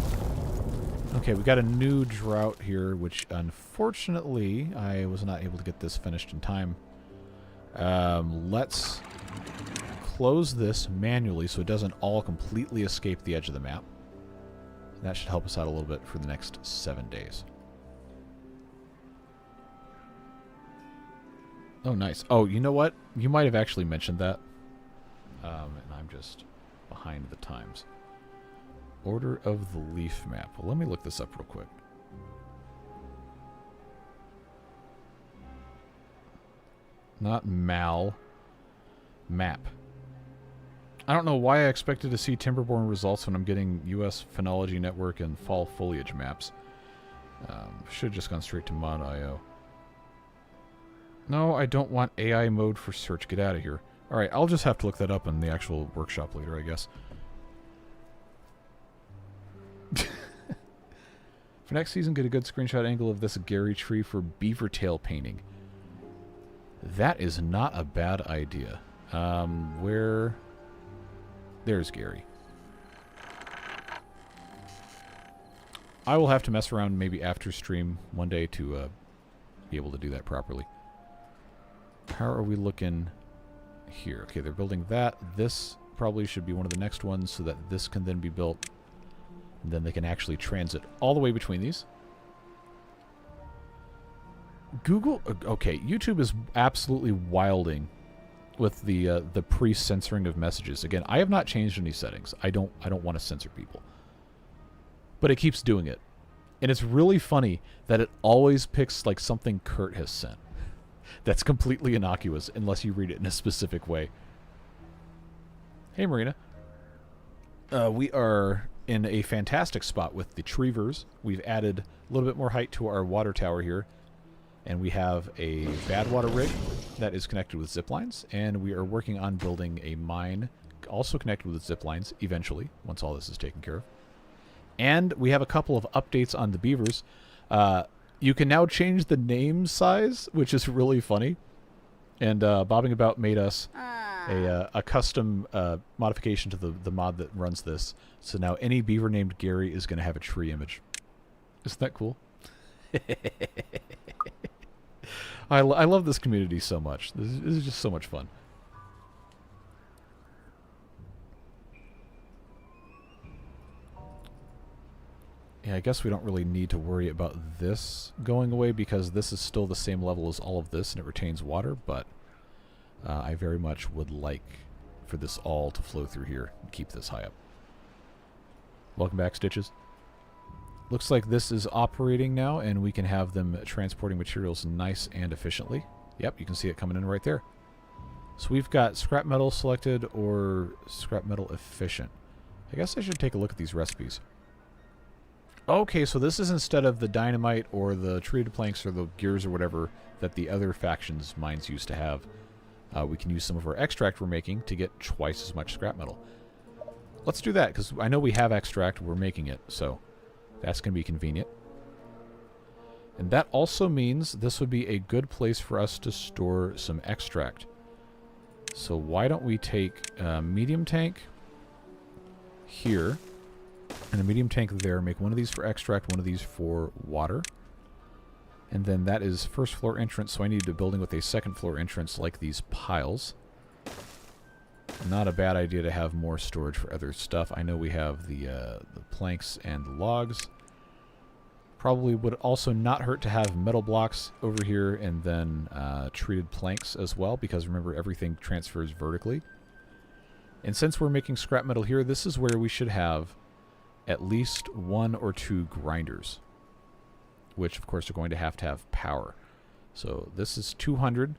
Okay, we got a new drought here, which unfortunately I was not able to get this finished in time. Let's close this manually so it doesn't all completely escape the edge of the map. That should help us out a little bit for the next 7 days. Oh, nice. Oh, you know what? You might have actually mentioned that. And I'm just behind the times. Order of the leaf map. Well, let me look this up real quick. Not mal. Map. I don't know why I expected to see Timberborn results when I'm getting US Phenology Network and fall foliage maps. Should have just gone straight to mod.io. No, I don't want AI mode for search. Get out of here. Alright, I'll just have to look that up in the actual workshop later, I guess. For next season, get a good screenshot angle of this Gary tree for beaver tail painting. That is not a bad idea. Where... There's Gary. I will have to mess around maybe after stream one day to be able to do that properly. How are we looking here? Okay, they're building that. This probably should be one of the next ones so that this can then be built. And then they can actually transit all the way between these. Google... Okay, YouTube is absolutely wilding with the pre-censoring of messages. Again, I have not changed any settings. I don't want to censor people. But it keeps doing it. And it's really funny that it always picks like something Kurt has sent. That's completely innocuous unless you read it in a specific way. Hey, Marina. We are in a fantastic spot with the Treevers. We've added a little bit more height to our water tower here. And we have a bad water rig that is connected with zip lines. And we are working on building a mine also connected with zip lines eventually, once all this is taken care of. And we have a couple of updates on the beavers. You can now change the name size, which is really funny. And Bobbing About made us a custom modification to the mod that runs this. So now any beaver named Gary is going to have a tree image. Isn't that cool? I love this community so much. This is just so much fun. Yeah, I guess we don't really need to worry about this going away because this is still the same level as all of this and it retains water, but I very much would like for this all to flow through here and keep this high up. Welcome back, Stitches. Looks like this is operating now and we can have them transporting materials nice and efficiently. Yep, you can see it coming in right there. So we've got scrap metal selected or scrap metal efficient. I guess I should take a look at these recipes. Okay, so this is instead of the dynamite or the treated planks or the gears or whatever that the other factions' mines used to have. We can use some of our extract we're making to get twice as much scrap metal. Let's do that, because I know we have extract, we're making it, so that's going to be convenient. And that also means this would be a good place for us to store some extract. So why don't we take a medium tank here, and a medium tank there, make one of these for extract, one of these for water. And then that is first floor entrance, so I need a building with a second floor entrance like these piles. Not a bad idea to have more storage for other stuff. I know we have the planks and the logs. Probably would also not hurt to have metal blocks over here and then treated planks as well, because remember, everything transfers vertically. And since we're making scrap metal here, this is where we should have at least 1 or 2 grinders, which of course are going to have power. So this is 200.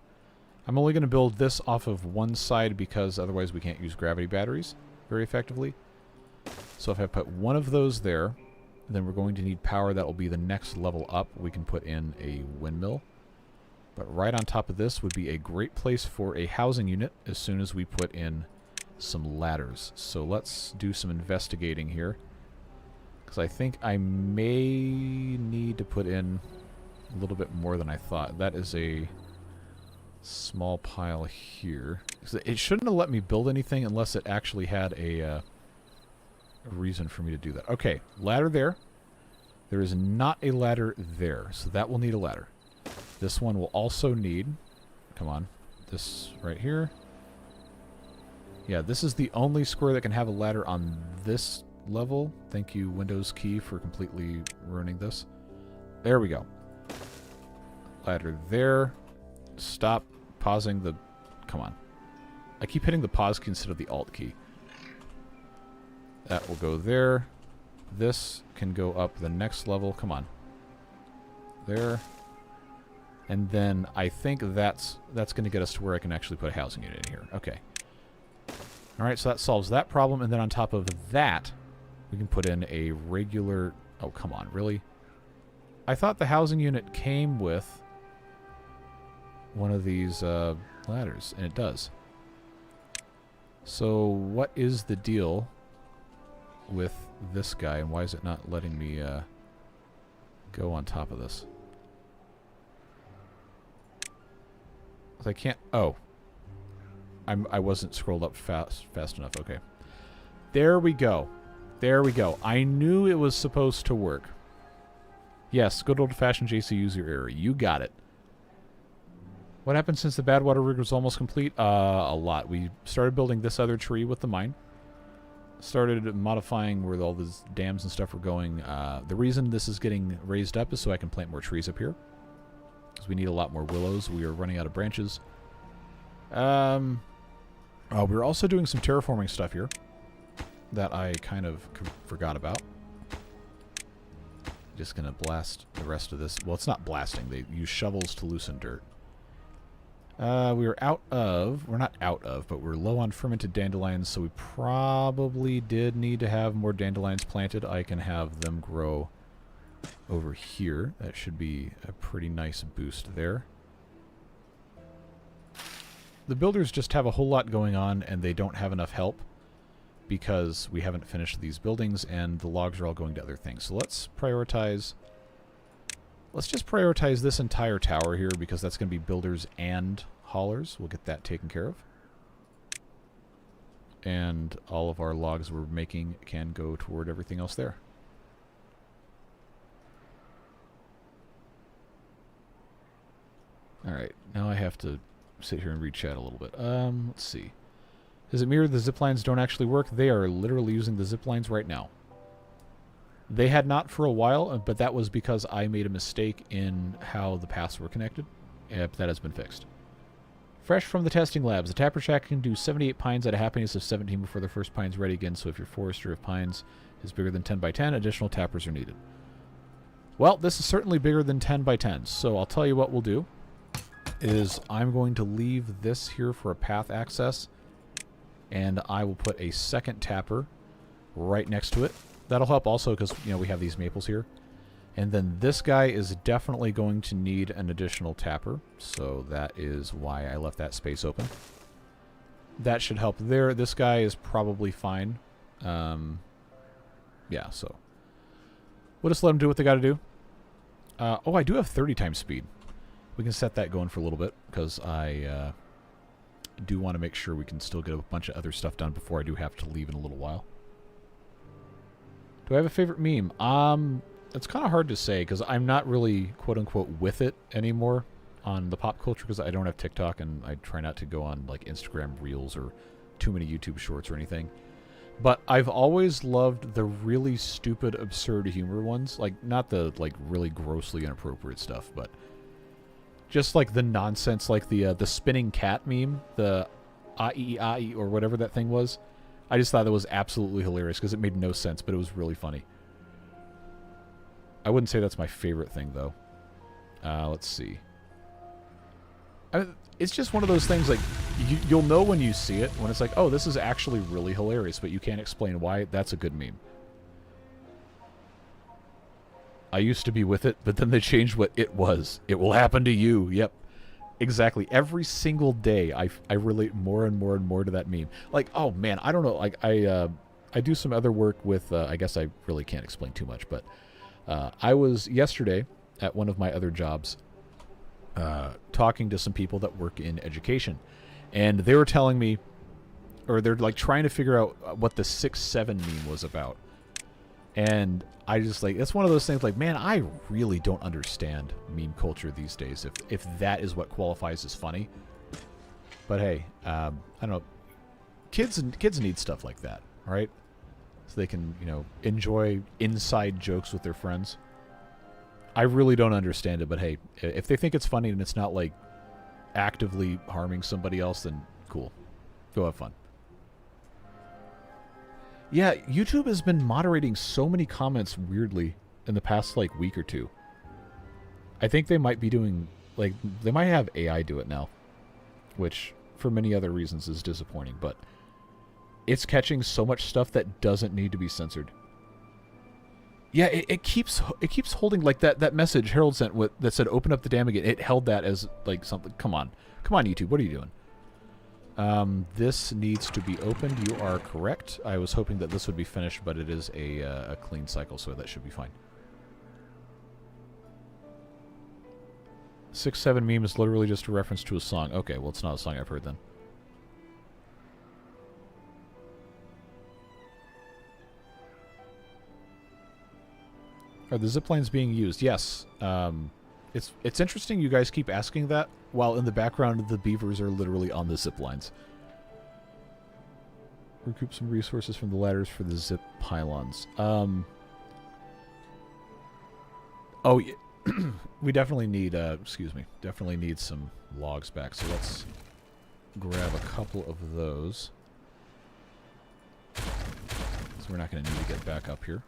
I'm only going to build this off of one side because otherwise we can't use gravity batteries very effectively. So if I put one of those there, then we're going to need power. That will be the next level up. We can put in a windmill. But right on top of this would be a great place for a housing unit as soon as we put in some ladders. So let's do some investigating here, because I think I may need to put in a little bit more than I thought. That is a small pile here. It shouldn't have let me build anything unless it actually had a reason for me to do that. Okay, ladder there. There is not a ladder there, so that will need a ladder. This one will also need, come on, this right here. Yeah, this is the only square that can have a ladder on this level. Thank you, Windows key, for completely ruining this. There we go. Ladder there. Stop pausing the... Come on. I keep hitting the pause key instead of the Alt key. That will go there. This can go up the next level. Come on. There. And then I think that's going to get us to where I can actually put a housing unit in here. Okay. Alright, so that solves that problem. And then on top of that, we can put in a regular... Oh, come on, really? I thought the housing unit came with one of these ladders, and it does. So what is the deal with this guy, and why is it not letting me go on top of this? I can't... Oh. I wasn't scrolled up fast enough. Okay. There we go. There we go. I knew it was supposed to work. Yes, good old-fashioned JC user error. You got it. What happened since the Badwater rig was almost complete? A lot. We started building this other tree with the mine. Started modifying where all these dams and stuff were going. The reason this is getting raised up is so I can plant more trees up here, because we need a lot more willows. We are running out of branches. We're also doing some terraforming stuff here that I kind of forgot about. Just gonna blast the rest of this. Well, it's not blasting. They use shovels to loosen dirt. We're out of... We're not out of, but we're low on fermented dandelions, so we probably did need to have more dandelions planted. I can have them grow over here. That should be a pretty nice boost there. The builders just have a whole lot going on, and they don't have enough help because we haven't finished these buildings, and the logs are all going to other things. So let's prioritize... Let's just prioritize this entire tower here, because that's going to be builders and haulers. We'll get that taken care of. And all of our logs we're making can go toward everything else there. Alright, now I have to sit here and read chat a little bit. Let's see. Is it mirrored the zip lines don't actually work? They are literally using the zip lines right now. They had not for a while, but that was because I made a mistake in how the paths were connected. Yep, that has been fixed. Fresh from the testing labs, the tapper shack can do 78 pines at a happiness of 17 before the first pine's ready again, so if your forester of pines is bigger than 10 by 10, additional tappers are needed. Well, this is certainly bigger than 10 by 10, so I'll tell you what we'll do. Is I'm going to leave this here for a path access, and I will put a second tapper right next to it. That'll help also because, you know, we have these maples here. And then this guy is definitely going to need an additional tapper, so that is why I left that space open. That should help there. This guy is probably fine. Yeah, so we'll just let them do what they got to do. Oh, I do have 30 times speed. We can set that going for a little bit because I do want to make sure we can still get a bunch of other stuff done before I do have to leave in a little while. Do I have a favorite meme? It's kind of hard to say because I'm not really quote-unquote with it anymore on the pop culture because I don't have TikTok and I try not to go on like Instagram Reels or too many YouTube Shorts or anything. But I've always loved the really stupid, absurd humor ones. Like, not the like really grossly inappropriate stuff, but just like the nonsense, like the spinning cat meme, the ah-ee, or whatever that thing was. I just thought that was absolutely hilarious because it made no sense, but it was really funny. I wouldn't say that's my favorite thing, though. Let's see. It's just one of those things, like, you'll know when you see it, when it's like, oh, this is actually really hilarious, but you can't explain why. That's a good meme. I used to be with it, but then they changed what it was. It will happen to you. Yep. Exactly. Every single day, I relate more and more and more to that meme. Like, oh, man, I don't know. Like, I do some other work with, I guess I really can't explain too much, but I was yesterday at one of my other jobs talking to some people that work in education. And they were telling me, or they're like trying to figure out what the 6-7 meme was about. And I just like, it's one of those things like, man, I really don't understand meme culture these days, if that is what qualifies as funny. But hey, I don't know. Kids need stuff like that, right? So they can, you know, enjoy inside jokes with their friends. I really don't understand it, but hey, if they think it's funny and it's not like actively harming somebody else, then cool. Go have fun. Yeah, YouTube has been moderating so many comments weirdly in the past, like, week or two. I think they might be doing, like, they might have AI do it now, which, for many other reasons, is disappointing, but it's catching so much stuff that doesn't need to be censored. Yeah, it keeps holding, like, that message Harold sent that said, open up the dam again. It held that as, like, something. Come on, YouTube, what are you doing? This needs to be opened. You are correct. I was hoping that this would be finished, but it is a clean cycle, so that should be fine. 6-7 meme is literally just a reference to a song. Okay, well, it's not a song I've heard then. Are the zip lines being used? Yes. It's interesting you guys keep asking that, while in the background the beavers are literally on the zip lines. Recoup some resources from the ladders for the zip pylons. Oh, yeah. We definitely need, definitely need some logs back, so let's grab a couple of those. So we're not going to need to get back up here.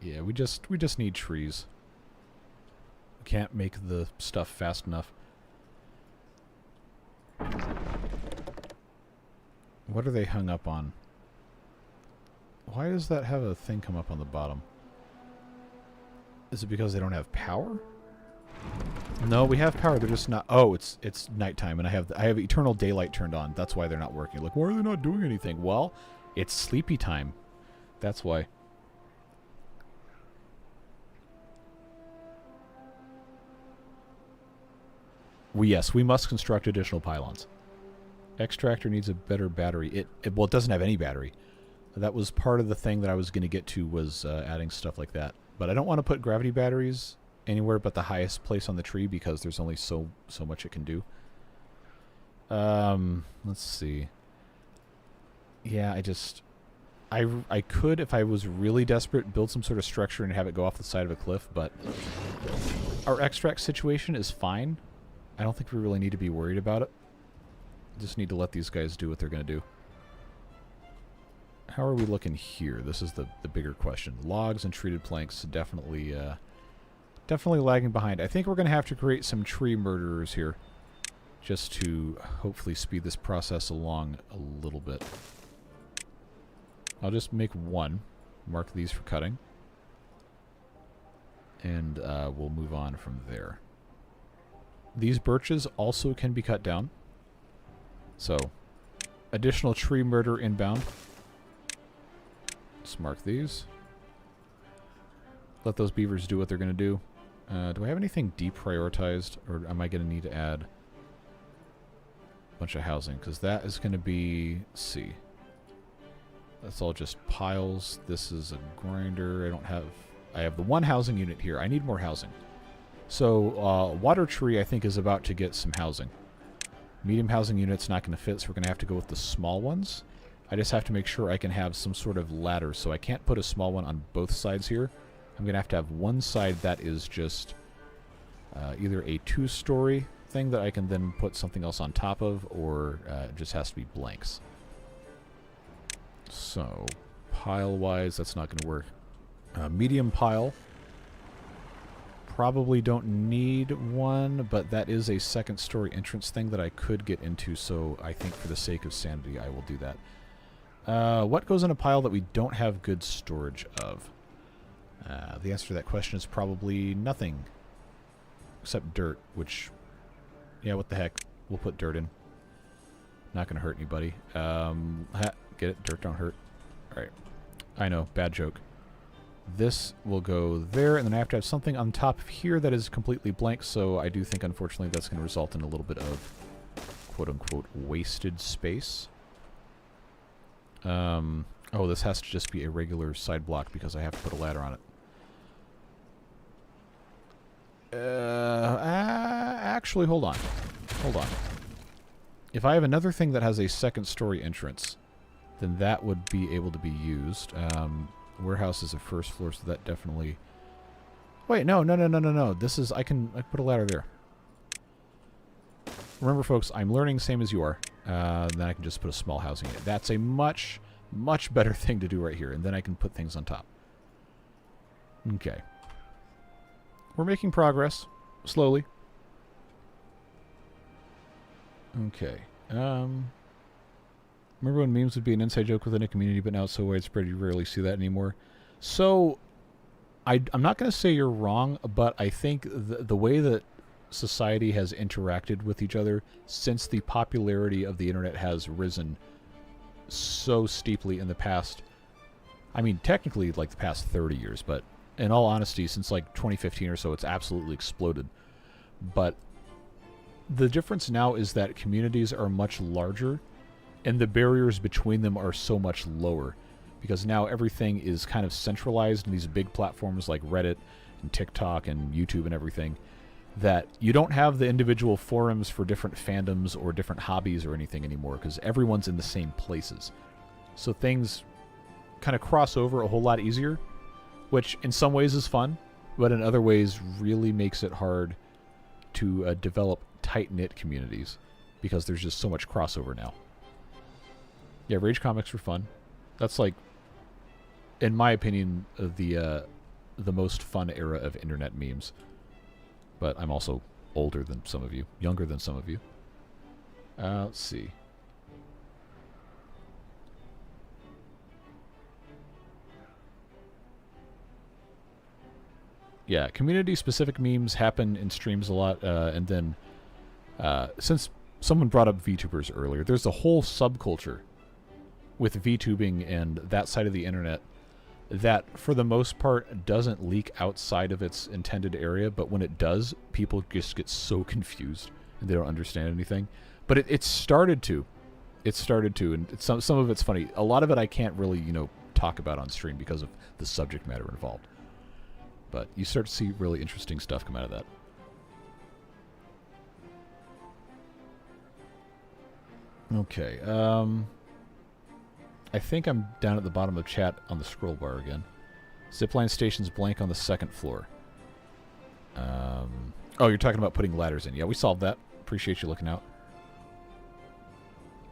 Yeah, we just need trees. We can't make the stuff fast enough. What are they hung up on? Why does that have a thing come up on the bottom? Is it because they don't have power? No, we have power. They're just not. Oh, it's nighttime, and I have eternal daylight turned on. That's why they're not working. Like, why are they not doing anything? Well, it's sleepy time. That's why. Yes, we must construct additional pylons. Extractor needs a better battery. Well, it doesn't have any battery. That was part of the thing that I was going to get to, was adding stuff like that. But I don't want to put gravity batteries anywhere but the highest place on the tree, because there's only so much it can do. Let's see. Yeah, I could, if I was really desperate, build some sort of structure and have it go off the side of a cliff, but our extract situation is fine. I don't think we really need to be worried about it. Just need to let these guys do what they're going to do. How are we looking here? This is the bigger question. Logs and treated planks, definitely lagging behind. I think we're going to have to create some tree murderers here, just to hopefully speed this process along a little bit. I'll just make one. Mark these for cutting. And we'll move on from there. These birches also can be cut down. So, additional tree murder inbound. Let's mark these. Let those beavers do what they're going to do. Do I have anything deprioritized, or am I going to need to add a bunch of housing? Because that is going to be C. That's all just piles. This is a grinder. I have the one housing unit here. I need more housing. So, water tree, I think, is about to get some housing. Medium housing unit's not going to fit, so we're going to have to go with the small ones. I just have to make sure I can have some sort of ladder, so I can't put a small one on both sides here. I'm going to have one side that is just either a 2-story thing that I can then put something else on top of, or it just has to be blanks. So, pile-wise, that's not going to work. Medium pile. Probably don't need one, but that is a 2nd-story entrance thing that I could get into, so I think for the sake of sanity, I will do that. What goes in a pile that we don't have good storage of? The answer to that question is probably nothing. Except dirt, which... Yeah, what the heck. We'll put dirt in. Not going to hurt anybody. Get it? Dirt don't hurt. Alright. I know, bad joke. This will go there, and then I have to have something on top of here that is completely blank, so I do think, unfortunately, that's going to result in a little bit of quote-unquote wasted space. Oh, this has to just be a regular side block because I have to put a ladder on it. Actually, hold on. Hold on. If I have another thing that has a 2nd-story entrance, then that would be able to be used. Warehouse is a 1st floor, so that definitely... Wait, no. This is... I can put a ladder there. Remember, folks, I'm learning same as you are. Then I can just put a small housing unit. That's a much better thing to do right here, and then I can put things on top. Okay. We're making progress. Slowly. Okay. Remember when memes would be an inside joke within a community, but now it's so widespread you rarely see that anymore? So, I'm not going to say you're wrong, but I think the way that society has interacted with each other since the popularity of the internet has risen so steeply in the past, I mean, technically, like the past 30 years, but in all honesty, since like 2015 or so, it's absolutely exploded. But the difference now is that communities are much larger, and the barriers between them are so much lower, because now everything is kind of centralized in these big platforms like Reddit and TikTok and YouTube and everything, that you don't have the individual forums for different fandoms or different hobbies or anything anymore, because everyone's in the same places. So things kind of cross over a whole lot easier, which in some ways is fun, but in other ways really makes it hard to develop tight-knit communities, because there's just so much crossover now. Yeah, Rage comics were fun. That's like, in my opinion, the most fun era of internet memes. But I'm also older than some of you, younger than some of you. Let's see. Yeah, community-specific memes happen in streams a lot, and then since someone brought up VTubers earlier, there's a whole subculture with VTubing and that side of the internet that, for the most part, doesn't leak outside of its intended area, but when it does, people just get so confused and they don't understand anything. But it started to. It started to, and some of it's funny. A lot of it I can't really, talk about on stream because of the subject matter involved. But you start to see really interesting stuff come out of that. Okay, I think I'm down at the bottom of chat on the scroll bar again. Zipline station's blank on the 2nd floor. Oh, you're talking about putting ladders in. Yeah, we solved that. Appreciate you looking out.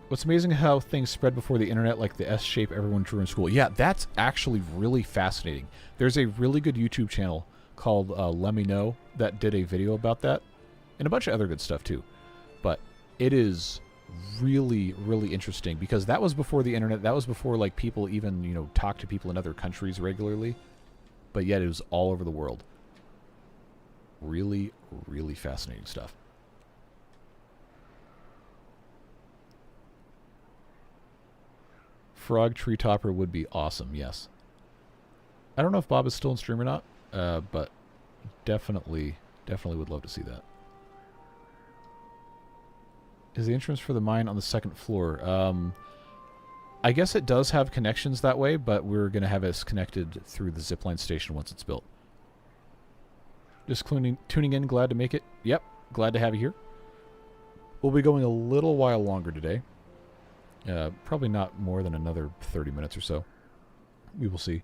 What's amazing how things spread before the internet, like the S shape everyone drew in school. Yeah, that's actually really fascinating. There's a really good YouTube channel called Let Me Know that did a video about that, and a bunch of other good stuff too. But it is really, really interesting because that was before the internet. That was before like people even, talk to people in other countries regularly. But yet it was all over the world. Really, really fascinating stuff. Frog tree topper would be awesome, yes. I don't know if Bob is still in stream or not, but definitely would love to see that. Is the entrance for the mine on the 2nd floor? I guess it does have connections that way, but we're going to have us connected through the zipline station once it's built. Just tuning in, glad to make it. Yep, glad to have you here. We'll be going a little while longer today. Probably not more than another 30 minutes or so. We will see.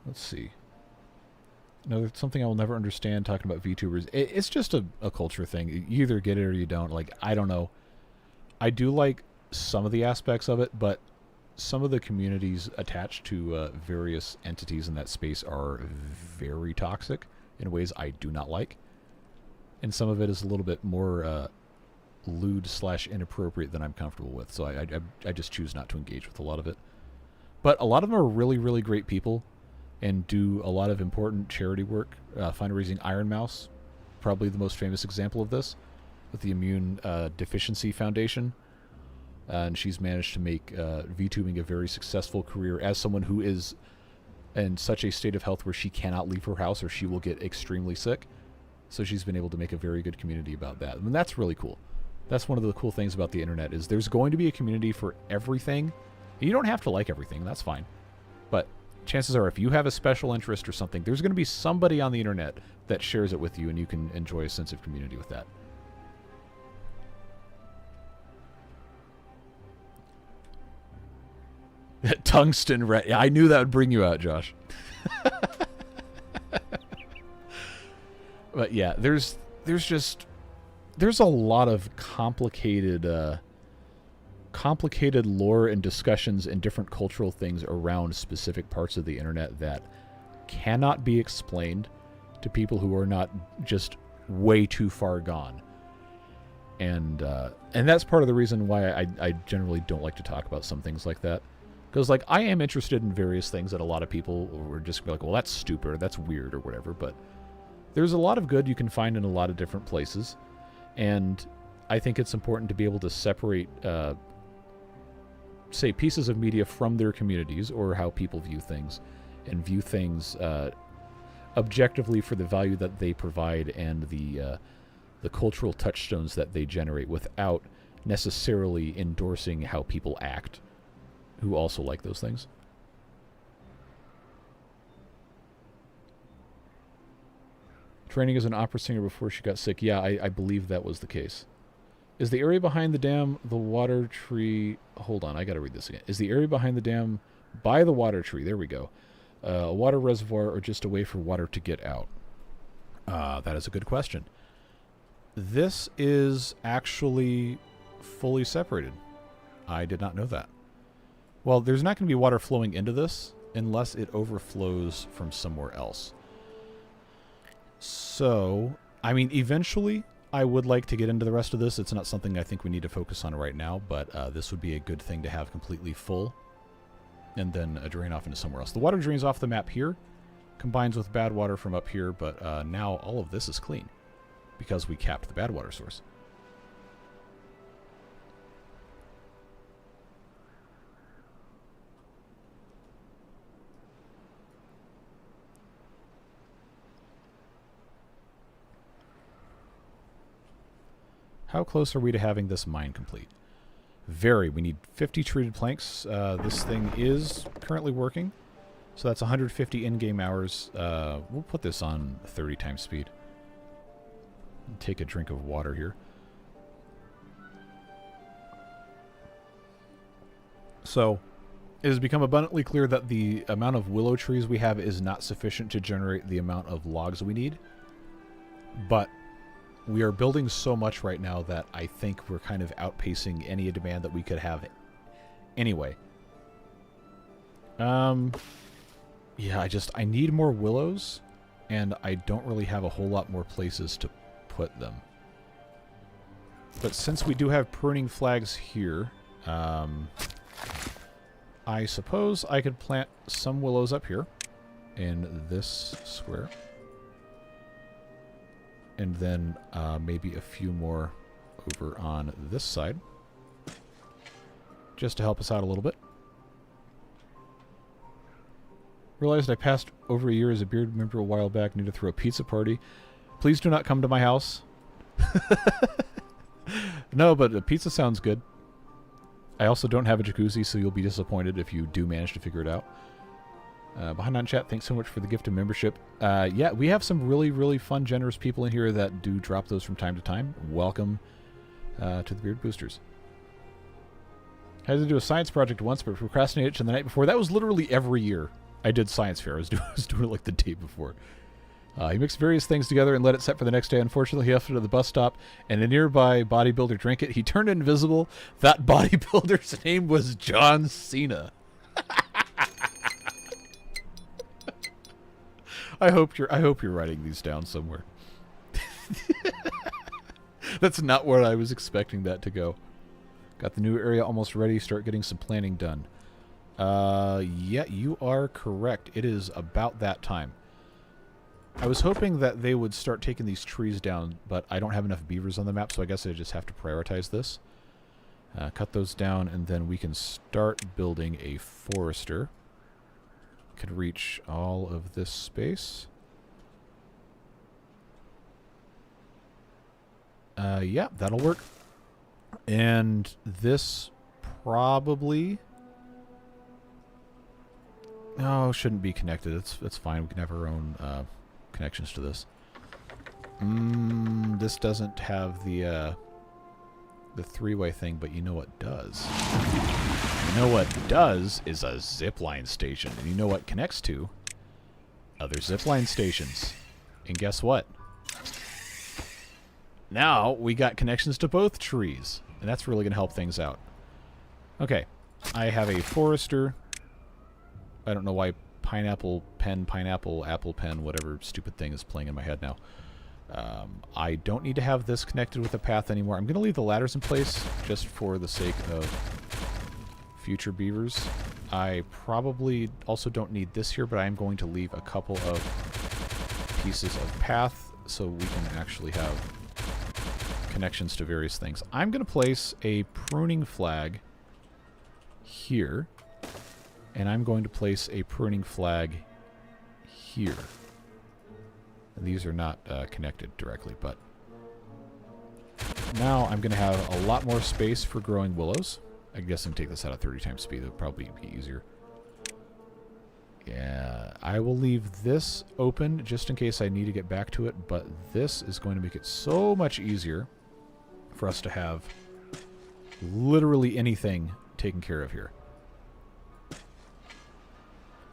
Let's see. Something I will never understand talking about VTubers. It's just a culture thing. You either get it or you don't. Like, I don't know. I do like some of the aspects of it, but some of the communities attached to various entities in that space are very toxic in ways I do not like. And some of it is a little bit more lewd/inappropriate than I'm comfortable with. So I just choose not to engage with a lot of it. But a lot of them are really, really great people and do a lot of important charity work. Fundraising Iron Mouse, probably the most famous example of this, with the Immune Deficiency Foundation. And she's managed to make VTubing a very successful career as someone who is in such a state of health where she cannot leave her house or she will get extremely sick. So she's been able to make a very good community about that. And that's really cool. That's one of the cool things about the internet is there's going to be a community for everything. You don't have to like everything. That's fine. But chances are if you have a special interest or something, there's going to be somebody on the internet that shares it with you and you can enjoy a sense of community with that. Tungsten red. I knew that would bring you out, Josh. But yeah, there's a lot of complicated lore and discussions and different cultural things around specific parts of the internet that cannot be explained to people who are not just way too far gone. And that's part of the reason why I generally don't like to talk about some things like that. Because, like, I am interested in various things that a lot of people were just like, well, that's stupid, or that's weird, or whatever. But there's a lot of good you can find in a lot of different places. And I think it's important to be able to separate, say, pieces of media from their communities or how people view things. And view things objectively for the value that they provide and the cultural touchstones that they generate without necessarily endorsing how people act who also like those things. Training as an opera singer before she got sick. Yeah, I believe that was the case. Is the area behind the dam the water tree... Hold on, I gotta read this again. Is the area behind the dam by the water tree, there we go, a water reservoir or just a way for water to get out? That is a good question. This is actually fully separated. I did not know that. Well, there's not going to be water flowing into this unless it overflows from somewhere else. So, I mean, eventually, I would like to get into the rest of this. It's not something I think we need to focus on right now, but this would be a good thing to have completely full and then drain off into somewhere else. The water drains off the map here, combines with bad water from up here, but now all of this is clean because we capped the bad water source. How close are we to having this mine complete? Very. We need 50 treated planks. This thing is currently working. So that's 150 in-game hours. We'll put this on 30 times speed. Take a drink of water here. So, it has become abundantly clear that the amount of willow trees we have is not sufficient to generate the amount of logs we need. But we are building so much right now that I think we're kind of outpacing any demand that we could have anyway. Yeah, I need more willows, and I don't really have a whole lot more places to put them. But since we do have pruning flags here, I suppose I could plant some willows up here in this square. And then maybe a few more over on this side, just to help us out a little bit. Realized I passed over a year as a beard member a while back. Need to throw a pizza party. Please do not come to my house. No, but a pizza sounds good. I also don't have a jacuzzi, so you'll be disappointed if you do manage to figure it out. Behind on chat, thanks so much for the gift of membership. Yeah, we have some really, really fun, generous people in here that do drop those from time to time. Welcome to the Beard Boosters. Had to do a science project once, but procrastinated to the night before. That was literally every year I did science fair. I was doing it like the day before. He mixed various things together and let it set for the next day. Unfortunately, he left it at the bus stop, and a nearby bodybuilder drank it. He turned invisible. That bodybuilder's name was John Cena. I hope you're writing these down somewhere. That's not where I was expecting that to go. Got the new area almost ready. Start getting some planning done. Yeah, you are correct. It is about that time. I was hoping that they would start taking these trees down, but I don't have enough beavers on the map, so I guess I just have to prioritize this. Cut those down, and then we can start building a forester. Could reach all of this space. Yeah, that'll work. And this probably... No, shouldn't be connected. It's fine. We can have our own connections to this. This doesn't have the three-way thing, but you know what does? You know what does is a zipline station. And you know what connects to? Other zipline stations. And guess what? Now we got connections to both trees. And that's really going to help things out. Okay. I have a forester. I don't know why pineapple pen, pineapple, apple pen, whatever stupid thing is playing in my head now. I don't need to have this connected with a path anymore. I'm going to leave the ladders in place just for the sake of future beavers. I probably also don't need this here, but I am going to leave a couple of pieces of path so we can actually have connections to various things. I'm going to place a pruning flag here, and I'm going to place a pruning flag here. And these are not connected directly, but now I'm going to have a lot more space for growing willows. I guess I can take this out at 30 times speed. It would probably be easier. Yeah, I will leave this open just in case I need to get back to it, but this is going to make it so much easier for us to have literally anything taken care of here.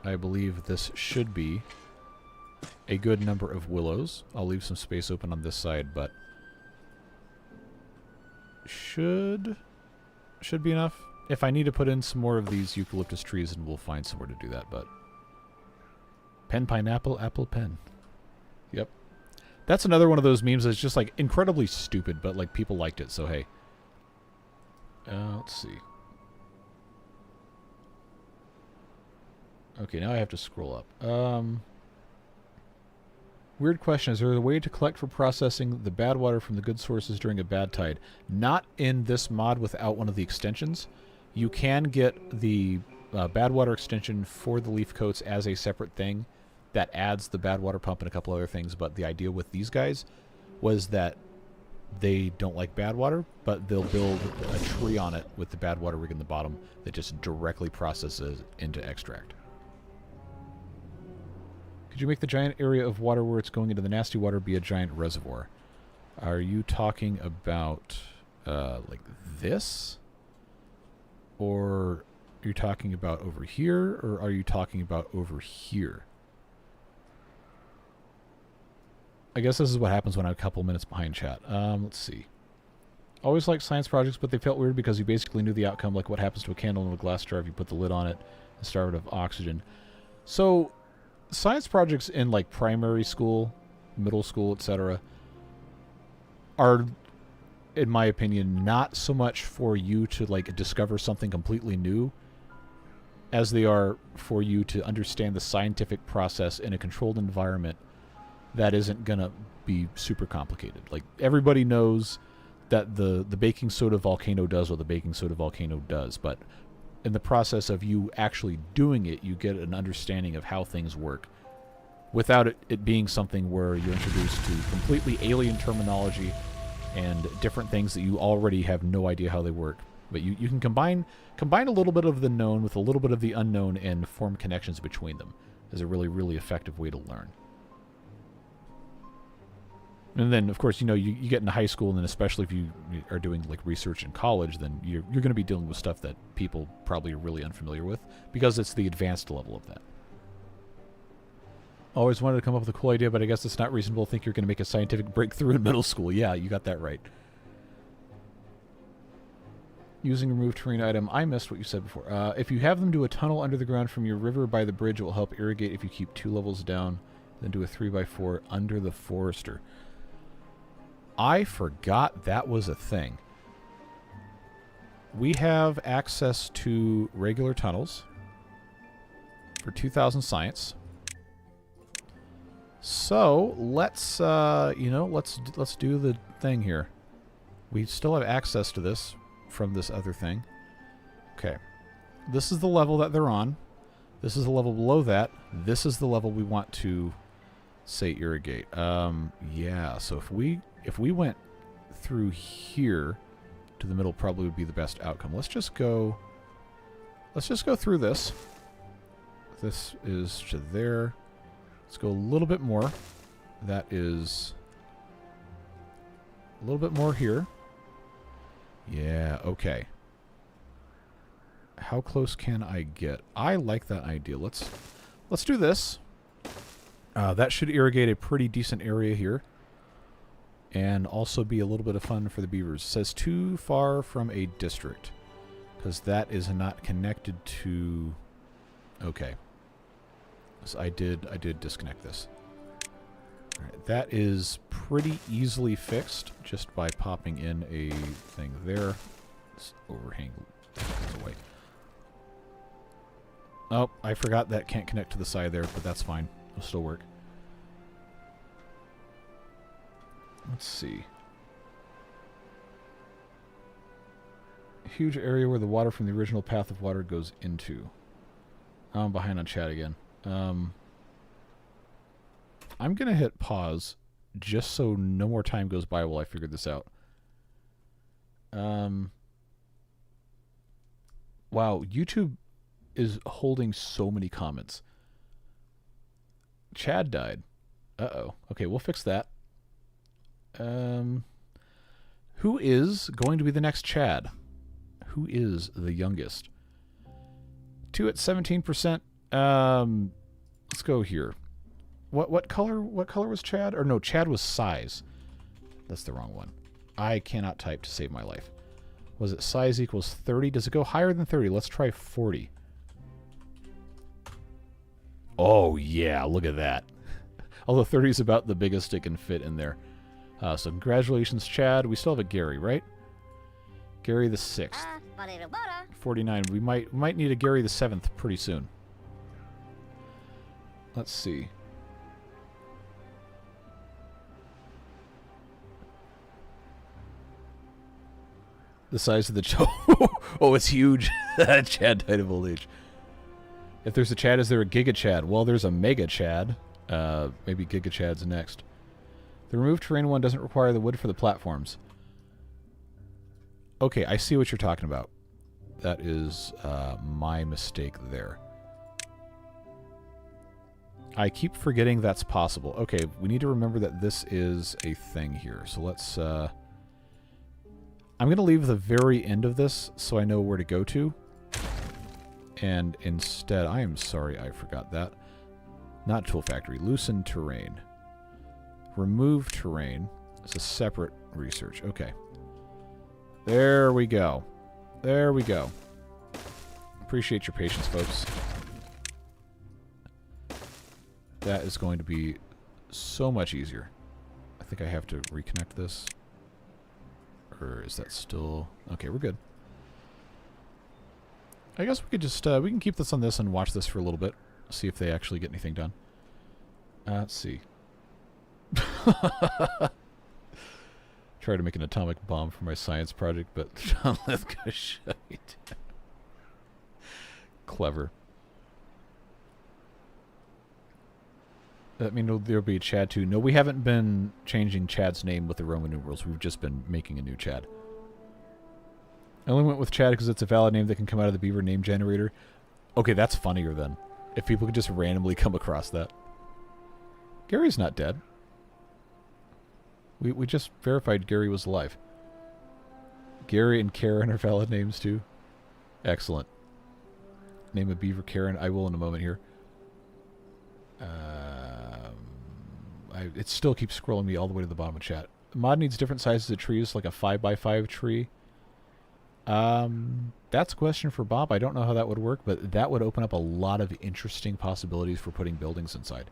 I believe this should be a good number of willows. I'll leave some space open on this side, but should be enough. If I need to put in some more of these eucalyptus trees, and we'll find somewhere to do that, but pen, pineapple, apple, pen. Yep. That's another one of those memes that's just like incredibly stupid, but like people liked it, so hey. Let's see. Okay, now I have to scroll up. Weird question. Is there a way to collect for processing the bad water from the good sources during a bad tide? Not in this mod without one of the extensions. You can get the bad water extension for the Leafcoats as a separate thing that adds the bad water pump and a couple other things, but the idea with these guys was that they don't like bad water, but they'll build a tree on it with the bad water rig in the bottom that just directly processes into extract. Could you make the giant area of water where it's going into the nasty water be a giant reservoir? Are you talking about like this? Or are you talking about over here? Or are you talking about over here? I guess this is what happens when I'm a couple minutes behind chat. Let's see. Always liked science projects, but they felt weird because you basically knew the outcome, like what happens to a candle in a glass jar if you put the lid on it and starve it of oxygen. So, science projects in like primary school, middle school, etc., are, in my opinion, not so much for you to like discover something completely new as they are for you to understand the scientific process in a controlled environment that isn't gonna be super complicated. Like, everybody knows that the baking soda volcano does what the baking soda volcano does, but in the process of you actually doing it, you get an understanding of how things work without it being something where you're introduced to completely alien terminology and different things that you already have no idea how they work. But you can combine a little bit of the known with a little bit of the unknown and form connections between them is a really, really effective way to learn. And then, of course, you know, you get into high school, and then especially if you are doing like research in college, then you're going to be dealing with stuff that people probably are really unfamiliar with because it's the advanced level of that. Always wanted to come up with a cool idea, but I guess it's not reasonable to think you're going to make a scientific breakthrough in middle school. Yeah, you got that right. Using removed terrain item. I missed what you said before. If you have them do a tunnel under the ground from your river by the bridge, it will help irrigate if you keep 2 levels down, then do a 3x4 under the forester. I forgot that was a thing. We have access to regular tunnels for 2,000 science. So let's let's do the thing here. We still have access to this from this other thing. Okay, this is the level that they're on. This is the level below that. This is the level we want to, say, irrigate. Yeah. So if we went through here to the middle, probably would be the best outcome. Let's just go through this. This is to there. Let's go a little bit more. That is a little bit more here. Yeah, okay. How close can I get? I like that idea. Let's do this. That should irrigate a pretty decent area here. And also be a little bit of fun for the beavers. It says too far from a district, because that is not connected to... Okay. So I did disconnect this. All right, that is pretty easily fixed just by popping in a thing there. Let's overhang away. Oh, I forgot that can't connect to the side there, but that's fine. It'll still work. Let's see. A huge area where the water from the original path of water goes into. I'm behind on chat again. I'm going to hit pause just so no more time goes by while I figure this out. Wow, YouTube is holding so many comments. Chad died. Uh-oh. Okay, we'll fix that. Who is going to be the next Chad? Who is the youngest? 2 at 17%. Let's go here. What color was Chad? Or no, Chad was size. That's the wrong one. I cannot type to save my life. Was it size equals 30? Does it go higher than 30? Let's try 40. Oh yeah, look at that. Although 30 is about the biggest it can fit in there. So congratulations, Chad. We still have a Gary, right? Gary the 6th. 49. We might need a Gary the 7th pretty soon. Let's see. The size of the oh, it's huge. Chad died of old age. If there's a Chad, is there a Giga Chad? Well, there's a Mega Chad. Maybe Giga Chad's next. The remove terrain one doesn't require the wood for the platforms. Okay, I see what you're talking about. That is my mistake there. I keep forgetting that's possible. Okay, we need to remember that this is a thing here. So let's... I'm going to leave the very end of this so I know where to go to. And instead, I am sorry I forgot that. Not Tool Factory. Loosen terrain. Remove terrain. It's a separate research. Okay. There we go. There we go. Appreciate your patience, folks. That is going to be so much easier. I think I have to reconnect this. Or is that still... Okay, we're good. I guess we could just... we can keep this on this and watch this for a little bit. See if they actually get anything done. Let's see. Try to make an atomic bomb for my science project, but let's go shut it down. Clever. That mean there'll be a Chad too. No, we haven't been changing Chad's name with the Roman numerals. We've just been making a new Chad. I only went with Chad because it's a valid name that can come out of the Beaver name generator. Okay, that's funnier then. If people could just randomly come across that. Gary's not dead. We just verified Gary was alive. Gary and Karen are valid names too. Excellent. Name a Beaver Karen. I will in a moment here. It still keeps scrolling me all the way to the bottom of chat. Mod needs different sizes of trees, like a 5x5 tree. That's a question for Bob. I don't know how that would work, but that would open up a lot of interesting possibilities for putting buildings inside.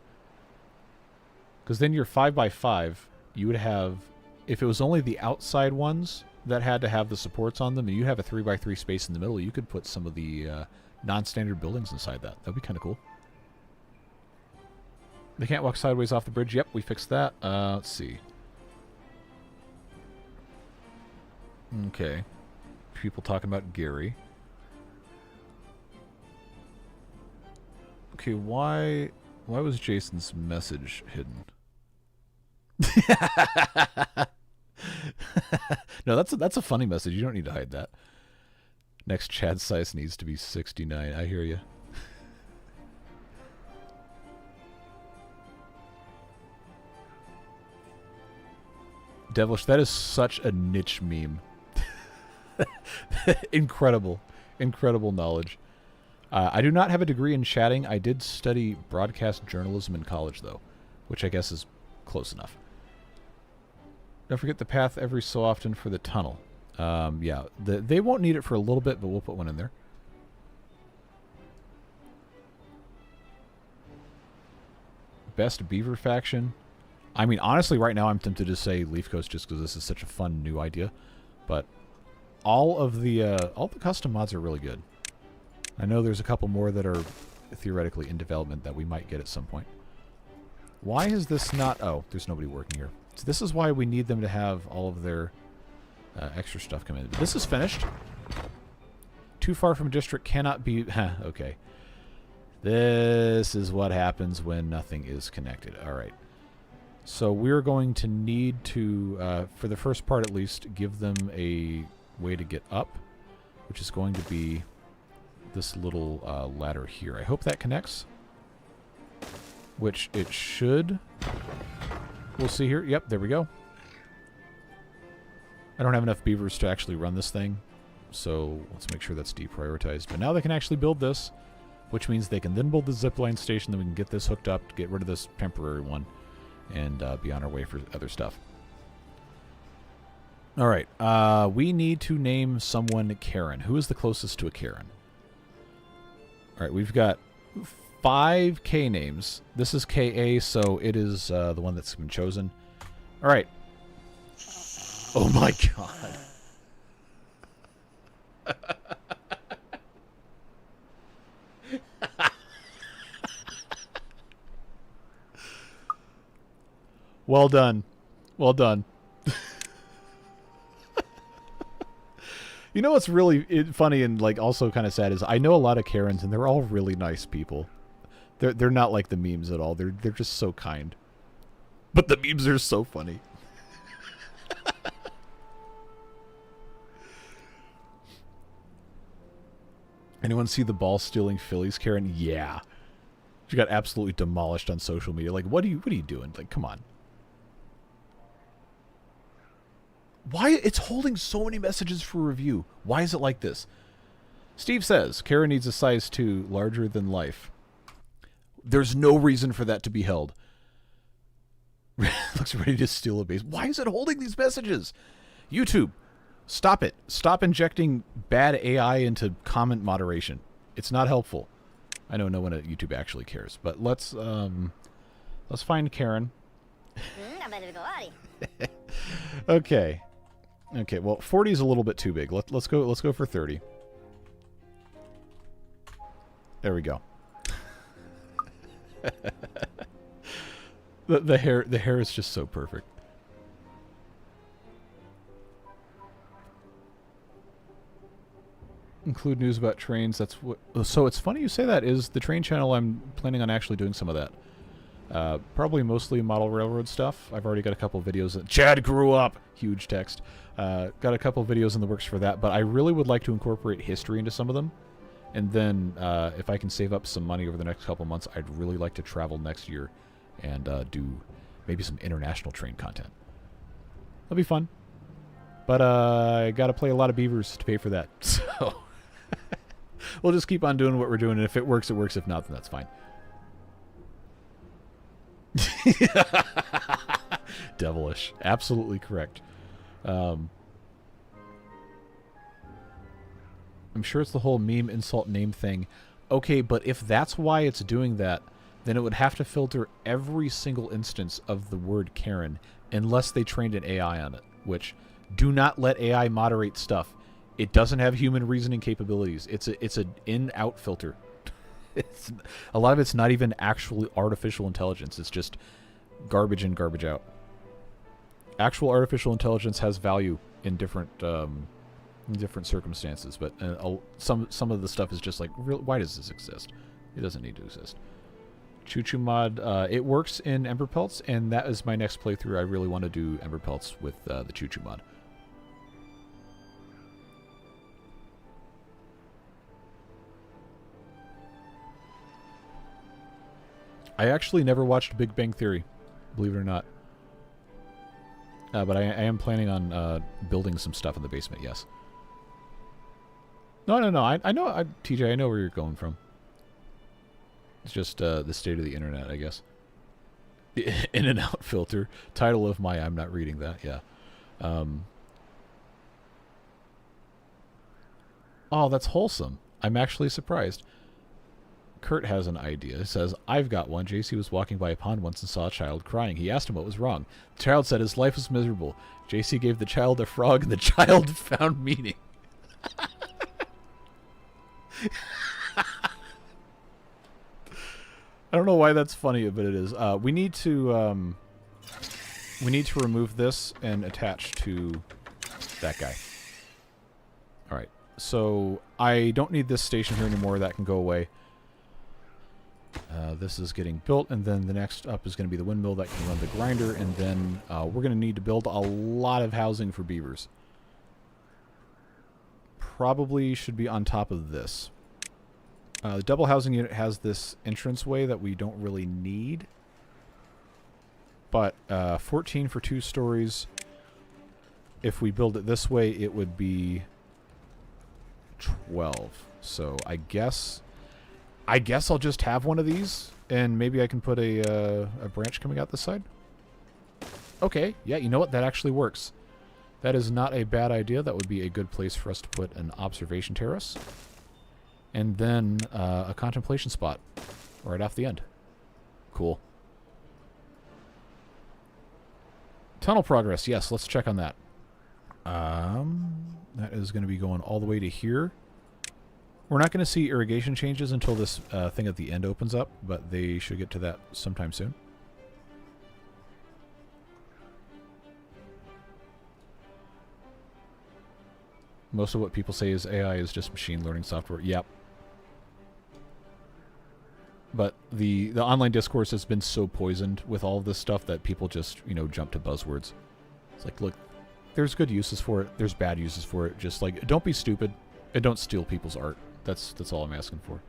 Because then your 5x5, you would have, if it was only the outside ones that had to have the supports on them, and you have a 3x3 space in the middle, you could put some of the non-standard buildings inside that. That would be kind of cool. They can't walk sideways off the bridge. Yep, we fixed that. Let's see. Okay. People talking about Gary. Okay, why was Jason's message hidden? No, that's a funny message. You don't need to hide that. Next Chad size needs to be 69. I hear you. Devilish, that is such a niche meme. Incredible. Incredible knowledge. I do not have a degree in chatting. I did study broadcast journalism in college, though, which I guess is close enough. Don't forget the path every so often for the tunnel. Yeah, they won't need it for a little bit, but we'll put one in there. Best Beaver faction. I mean, honestly, right now I'm tempted to say Leafcoats just because this is such a fun new idea. But all the custom mods are really good. I know there's a couple more that are theoretically in development that we might get at some point. Why is this not... Oh, there's nobody working here. So this is why we need them to have all of their extra stuff come in. But this is finished. Too far from district cannot be... Okay. This is what happens when nothing is connected. All right. So we're going to need to, for the first part at least, give them a way to get up, which is going to be this little ladder here. I hope that connects, which it should. We'll see here. Yep, there we go. I don't have enough beavers to actually run this thing, so let's make sure that's deprioritized. But now they can actually build this, which means they can then build the zipline station, then we can get this hooked up to get rid of this temporary one. And be on our way for other stuff. All right. We need to name someone Karen. Who is the closest to a Karen? All right. We've got 5 K names. This is KA, so it is the one that's been chosen. All right. Oh, my God. Well done. Well done. You know what's really funny and like also kind of sad is I know a lot of Karens and they're all really nice people. They're not like the memes at all. They're just so kind. But the memes are so funny. Anyone see the ball stealing Phillies, Karen? Yeah. She got absolutely demolished on social media. Like, what are you doing? Like, come on. Why? It's holding so many messages for review. Why is it like this? Steve says, Karen needs a size 2, larger than life. There's no reason for that to be held. Looks ready to steal a base. Why is it holding these messages? YouTube, stop it. Stop injecting bad AI into comment moderation. It's not helpful. I know no one at YouTube actually cares, but let's find Karen. Okay. Okay, well, 40 is a little bit too big. Let's go for 30. There we go. the hair is just so perfect. Include news about trains. That's what. So it's funny you say that. Is the train channel? I'm planning on actually doing some of that. Probably mostly model railroad stuff. I've already got a couple videos. Chad grew up. Huge text. Got a couple videos in the works for that. But I really would like to incorporate history into some of them. And then if I can save up some money over the next couple months, I'd really like to travel next year and do maybe some international train content. That'll be fun. But I got to play a lot of beavers to pay for that. So we'll just keep on doing what we're doing. And if it works, it works. If not, then that's fine. Devilish. Absolutely correct. I'm sure it's the whole meme insult name thing. Okay, but if that's why it's doing that, then it would have to filter every single instance of the word Karen unless they trained an AI on it, which do not let AI moderate stuff. It doesn't have human reasoning capabilities. It's an in-out filter. A lot of it's not even actually artificial intelligence. It's just garbage in, garbage out. Actual artificial intelligence has value in different circumstances, but some of the stuff is just like, why does this exist? It doesn't need to exist. Choo Choo mod, it works in Ember Pelts, and that is my next playthrough. I really want to do Ember Pelts with the Choo Choo mod. I actually never watched Big Bang Theory, believe it or not. But I am planning on building some stuff in the basement, yes. No. I know, TJ, I know where you're going from. It's just the state of the internet, I guess. In and out filter. Title of my I'm not reading that, yeah. Oh, that's wholesome. I'm actually surprised. Kurt has an idea. It says, I've got one. JC was walking by a pond once and saw a child crying. He asked him what was wrong. The child said his life was miserable. JC gave the child a frog and the child found meaning. I don't know why that's funny, but it is. We need to remove this and attach to that guy. All right. So I don't need this station here anymore. That can go away. This is getting built, and then the next up is going to be the windmill that can run the grinder, and then we're going to need to build a lot of housing for beavers. Probably should be on top of this. The double housing unit has this entranceway that we don't really need, but 14 for 2 stories. If we build it this way, it would be 12. So I guess I'll just have one of these, and maybe I can put a branch coming out this side. Okay, yeah, you know what? That actually works. That is not a bad idea. That would be a good place for us to put an observation terrace. And then a contemplation spot right off the end. Cool. Tunnel progress. Yes, let's check on that. That is going to be going all the way to here. We're not going to see irrigation changes until this thing at the end opens up, but they should get to that sometime soon. Most of what people say is AI is just machine learning software. Yep. But the online discourse has been so poisoned with all of this stuff that people just, jump to buzzwords. It's like, look, there's good uses for it. There's bad uses for it. Just like, don't be stupid and don't steal people's art. That's all I'm asking for.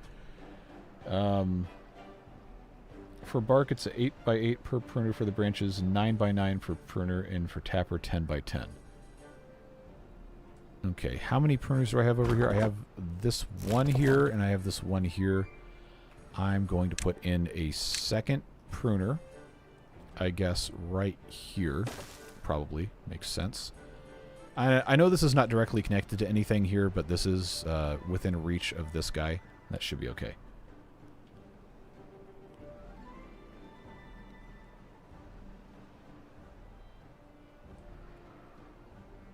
For bark, it's 8x8 per pruner for the branches, 9x9 for pruner, and for tapper, 10x10. Okay, how many pruners do I have over here? I have this one here, and I have this one here. I'm going to put in a second pruner, I guess, right here. Probably makes sense. I know this is not directly connected to anything here, but this is within reach of this guy. That should be okay.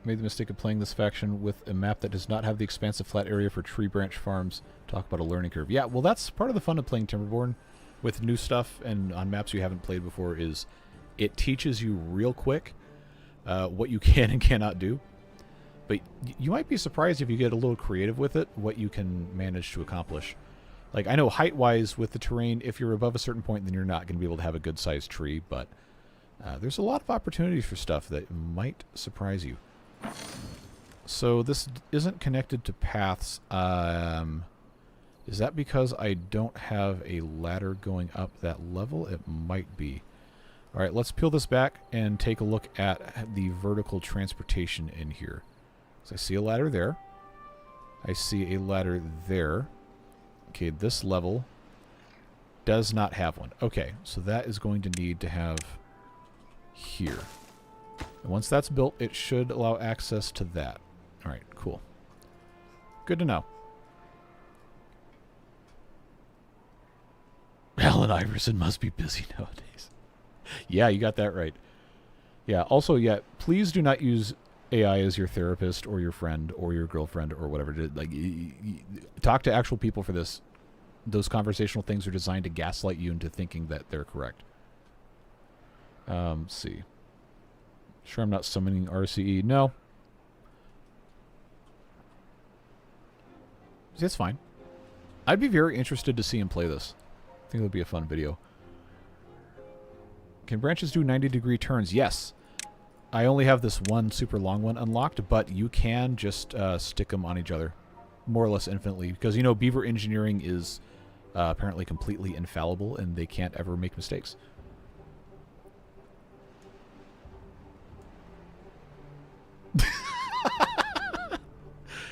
Made the mistake of playing this faction with a map that does not have the expansive flat area for tree branch farms. Talk about a learning curve. Yeah, well, that's part of the fun of playing Timberborn with new stuff and on maps you haven't played before is it teaches you real quick what you can and cannot do. But you might be surprised if you get a little creative with it, what you can manage to accomplish. Like, I know height-wise with the terrain, if you're above a certain point, then you're not going to be able to have a good-sized tree. But there's a lot of opportunities for stuff that might surprise you. So this isn't connected to paths. Is that because I don't have a ladder going up that level? It might be. All right, let's peel this back and take a look at the vertical transportation in here. So I see a ladder there. I see a ladder there. Okay, this level does not have one. Okay, so that is going to need to have here. And once that's built, it should allow access to that. All right, cool. Good to know. Alan Iverson must be busy nowadays. Yeah, you got that right. Yeah, also, yeah, please do not use AI as your therapist or your friend or your girlfriend or whatever. Like, talk to actual people for this. Those conversational things are designed to gaslight you into thinking that they're correct. Let's see. Sure I'm not summoning RCE. No. That's fine. I'd be very interested to see him play this. I think it would be a fun video. Can branches do 90-degree turns? Yes. I only have this one super long one unlocked, but you can just stick them on each other. More or less infinitely. Because, you know, Beaver engineering is apparently completely infallible, and they can't ever make mistakes.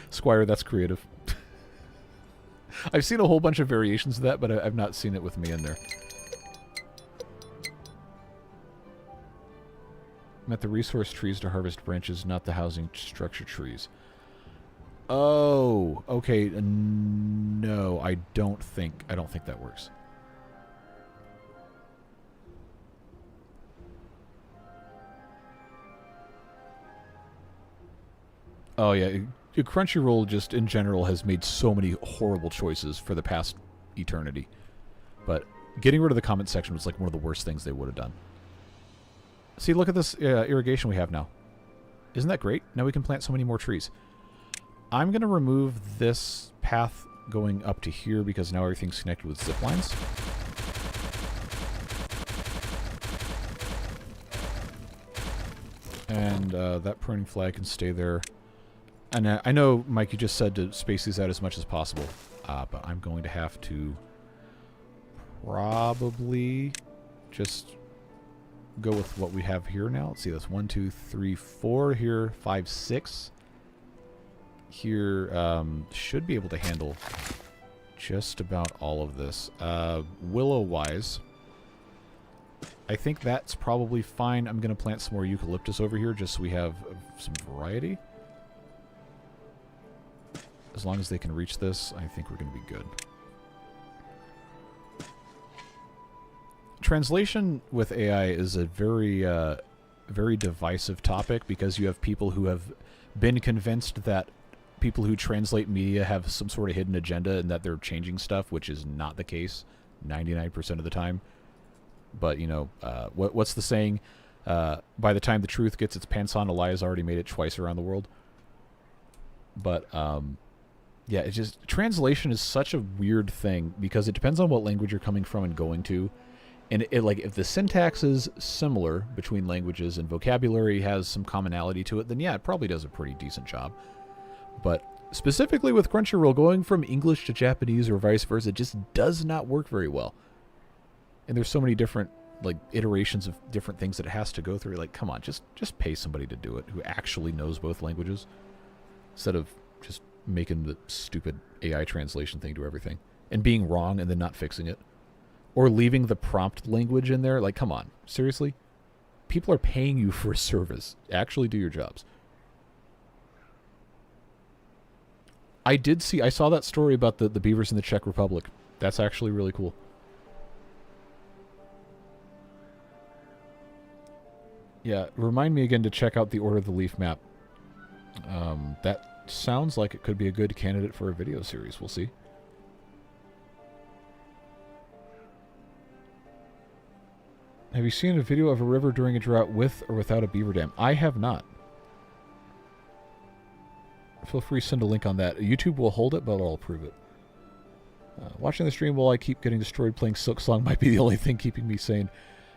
Squire, that's creative. I've seen a whole bunch of variations of that, but I've not seen it with me in there. Meant the resource trees to harvest branches, not the housing structure trees. Oh, okay. No, I don't think that works. Oh yeah, Crunchyroll just in general has made so many horrible choices for the past eternity. But getting rid of the comment section was like one of the worst things they would have done. See, look at this irrigation we have now. Isn't that great? Now we can plant so many more trees. I'm going to remove this path going up to here because now everything's connected with zip lines. And that pruning flag can stay there. And I know, Mike, you just said to space these out as much as possible. But I'm going to have to probably just go with what we have here now. Let's see, that's 1, 2, 3, 4 here, 5, 6. Here should be able to handle just about all of this. Willow-wise, I think that's probably fine. I'm going to plant some more eucalyptus over here just so we have some variety. As long as they can reach this, I think we're going to be good. Translation with AI is a very, very divisive topic because you have people who have been convinced that people who translate media have some sort of hidden agenda and that they're changing stuff, which is not the case 99% of the time. But, you know, what's the saying? By the time the truth gets its pants on, a lie has already made it twice around the world. But, Yeah, it's just translation is such a weird thing because it depends on what language you're coming from and going to. And it like if the syntax is similar between languages and vocabulary has some commonality to it, then yeah, it probably does a pretty decent job. But specifically with Crunchyroll, going from English to Japanese or vice versa just does not work very well. And there's so many different like iterations of different things that it has to go through. Like, come on, just pay somebody to do it who actually knows both languages instead of just making the stupid AI translation thing to everything and being wrong and then not fixing it. Or leaving the prompt language in there. Like, come on. Seriously? People are paying you for a service. Actually do your jobs. I saw that story about the beavers in the Czech Republic. That's actually really cool. Yeah, remind me again to check out the Order of the Leaf map. That sounds like it could be a good candidate for a video series. We'll see. Have you seen a video of a river during a drought with or without a beaver dam? I have not. Feel free to send a link on that. YouTube will hold it, but I'll approve it. Watching the stream while I keep getting destroyed playing Silk Song might be the only thing keeping me sane.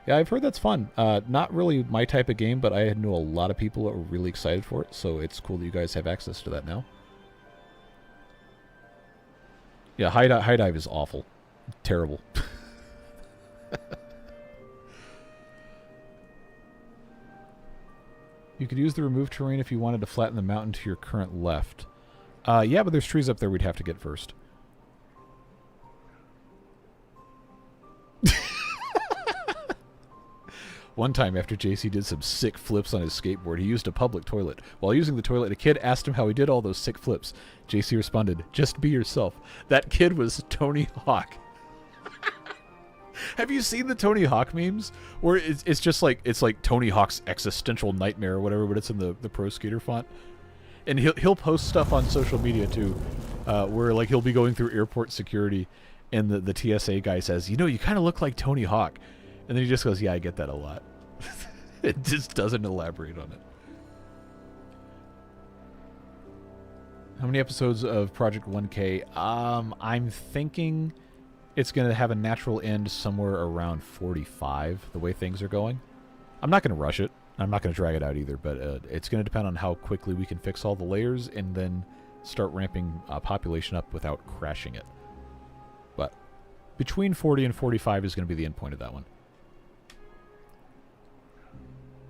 Yeah, I've heard that's fun. Not really my type of game, but I know a lot of people that are really excited for it, so it's cool that you guys have access to that now. Yeah, High Dive is awful. Terrible. You could use the remove terrain if you wanted to flatten the mountain to your current left. Yeah, but there's trees up there we'd have to get first. One time after JC did some sick flips on his skateboard, he used a public toilet. While using the toilet, a kid asked him how he did all those sick flips. JC responded, "Just be yourself." That kid was Tony Hawk. Have you seen the Tony Hawk memes? Where it's just like, it's like Tony Hawk's existential nightmare or whatever, but it's in the pro skater font. And he'll post stuff on social media too, where like he'll be going through airport security and the TSA guy says, "You know, you kind of look like Tony Hawk." And then he just goes, "Yeah, I get that a lot." It just doesn't elaborate on it. How many episodes of Project 1K? I'm thinking it's going to have a natural end somewhere around 45, the way things are going. I'm not going to rush it. I'm not going to drag it out either, but it's going to depend on how quickly we can fix all the layers and then start ramping population up without crashing it. But between 40 and 45 is going to be the end point of that one.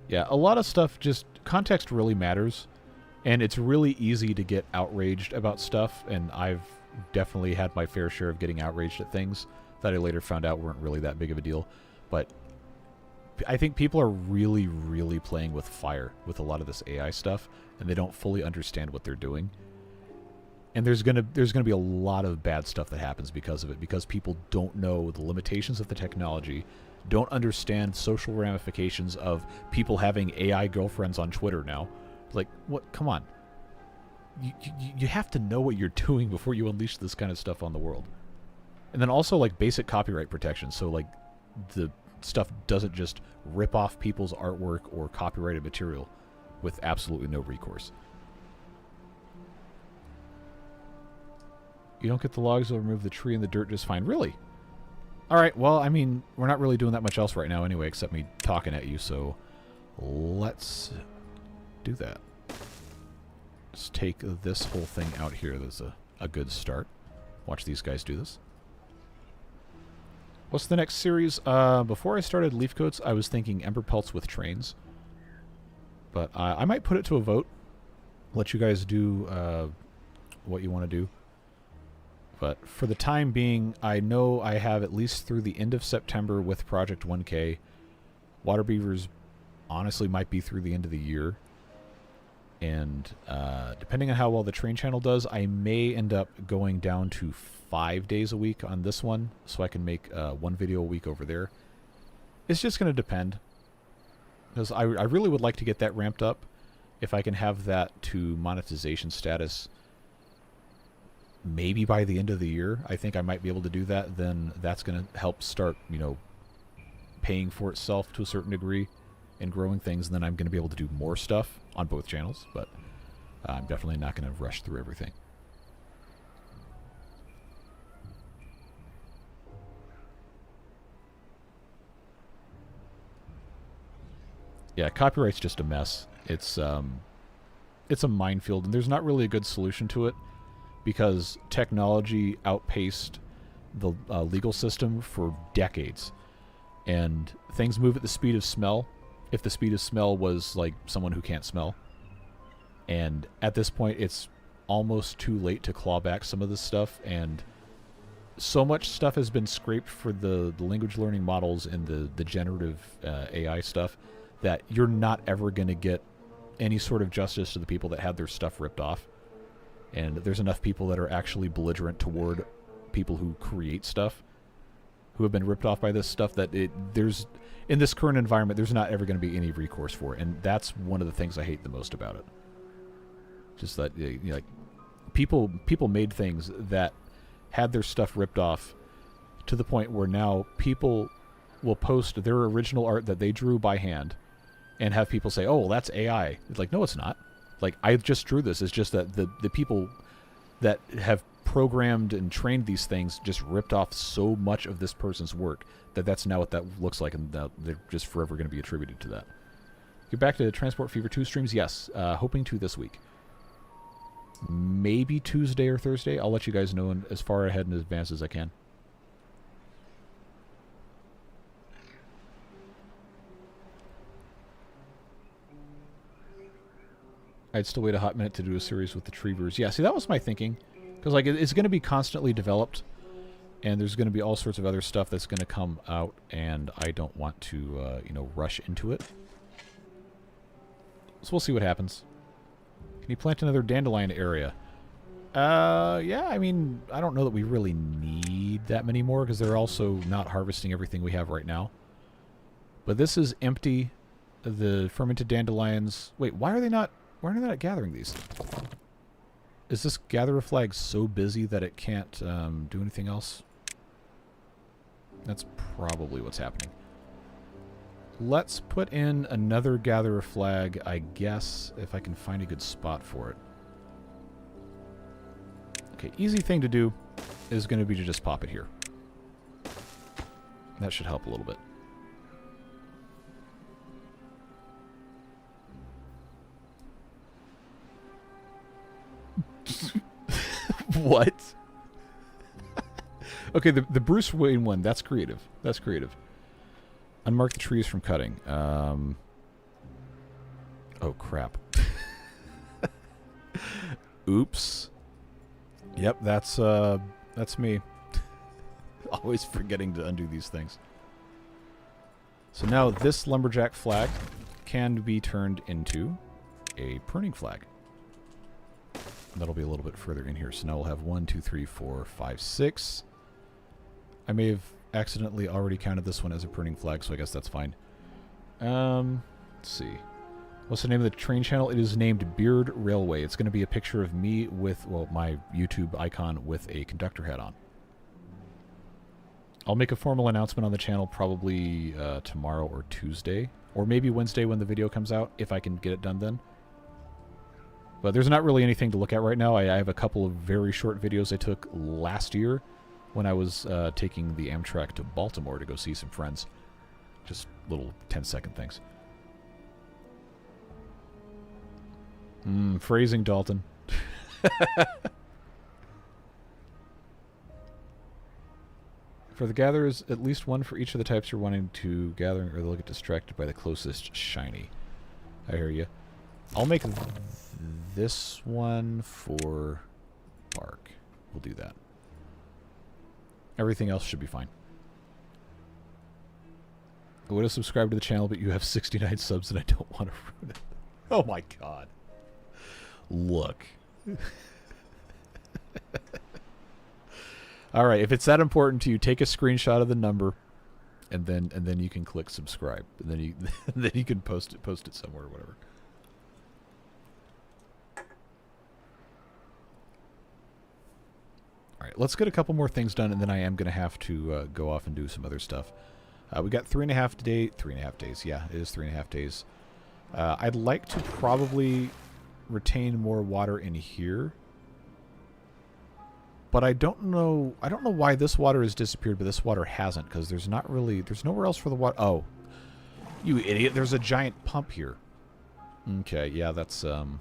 Yeah, a lot of stuff, just context really matters, and it's really easy to get outraged about stuff, and I've definitely had my fair share of getting outraged at things that I later found out weren't really that big of a deal. But I think people are really, really playing with fire with a lot of this AI stuff, and they don't fully understand what they're doing. And there's gonna be a lot of bad stuff that happens because of it, because people don't know the limitations of the technology, don't understand social ramifications of people having AI girlfriends on Twitter now. Like, what? Come on. You have to know what you're doing before you unleash this kind of stuff on the world. And then also, like, basic copyright protection. So, like, the stuff doesn't just rip off people's artwork or copyrighted material with absolutely no recourse. You don't get the logs, you'll remove the tree and the dirt just fine. Really? Alright, well, I mean, we're not really doing that much else right now anyway, except me talking at you, so let's do that. Let's take this whole thing out here. That's a good start. Watch these guys do this. What's the next series? Before I started Leafcoats, I was thinking Ember Pelts with trains. But I might put it to a vote. Let you guys do what you want to do. But for the time being, I know I have at least through the end of September with Project 1K. Water Beavers honestly might be through the end of the year. And depending on how well the train channel does, I may end up going down to 5 days a week on this one, so I can make one video a week over there. It's just going to depend. Because I really would like to get that ramped up. If I can have that to monetization status maybe by the end of the year, I think I might be able to do that. Then that's going to help start, you know, paying for itself to a certain degree and growing things. And then I'm going to be able to do more stuff on both channels. But I'm definitely not going to rush through everything. Yeah, copyright's just a mess. It's a minefield, and there's not really a good solution to it because technology outpaced the legal system for decades, and things move at the speed of smell. If the speed of smell was like someone who can't smell, and at this point, it's almost too late to claw back some of this stuff, and so much stuff has been scraped for the language learning models and the generative AI stuff that you're not ever going to get any sort of justice to the people that had their stuff ripped off. And there's enough people that are actually belligerent toward people who create stuff who have been ripped off by this stuff that there's in this current environment, there's not ever going to be any recourse for it. And that's one of the things I hate the most about it. Just that, you know, like, people made things that had their stuff ripped off to the point where now people will post their original art that they drew by hand and have people say, oh, well, that's AI. It's like, no, it's not. Like, I just drew this. It's just that the people that have programmed and trained these things just ripped off so much of this person's work that's now what that looks like, and they're just forever going to be attributed to that. Get back to Transport Fever 2 streams? Yes. Hoping to this week. Maybe Tuesday or Thursday. I'll let you guys know as far ahead in advance as I can. I'd still wait a hot minute to do a series with the Treevers. Yeah, see, that was my thinking. Because, like, it's going to be constantly developed, and there's going to be all sorts of other stuff that's going to come out, and I don't want to, you know, rush into it. So we'll see what happens. Can you plant another dandelion area? Yeah, I mean, I don't know that we really need that many more, because they're also not harvesting everything we have right now. But this is empty. The fermented dandelions... Wait, why are they not gathering these? Is this gatherer flag so busy that it can't do anything else? That's probably what's happening. Let's put in another gatherer flag, I guess, if I can find a good spot for it. Okay, easy thing to do is going to be to just pop it here. That should help a little bit. What? Okay, the Bruce Wayne one, that's creative. That's creative. Unmark the trees from cutting. Oh, crap. Oops. Yep, that's me. Always forgetting to undo these things. So now this lumberjack flag can be turned into a pruning flag. That'll be a little bit further in here. So now we'll have 1, 2, 3, 4, 5, 6. I may have accidentally already counted this one as a pruning flag, so I guess that's fine. Let's see. What's the name of the train channel? It is named Beard Railway. It's going to be a picture of me with, well, my YouTube icon with a conductor hat on. I'll make a formal announcement on the channel probably tomorrow or Tuesday, or maybe Wednesday when the video comes out, if I can get it done then. But there's not really anything to look at right now. I have a couple of very short videos I took last year when I was taking the Amtrak to Baltimore to go see some friends. Just little 10-second things. Phrasing, Dalton. For the gatherers, at least one for each of the types you're wanting to gather, or they'll get distracted by the closest shiny. I hear you. I'll make this one for bark. We'll do that. Everything else should be fine. I would have subscribed to the channel, but you have 69 subs and I don't want to ruin it. Oh my god. Look. Alright, if it's that important to you, take a screenshot of the number and then you can click subscribe. And then you can post it somewhere or whatever. Alright, let's get a couple more things done, and then I am going to have to go off and do some other stuff. We got 3.5 days. Yeah, it is 3.5 days. I'd like to probably retain more water in here. But I don't know why this water has disappeared, but this water hasn't, because there's nowhere else for the water. Oh. You idiot, there's a giant pump here. Okay, yeah, that's on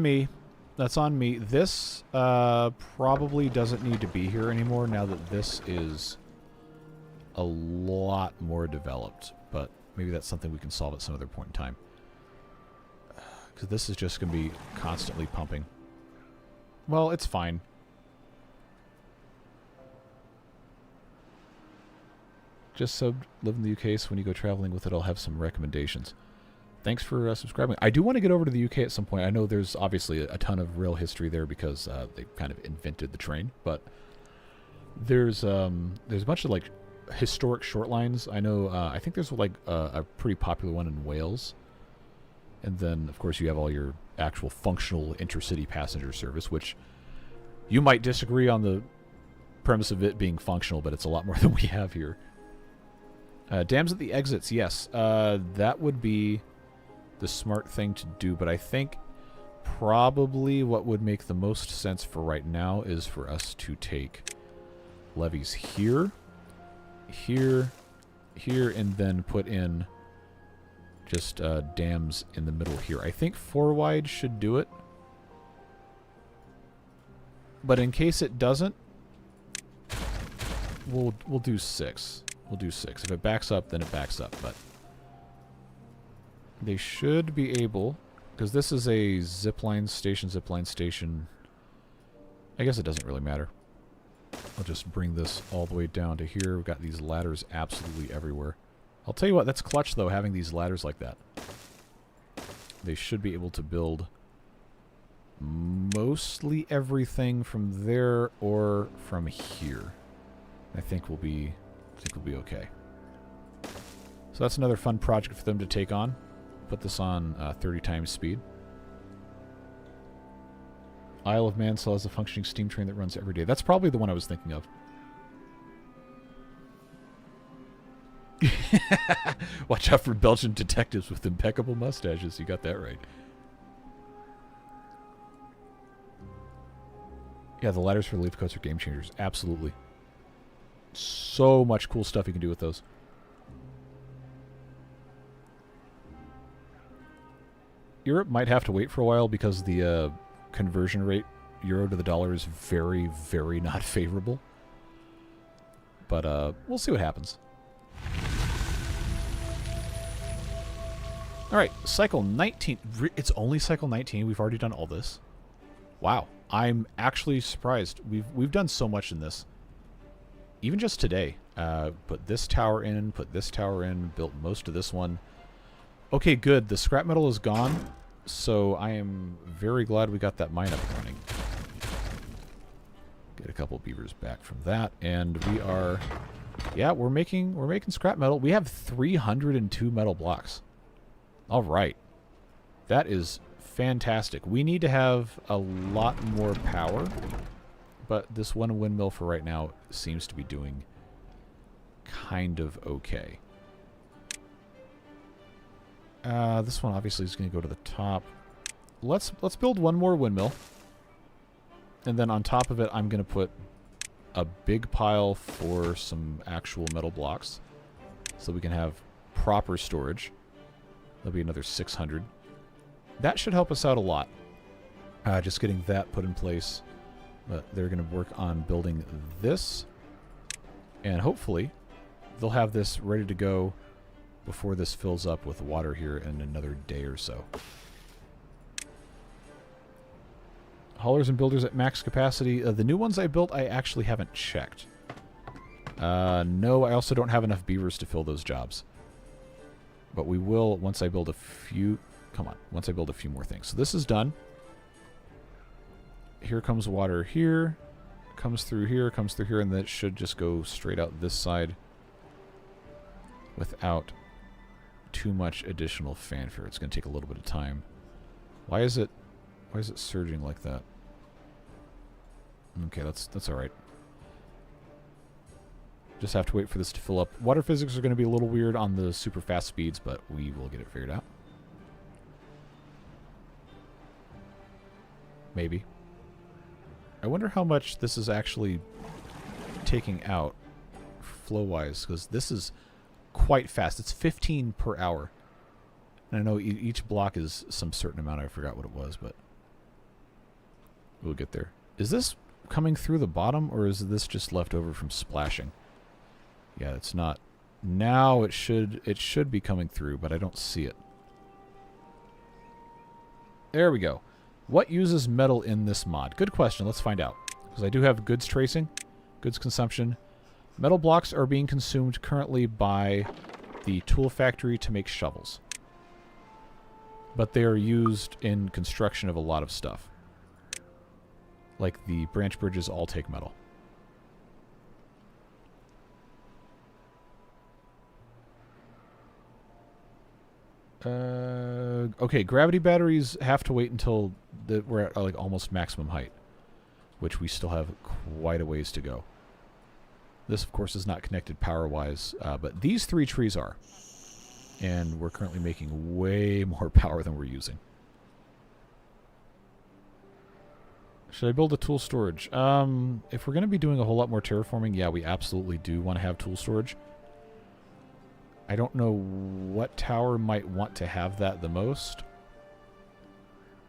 me. That's on me. This probably doesn't need to be here anymore now that this is a lot more developed. But maybe that's something we can solve at some other point in time. Because this is just going to be constantly pumping. Well, it's fine. Just live in the UK, so when you go traveling with it, I'll have some recommendations. Thanks for subscribing. I do want to get over to the UK at some point. I know there's obviously a ton of real history there because they kind of invented the train, but there's a bunch of like historic short lines. I know. I think there's like a pretty popular one in Wales, and then of course you have all your actual functional intercity passenger service, which you might disagree on the premise of it being functional, but it's a lot more than we have here. Dams at the exits, yes. That would be the smart thing to do, but I think probably what would make the most sense for right now is for us to take levees here, here, here, and then put in just dams in the middle here. I think 4 wide should do it, but in case it doesn't, we'll do 6. We'll do 6. If it backs up, then it backs up, but they should be able, because this is a zipline station. I guess it doesn't really matter. I'll just bring this all the way down to here. We've got these ladders absolutely everywhere. I'll tell you what, that's clutch though, having these ladders like that. They should be able to build mostly everything from there or from here. I think we'll be okay. So that's another fun project for them to take on. Put this on 30 times speed. Isle of Man still has a functioning steam train that runs every day. That's probably the one I was thinking of. Watch out for Belgian detectives with impeccable mustaches. You got that right. Yeah, the ladders for Leafcoats are game changers. Absolutely. So much cool stuff you can do with those. Europe might have to wait for a while because the conversion rate, euro to the dollar, is very, very not favorable. But we'll see what happens. Alright, cycle 19. It's only cycle 19. We've already done all this. Wow. I'm actually surprised. We've done so much in this. Even just today. Put this tower in, built most of this one. Okay, good. The scrap metal is gone, so I am very glad we got that mine up and running. Get a couple beavers back from that, and we are, yeah, we're making scrap metal. We have 302 metal blocks. All right, that is fantastic. We need to have a lot more power, but this one windmill for right now seems to be doing kind of okay. This one obviously is going to go to the top. Let's build one more windmill. And then on top of it, I'm going to put a big pile for some actual metal blocks. So we can have proper storage. That'll be another 600. That should help us out a lot. Just getting that put in place. But they're going to work on building this. And hopefully, they'll have this ready to go before this fills up with water here in another day or so. Haulers and builders at max capacity. The new ones I built, I actually haven't checked. No, I also don't have enough beavers to fill those jobs. But we will once I build a few... Come on, once I build a few more things. So this is done. Here comes water here. Comes through here, and then it should just go straight out this side without too much additional fanfare. It's going to take a little bit of time. Why is it surging like that? Okay, that's all right. Just have to wait for this to fill up. Water physics are going to be a little weird on the super fast speeds, but we will get it figured out. Maybe. I wonder how much this is actually taking out flow-wise, because this is quite fast. It's 15 per hour. And I know each block is some certain amount. I forgot what it was, but we'll get there. Is this coming through the bottom, or is this just left over from splashing? Yeah, it's not. Now it should be coming through, but I don't see it. There we go. What uses metal in this mod? Good question. Let's find out. Because I do have goods tracing, goods consumption. Metal blocks are being consumed currently by the tool factory to make shovels. But they are used in construction of a lot of stuff. Like the branch bridges all take metal. Okay, gravity batteries have to wait until we're at like almost maximum height, which we still have quite a ways to go. This, of course, is not connected power-wise, but these 3 trees are. And we're currently making way more power than we're using. Should I build a tool storage? If we're going to be doing a whole lot more terraforming, yeah, we absolutely do want to have tool storage. I don't know what tower might want to have that the most.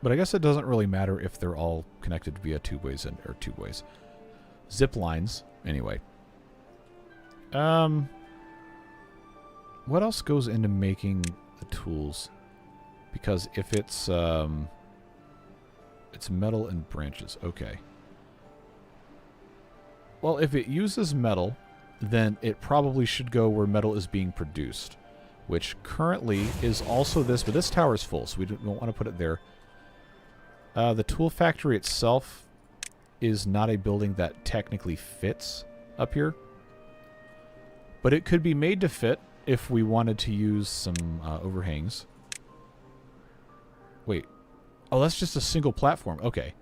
But I guess it doesn't really matter if they're all connected via tubeways or tubeways. Zip lines, anyway. What else goes into making the tools? Because if it's metal and branches. Okay. Well, if it uses metal, then it probably should go where metal is being produced, which currently is also this, but this tower is full, so we don't want to put it there. The tool factory itself is not a building that technically fits up here, but it could be made to fit if we wanted to use some overhangs. Wait. Oh, that's just a single platform. Okay.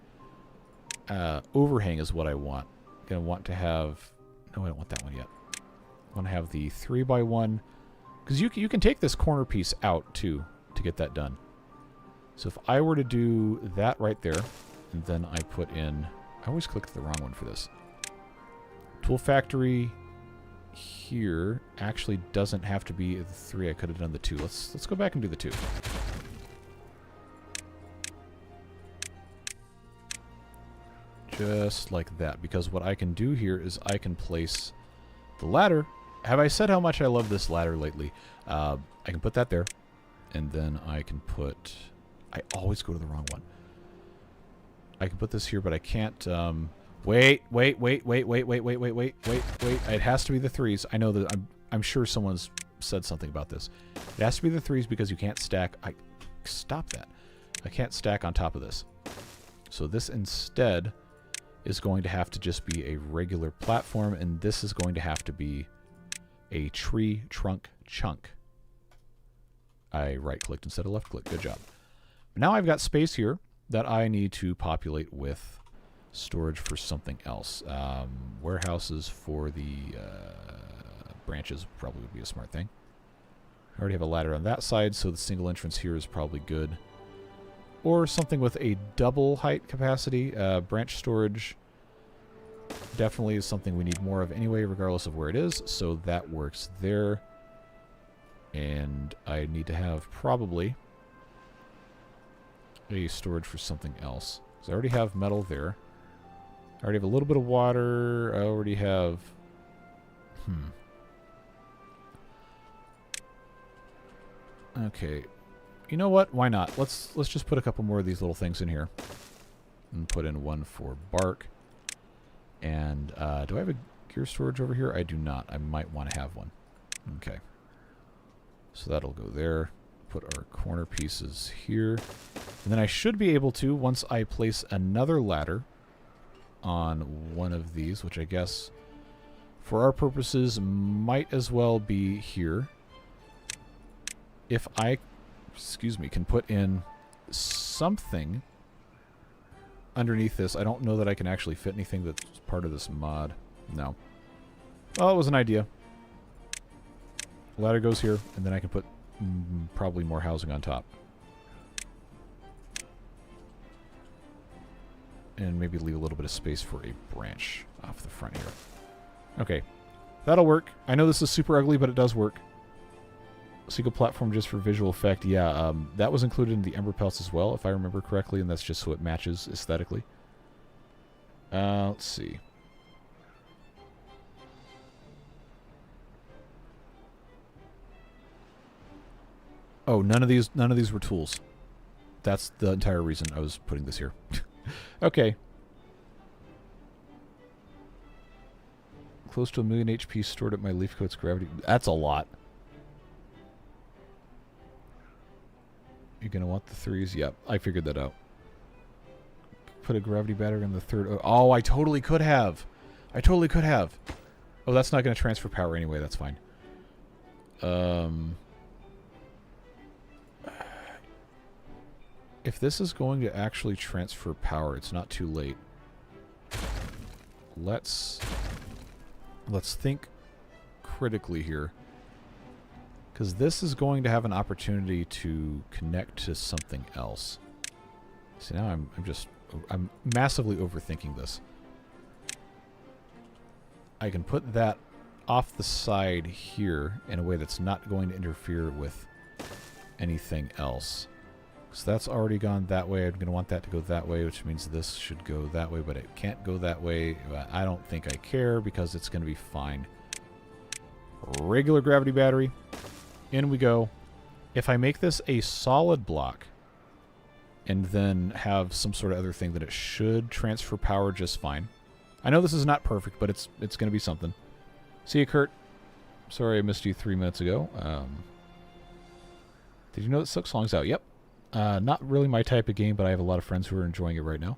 Overhang is what I want. I'm going to want to have... No, I don't want that one yet. I want to have the 3x1. Because you can take this corner piece out, too, to get that done. So if I were to do that right there, and then I put in... I always clicked the wrong one for this. Tool factory here actually doesn't have to be the 3. I could have done the 2. Let's go back and do the 2. Just like that, because what I can do here is I can place the ladder. Have I said how much I love this ladder lately? I can put that there, and then I can put... I always go to the wrong one. I can put this here, but I can't... Wait. It has to be the 3s. I know that I'm sure someone's said something about this. It has to be the 3s because you can't stack... Stop that. I can't stack on top of this. So this instead is going to have to just be a regular platform, and this is going to have to be a tree trunk chunk. I right-clicked instead of left-click. Good job. Now I've got space here that I need to populate with storage for something else. Warehouses for the branches probably would be a smart thing. I already have a ladder on that side, so the single entrance here is probably good. Or something with a double height capacity. Branch storage definitely is something we need more of anyway, regardless of where it is. So that works there. And I need to have probably a storage for something else. Because I already have metal there. I already have a little bit of water. I already have... Okay. You know what? Why not? Let's just put a couple more of these little things in here. And put in one for bark. And do I have a gear storage over here? I do not. I might want to have one. Okay. So that'll go there. Put our corner pieces here. And then I should be able to, once I place another ladder on one of these, which I guess for our purposes might as well be here. If I... excuse me, can put in something underneath this. I don't know that I can actually fit anything that's part of this mod. No. Well, it was an idea. Ladder goes here, and then I can put probably more housing on top. And maybe leave a little bit of space for a branch off the front here. Okay. That'll work. I know this is super ugly, but it does work. Single platform just for visual effect. Yeah, that was included in the Ember Pelts as well, if I remember correctly, and that's just so it matches aesthetically. Let's see. Oh, none of these were tools. That's the entire reason I was putting this here. Okay. Close to 1,000,000 HP stored at my Leafcoats gravity. That's a lot. You're going to want the 3s? Yep, I figured that out. Put a gravity battery in the 3rd. Oh, I totally could have. I totally could have. Oh, that's not going to transfer power anyway. That's fine. If this is going to actually transfer power, it's not too late. Let's think critically here. Because this is going to have an opportunity to connect to something else. See, now I'm massively overthinking this. I can put that off the side here in a way that's not going to interfere with anything else. So that's already gone that way. I'm going to want that to go that way, which means this should go that way, but it can't go that way. I don't think I care because it's going to be fine. Regular gravity battery. In we go. If I make this a solid block and then have some sort of other thing, that it should transfer power just fine. I know this is not perfect, but it's going to be something. See you, Kurt. Sorry I missed you 3 minutes ago. Did you know that Silk Song's out? Yep. Not really my type of game, but I have a lot of friends who are enjoying it right now.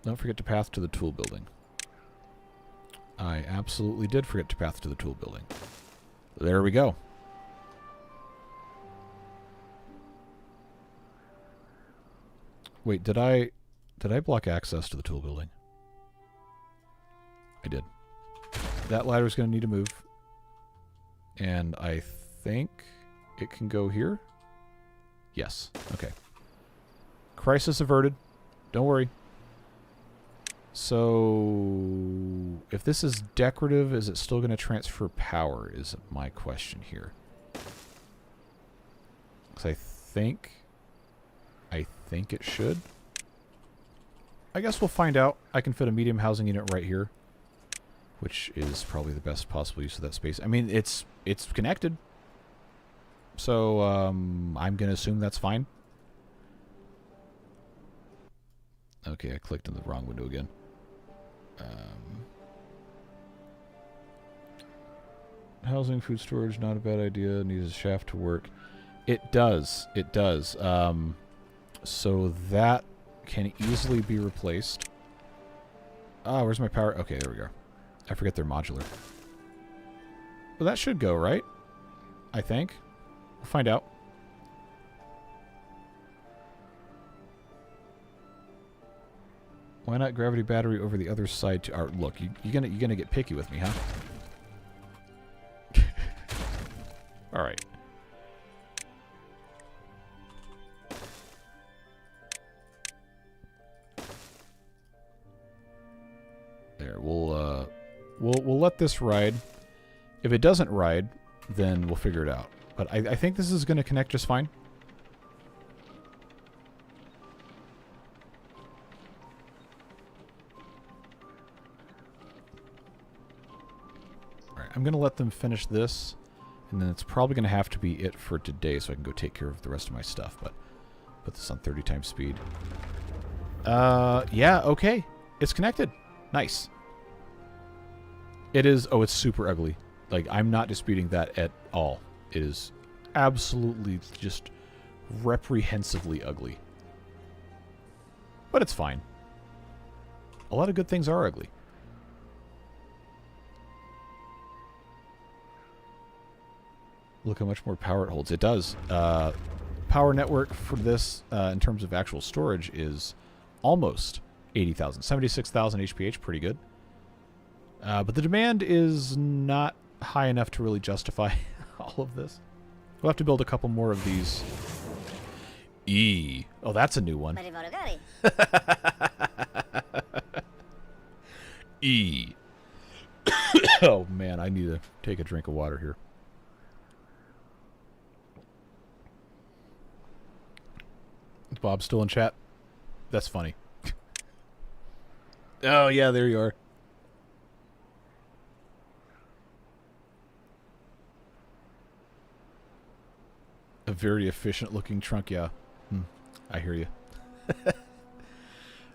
Don't forget to path to the tool building. I absolutely did forget to path to the tool building. There we go. Wait, did I block access to the tool building? I did. That ladder's going to need to move. And I think it can go here? Yes. Okay. Crisis averted. Don't worry. So, if this is decorative, is it still going to transfer power, is my question here. Because I think it should. I guess we'll find out. I can fit a medium housing unit right here, which is probably the best possible use of that space. I mean, it's connected. So, I'm going to assume that's fine. Okay, I clicked in the wrong window again. Housing, food storage, not a bad idea. Needs a shaft to work. It does. It does. So that can easily be replaced. Oh, where's my power? Okay, there we go. I forget they're modular. Well, that should go, right? I think. We'll find out. Why not gravity battery over the other side? Look, you're gonna get picky with me, huh? All right. There, we'll let this ride. If it doesn't ride, then we'll figure it out. But I think this is gonna connect just fine. I'm going to let them finish this, and then it's probably going to have to be it for today so I can go take care of the rest of my stuff, but put this on 30 times speed. Yeah, okay. It's connected. Nice. It is... Oh, it's super ugly. Like, I'm not disputing that at all. It is absolutely just reprehensively ugly. But it's fine. A lot of good things are ugly. Look how much more power it holds. It does. Power network for this, in terms of actual storage, is almost 80,000. 76,000 HPH, pretty good. But the demand is not high enough to really justify all of this. We'll have to build a couple more of these. Oh, that's a new one. Oh, man, I need to take a drink of water here. Is Bob still in chat? That's funny. Oh, yeah, there you are. A very efficient-looking trunk, yeah. I hear you.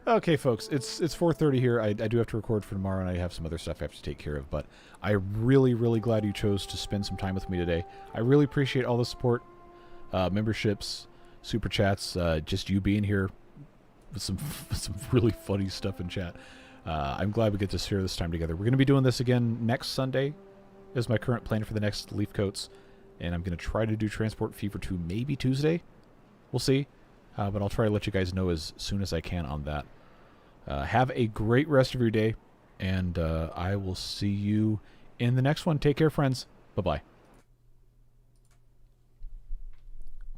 Okay, folks, it's 4:30 here. I do have to record for tomorrow, and I have some other stuff I have to take care of. But I'm really, really glad you chose to spend some time with me today. I really appreciate all the support, memberships, super chats, just you being here with some really funny stuff in chat. I'm glad we get to share this time together. We're going to be doing this again next Sunday, is my current plan for the next Leafcoats. And I'm going to try to do Transport Fever 2 maybe Tuesday. We'll see. But I'll try to let you guys know as soon as I can on that. Have a great rest of your day. And I will see you in the next one. Take care, friends. Bye-bye.